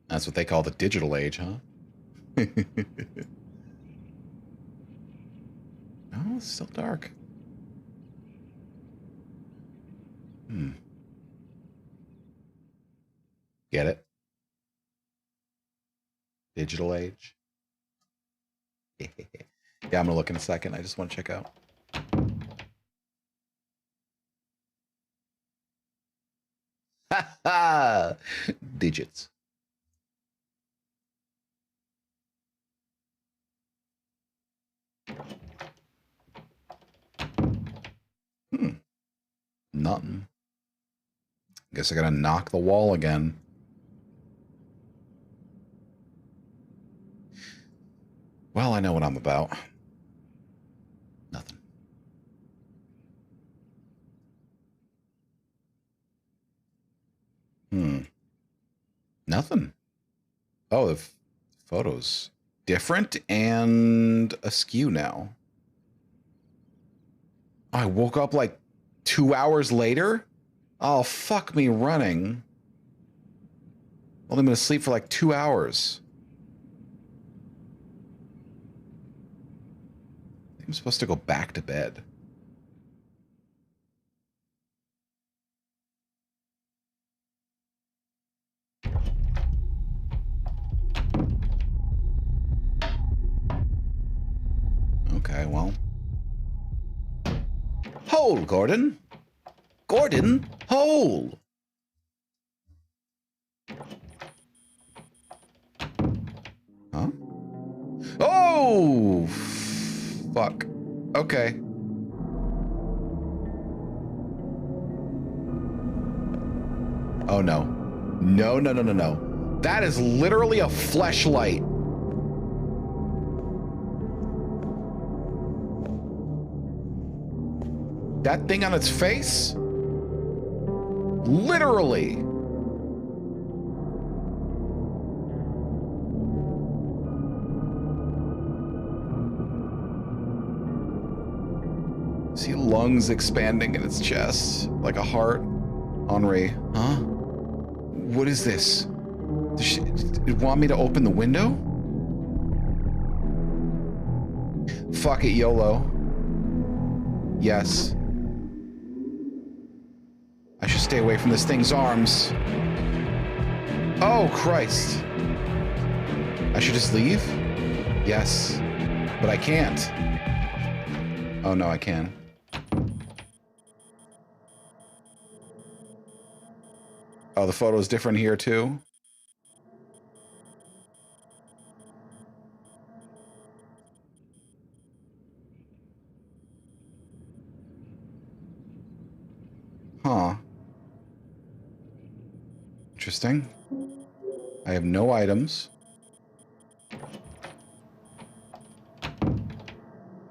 That's what they call the digital age, huh? No, it's still dark. Get it? Digital age? Yeah, I'm gonna look in a second. I just want to check out. Ha ha! Digits. Nothing. Guess I gotta knock the wall again. Well, I know what I'm about. Nothing. Nothing. Oh, the photo's different and askew now. I woke up like 2 hours later? Oh, fuck me running. Only been asleep for like 2 hours. I'm supposed to go back to bed. Okay, well. Hole, Gordon. Gordon, hole. Huh? Oh! Fuck. Okay. Oh, no. No. That is literally a fleshlight. That thing on its face? Literally. See lungs expanding in its chest like a heart. Henri, huh? What is this? Does it want me to open the window? Fuck it, YOLO. Yes. I should stay away from this thing's arms. Oh, Christ. I should just leave? Yes. But I can't. Oh, no, I can. Oh, the photo's different here, too? Huh. Interesting. I have no items.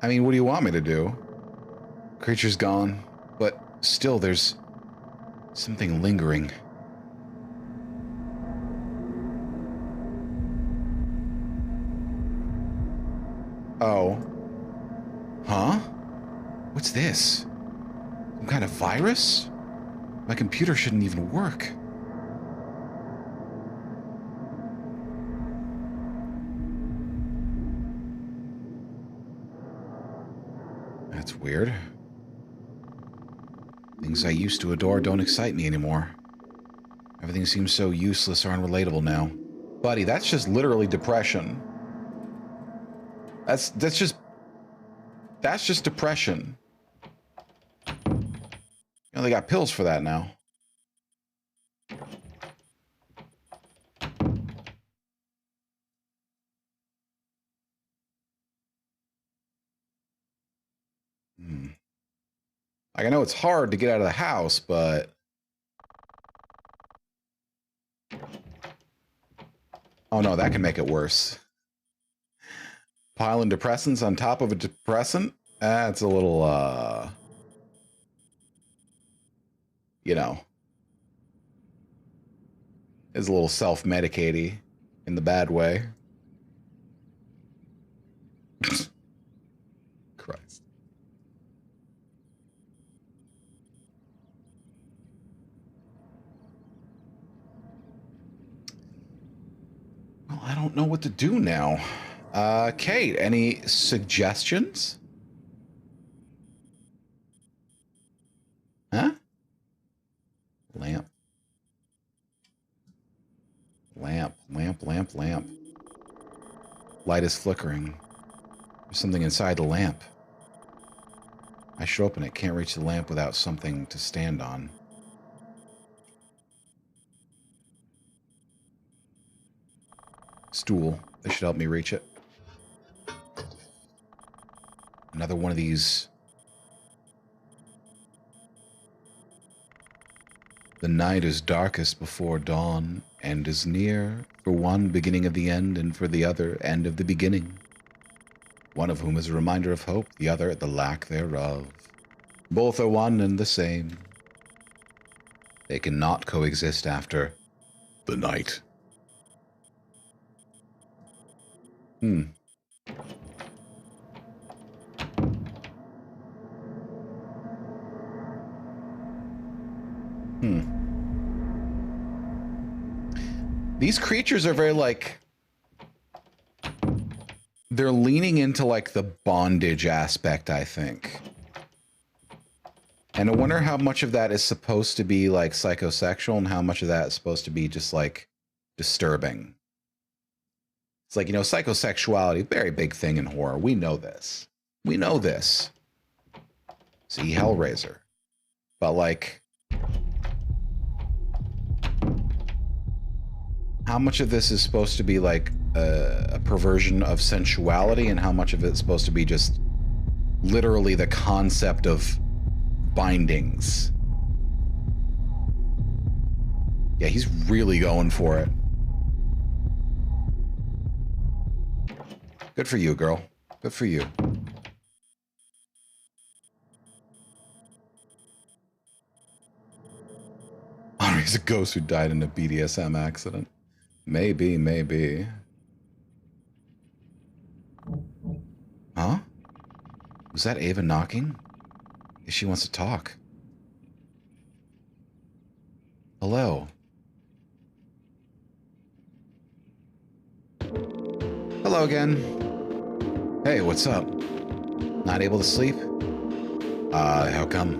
I mean, what do you want me to do? Creature's gone, but still there's something lingering. Oh. Huh? What's this? Some kind of virus? My computer shouldn't even work. That's weird. Things I used to adore don't excite me anymore. Everything seems so useless or unrelatable now. Buddy, that's just literally depression. That's just depression. You know, they got pills for that now. Like, I know it's hard to get out of the house, but... Oh no, that can make it worse. Piling depressants on top of a depressant? That's a little, you know. Is a little self-medicaty in the bad way. Christ. Well, I don't know what to do now. Kate, any suggestions? Huh? Lamp. Lamp. Light is flickering. There's something inside the lamp. I should open it. Can't reach the lamp without something to stand on. Stool. This should help me reach it. Another one of these. The night is darkest before dawn, and is near, for one beginning of the end, and for the other end of the beginning. One of whom is a reminder of hope, the other the lack thereof. Both are one and the same. They cannot coexist after the night. These creatures are very, like... They're leaning into, like, the bondage aspect, I think. And I wonder how much of that is supposed to be, like, psychosexual and how much of that is supposed to be just, like, disturbing. It's like, you know, psychosexuality, very big thing in horror. We know this. We know this. See Hellraiser. But, like... How much of this is supposed to be like a perversion of sensuality, and how much of it's supposed to be just literally the concept of bindings? Yeah, he's really going for it. Good for you, girl. Good for you. Henri's a ghost who died in a BDSM accident. Maybe. Huh? Was that Ava knocking? If she wants to talk. Hello. Hello again. Hey, what's up? Not able to sleep? How come?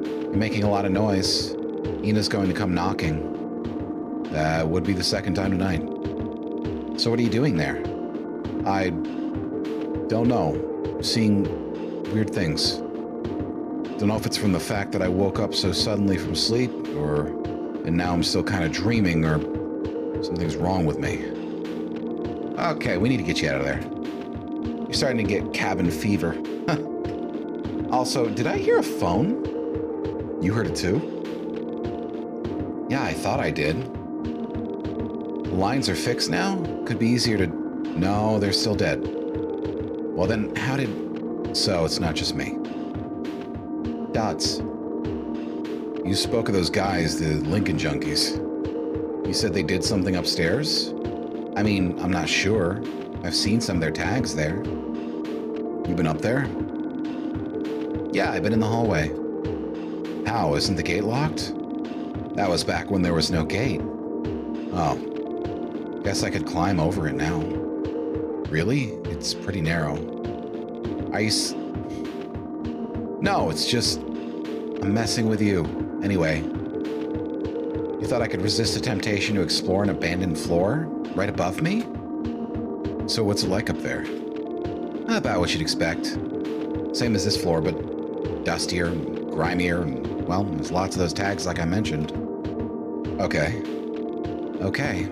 You're making a lot of noise. Ina's going to come knocking. That would be the second time tonight. So what are you doing there? I don't know. Seeing weird things. Don't know if it's from the fact that I woke up so suddenly from sleep, and now I'm still kind of dreaming, or something's wrong with me. Okay, we need to get you out of there. You're starting to get cabin fever. Also, did I hear a phone? You heard it too? Yeah, I thought I did. Lines are fixed now? Could be easier to... No, they're still dead. Well then, how did... So, it's not just me. Dots. You spoke of those guys, the Lincoln Junkies. You said they did something upstairs? I mean, I'm not sure. I've seen some of their tags there. You been up there? Yeah, I've been in the hallway. How? Isn't the gate locked? That was back when there was no gate. Oh. Guess I could climb over it now. Really? It's pretty narrow. Are you No, it's just... I'm messing with you. Anyway. You thought I could resist the temptation to explore an abandoned floor? Right above me? So what's it like up there? About what you'd expect. Same as this floor, but dustier and grimier, and, well, there's lots of those tags like I mentioned. Okay. Okay.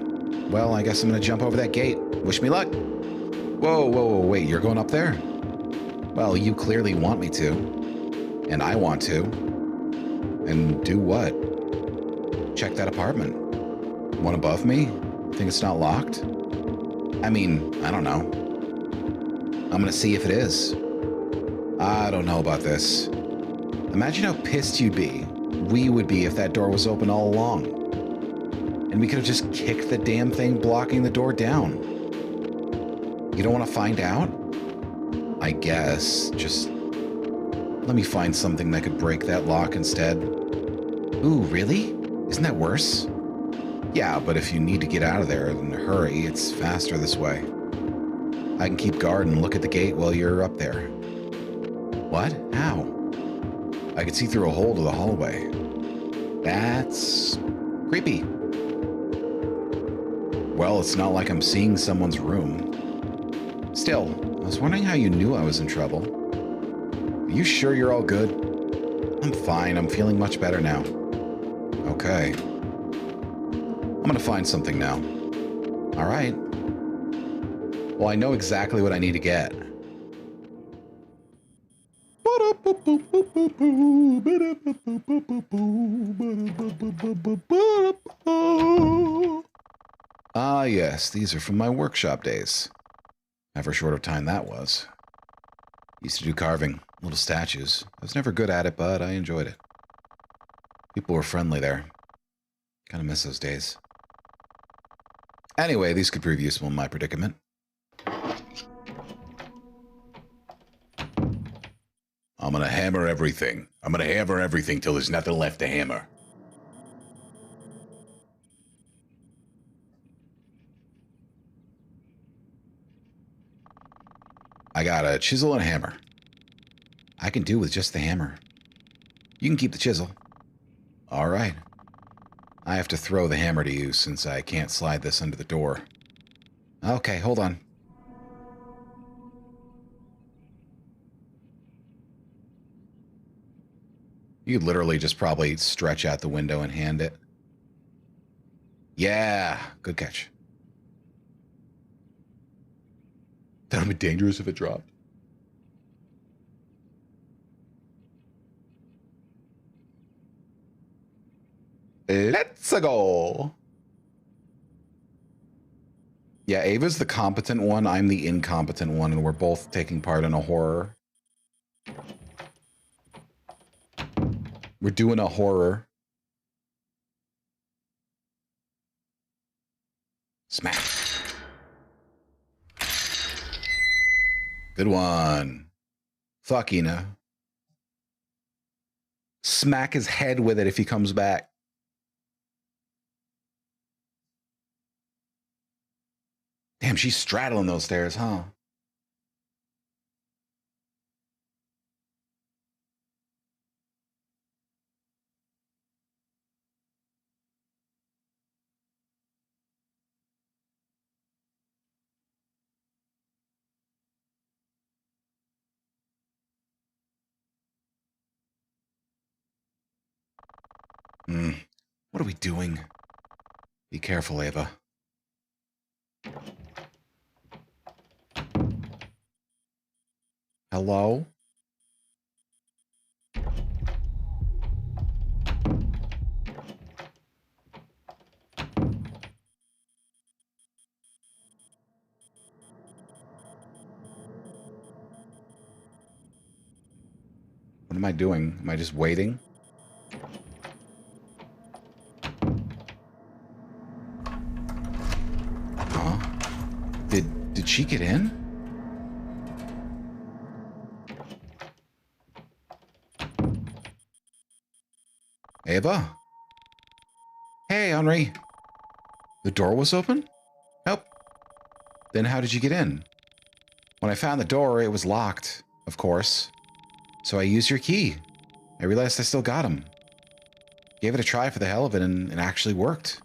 Well, I guess I'm gonna jump over that gate. Wish me luck. Whoa, wait, you're going up there? Well, you clearly want me to. And I want to. And do what? Check that apartment. One above me? Think it's not locked? I mean, I don't know. I'm gonna see if it is. I don't know about this. Imagine how pissed we would be if that door was open all along. And we could have just kicked the damn thing blocking the door down. You don't want to find out? I guess. Just let me find something that could break that lock instead. Ooh, really? Isn't that worse? Yeah, but if you need to get out of there in a hurry, it's faster this way. I can keep guard and look at the gate while you're up there. What? How? I can see through a hole to the hallway. That's creepy. Well, it's not like I'm seeing someone's room. Still, I was wondering how you knew I was in trouble. Are you sure you're all good? I'm fine. I'm feeling much better now. Okay. I'm gonna find something now. All right. Well, I know exactly what I need to get. Ah, yes, these are from my workshop days. Never short of time that was. Used to do carving, little statues. I was never good at it, but I enjoyed it. People were friendly there. Kind of miss those days. Anyway, these could prove useful in my predicament. I'm gonna hammer everything. I'm gonna hammer everything till there's nothing left to hammer. I got a chisel and a hammer. I can do with just the hammer. You can keep the chisel. All right. I have to throw the hammer to you since I can't slide this under the door. Okay, hold on. You could literally just probably stretch out the window and hand it. Yeah, good catch. That would be dangerous if it dropped. Let's go. Yeah, Ava's the competent one. I'm the incompetent one, and we're both taking part in a horror. We're doing a horror. Smack. Good one. Fuck, Ina. Smack his head with it if he comes back. Damn, she's straddling those stairs, huh? What are we doing? Be careful, Ava. Hello? What What am I doing? Am I just waiting? Huh? Did she get in? Ava? Hey, Henri. The door was open? Nope. Then how did you get in? When I found the door, it was locked, of course. So I used your key. I realized I still got him. Gave it a try for the hell of it, and it actually worked.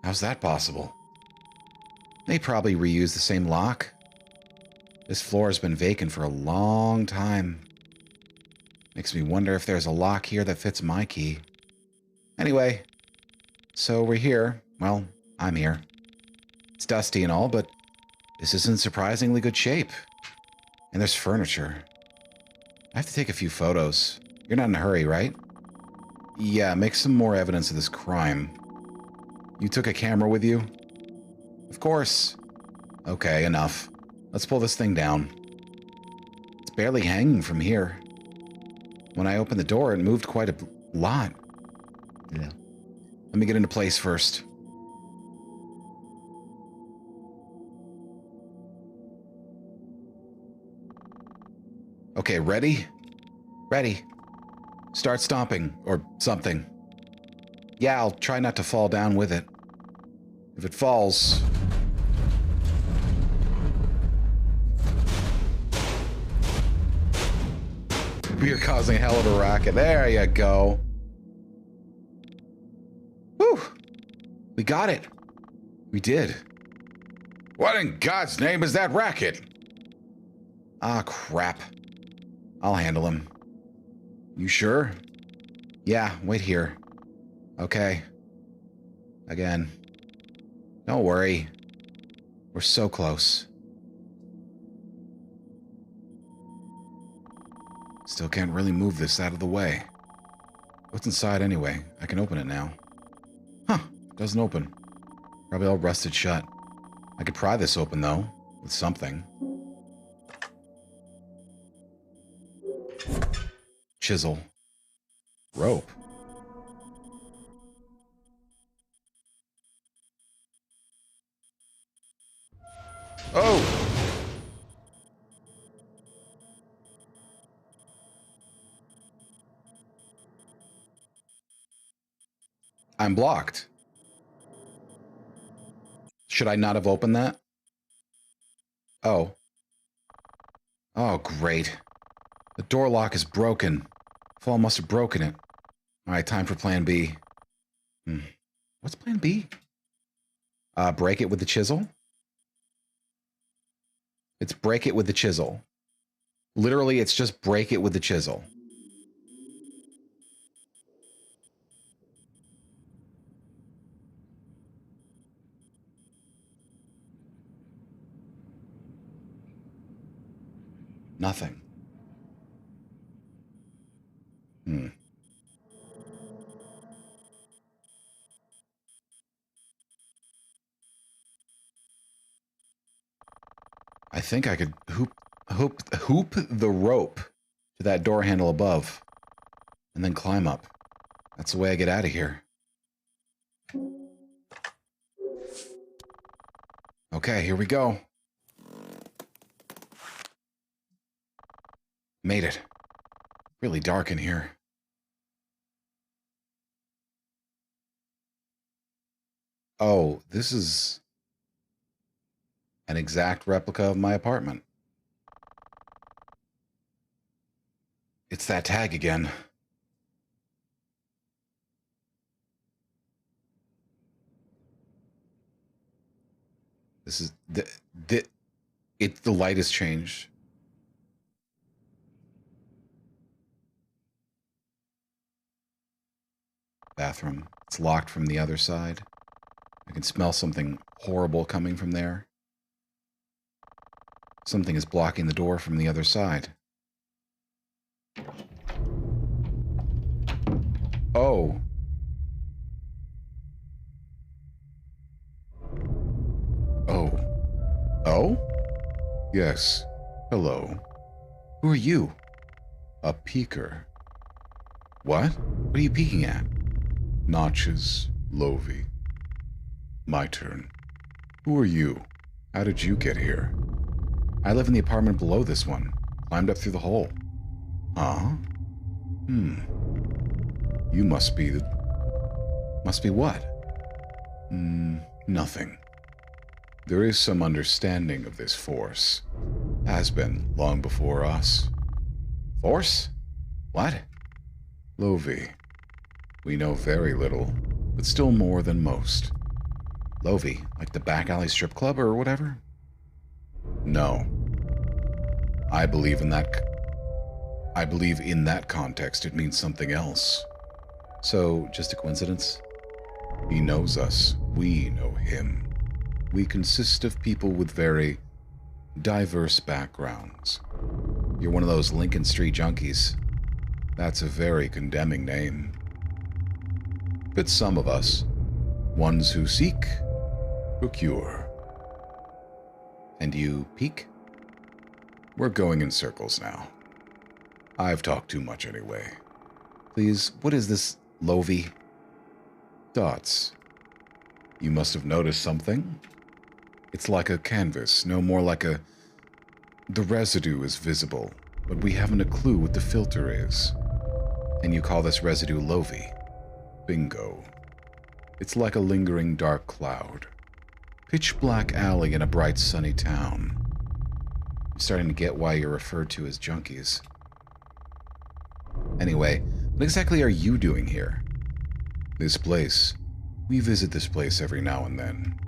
How's that possible? They probably reused the same lock. This floor has been vacant for a long time. Makes me wonder if there's a lock here that fits my key. Anyway, so we're here. Well, I'm here. It's dusty and all, but this is in surprisingly good shape. And there's furniture. I have to take a few photos. You're not in a hurry, right? Yeah, make some more evidence of this crime. You took a camera with you? Of course. Okay, enough. Let's pull this thing down. It's barely hanging from here. When I opened the door, it moved quite a lot. Yeah. Let me get into place first. Okay, ready? Ready. Start stomping, or something. Yeah, I'll try not to fall down with it. If it falls... You're causing a hell of a racket. There you go. Whew. We got it. We did. What in God's name is that racket? Ah, crap. I'll handle him. You sure? Yeah, wait here. Okay. Again. Don't worry. We're so close. Still can't really move this out of the way. What's inside anyway? I can open it now. Huh, doesn't open. Probably all rusted shut. I could pry this open though, with something. Chisel. Rope. Oh! I'm blocked. Should I not have opened that? Oh. Oh, great. The door lock is broken. Fall must have broken it. Alright, time for plan B. What's plan B? Break it with the chisel? It's break it with the chisel. Literally, it's just break it with the chisel. Nothing. I think I could hoop the rope to that door handle above and then climb up. That's the way I get out of here. Okay, here we go. Made it. Really dark in here. Oh, this is an exact replica of my apartment. It's that tag again. This is the light has changed. Bathroom. It's locked from the other side. I can smell something horrible coming from there. Something is blocking the door from the other side. Oh. Oh. Oh? Yes. Hello. Who are you? A peeker. What? What are you peeking at? Notches, Lovey. My turn. Who are you? How did you get here? I live in the apartment below this one. Climbed up through the hole. Huh? You must be the... Must be what? Nothing. There is some understanding of this force. Has been long before us. Force? What? Lovey. We know very little, but still more than most. Lovey, like the back alley strip club or whatever? No. I believe in that context it means something else. So, just a coincidence? He knows us. We know him. We consist of people with very diverse backgrounds. You're one of those Lincoln Street junkies. That's a very condemning name. But some of us, ones who seek, procure. And you peek? We're going in circles now. I've talked too much anyway. Please, what is this, Lovey? Dots. You must have noticed something. It's like a canvas, no more like a... The residue is visible, but we haven't a clue what the filter is. And you call this residue Lovey. Bingo. It's like a lingering dark cloud. Pitch black alley in a bright sunny town. I'm starting to get why you're referred to as junkies. Anyway, what exactly are you doing here? This place. We visit this place every now and then.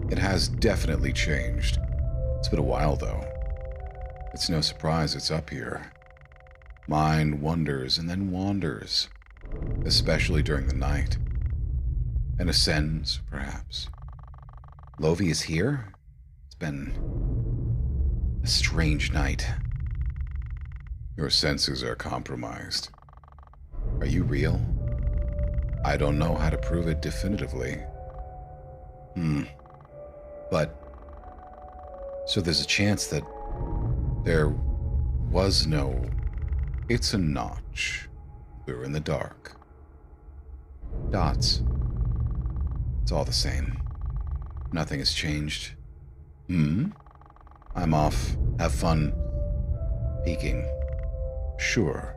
It has definitely changed. It's been a while, though. It's no surprise it's up here. Mind wanders and then wanders, especially during the night. And ascends, perhaps. Lovey is here? It's been a strange night. Your senses are compromised. Are you real? I don't know how to prove it definitively. But, so there's a chance that there was no... It's a notch. We're in the dark. Dots. It's all the same. Nothing has changed. I'm off. Have fun. Peeking. Sure.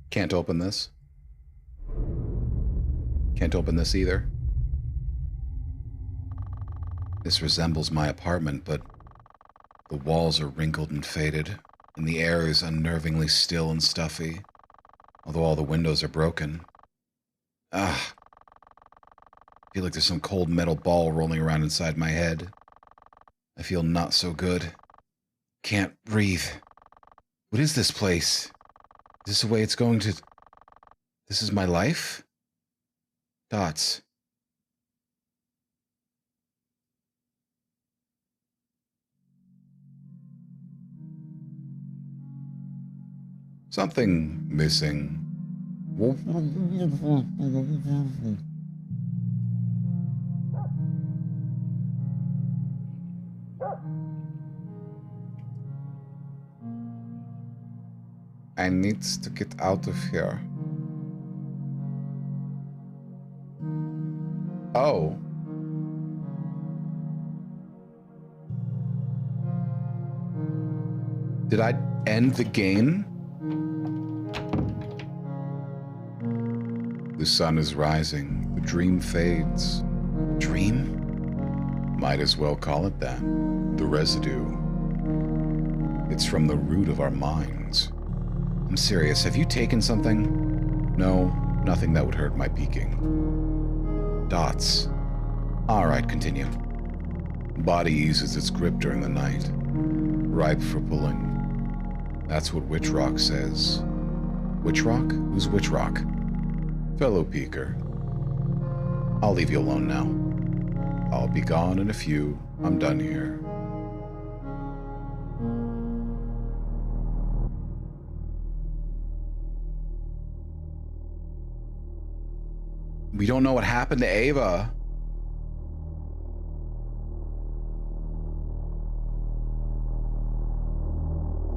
Can't open this. Can't open this either. This resembles my apartment, but the walls are wrinkled and faded, and the air is unnervingly still and stuffy, although all the windows are broken. I feel like there's some cold metal ball rolling around inside my head. I feel not so good. Can't breathe. What is this place? Is this the way it's going to... This is my life? Dots. Something missing. I need to get out of here. Oh. Did I end the game? The sun is rising. The dream fades. Dream? Might as well call it that. The residue. It's from the root of our minds. I'm serious. Have you taken something? No, nothing that would hurt my peeking. Dots. Alright, continue. Body eases its grip during the night. Ripe for pulling. That's what Witch Rock says. Witch Rock? Who's Witch Rock? Fellow peeker. I'll leave you alone now. I'll be gone in a few. I'm done here. We don't know what happened to Ava.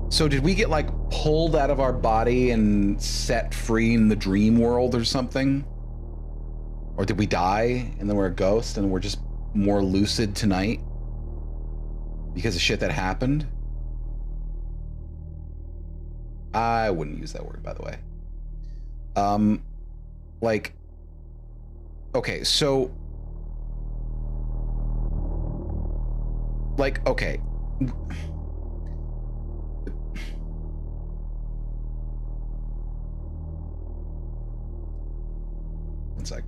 So did we get like pulled out of our body and set free in the dream world or something? Or did we die and then we're a ghost and we're just more lucid tonight because of shit that happened? I wouldn't use that word, by the way. Like, okay, so like, okay. One sec.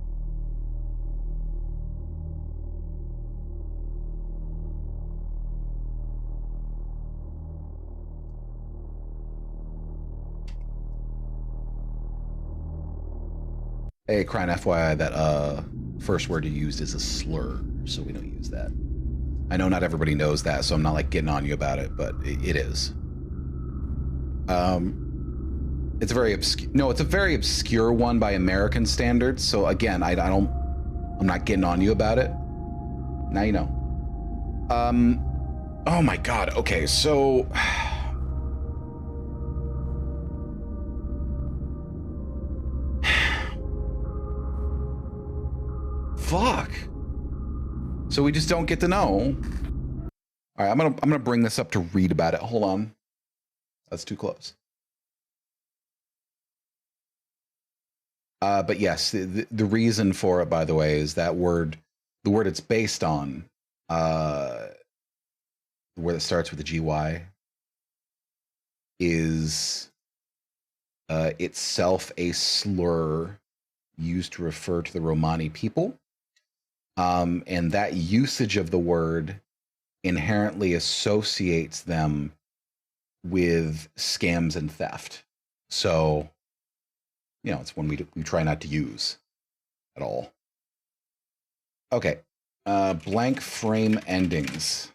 Hey, Crying FYI, that first word you used is a slur, so we don't use that. I know not everybody knows that, so I'm not like getting on you about it, but it is. It's a very obscure. No, it's a very obscure one by American standards. So again, I'm not getting on you about it. Now you know. Oh my God. Okay, so. Fuck. So we just don't get to know. All right, I'm gonna bring this up to read about it. Hold on. That's too close. But yes, the reason for it, by the way, is that word, the word it's based on, the word that starts with a GY, is itself a slur used to refer to the Romani people. And that usage of the word inherently associates them with scams and theft. So, you know, it's one we try not to use at all. Okay, blank frame endings.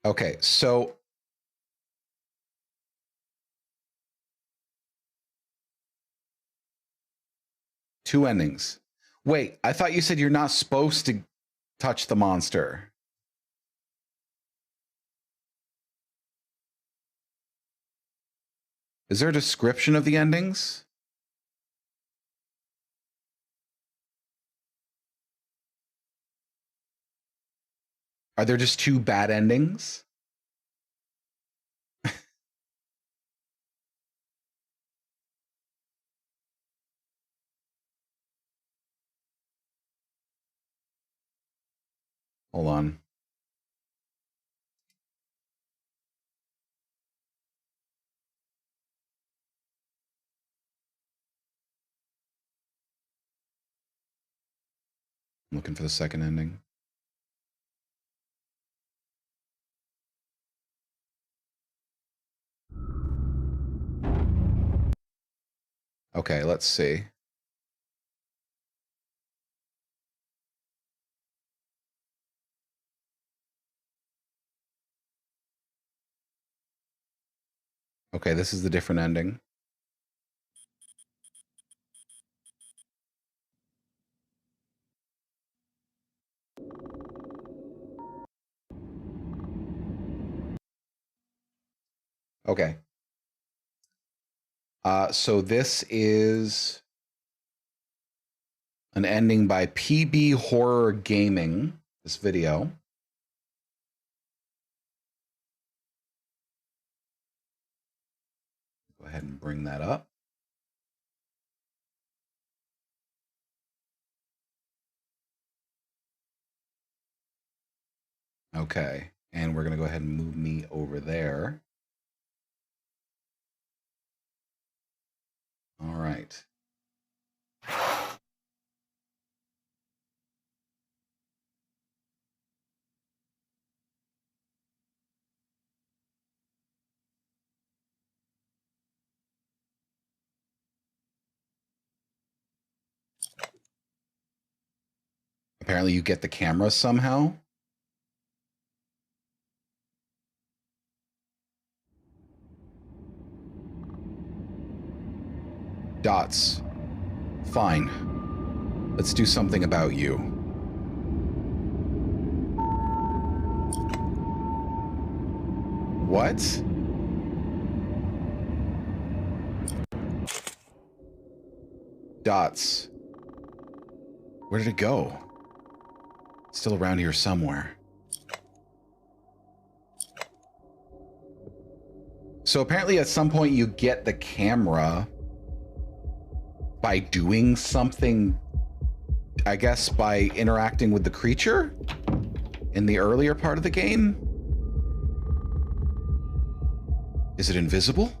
Okay, so two endings. Wait, I thought you said you're not supposed to touch the monster. Is there a description of the endings? Are there just two bad endings? Hold on. I'm looking for the second ending. Okay, let's see. Okay, this is the different ending. Okay. So this is an ending by PB Horror Gaming, this video. Go ahead and bring that up. Okay, and we're going to go ahead and move me over there. All right. Apparently you get the camera somehow. Dots. Fine. Let's do something about you. What? Dots. Where did it go? It's still around here somewhere. So apparently at some point you get the camera by doing something, I guess by interacting with the creature in the earlier part of the game. Is it invisible?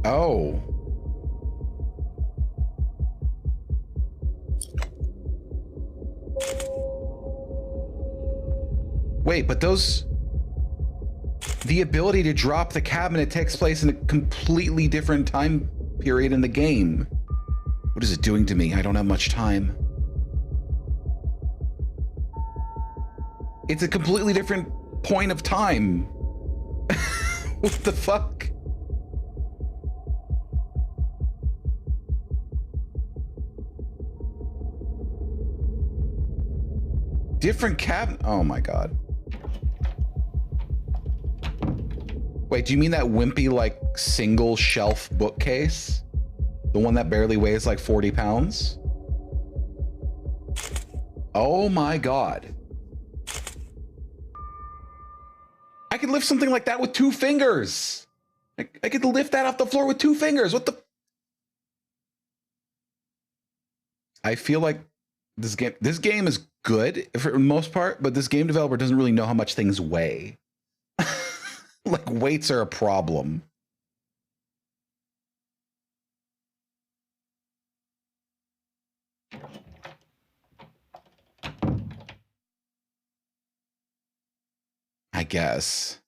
Oh. Wait, but those... The ability to drop the cabinet takes place in a completely different time period in the game. What is it doing to me? I don't have much time. It's a completely different point of time. What the fuck? Different cabinet? Oh my god. Wait, do you mean that wimpy, like, single shelf bookcase? The one that barely weighs like 40 pounds? Oh my god. I could lift something like that with 2 fingers. I could lift that off the floor with 2 fingers. What the? I feel like this game is good for the most part, but this game developer doesn't really know how much things weigh. Like, weights are a problem. I guess.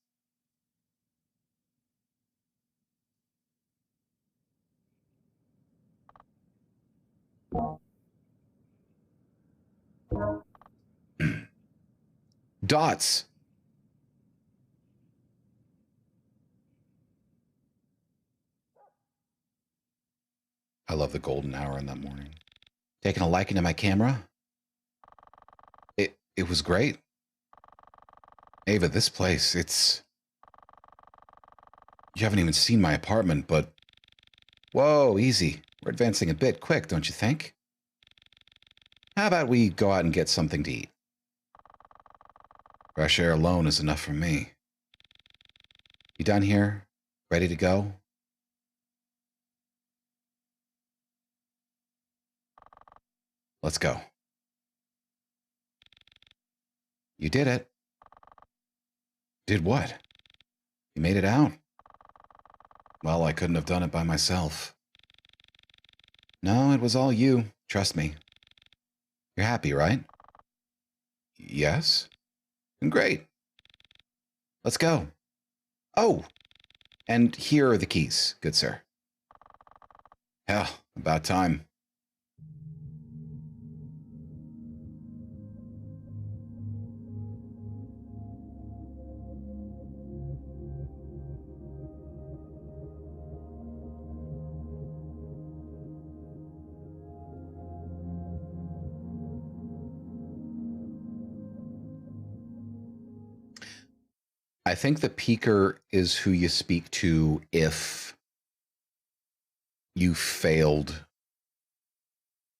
Dots. I love the golden hour in that morning. Taking a liking to my camera? It was great. Ava, this place, it's... You haven't even seen my apartment, but... Whoa, easy. We're advancing a bit quick, don't you think? How about we go out and get something to eat? Fresh air alone is enough for me. You done here? Ready to go? Let's go. You did it. Did what? You made it out? Well, I couldn't have done it by myself. No, it was all you. Trust me. You're happy, right? Yes? Great. Let's go. Oh, and here are the keys, good sir. Hell, about time. I think the peeker is who you speak to if you failed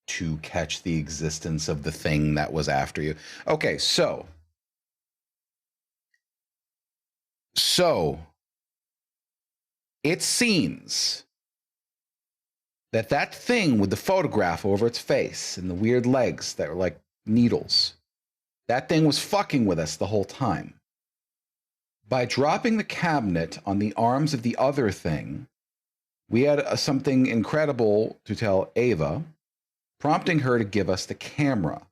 to catch the existence of the thing that was after you. Okay, so it seems that thing with the photograph over its face and the weird legs that were like needles, that thing was fucking with us the whole time. By dropping the cabinet on the arms of the other thing, we had something incredible to tell Ava, prompting her to give us the camera.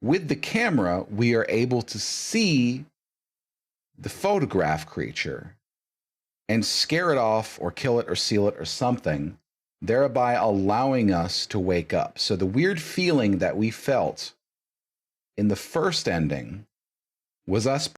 With the camera, we are able to see the photograph creature and scare it off or kill it or seal it or something thereby allowing us to wake up. So the weird feeling that we felt in the first ending was us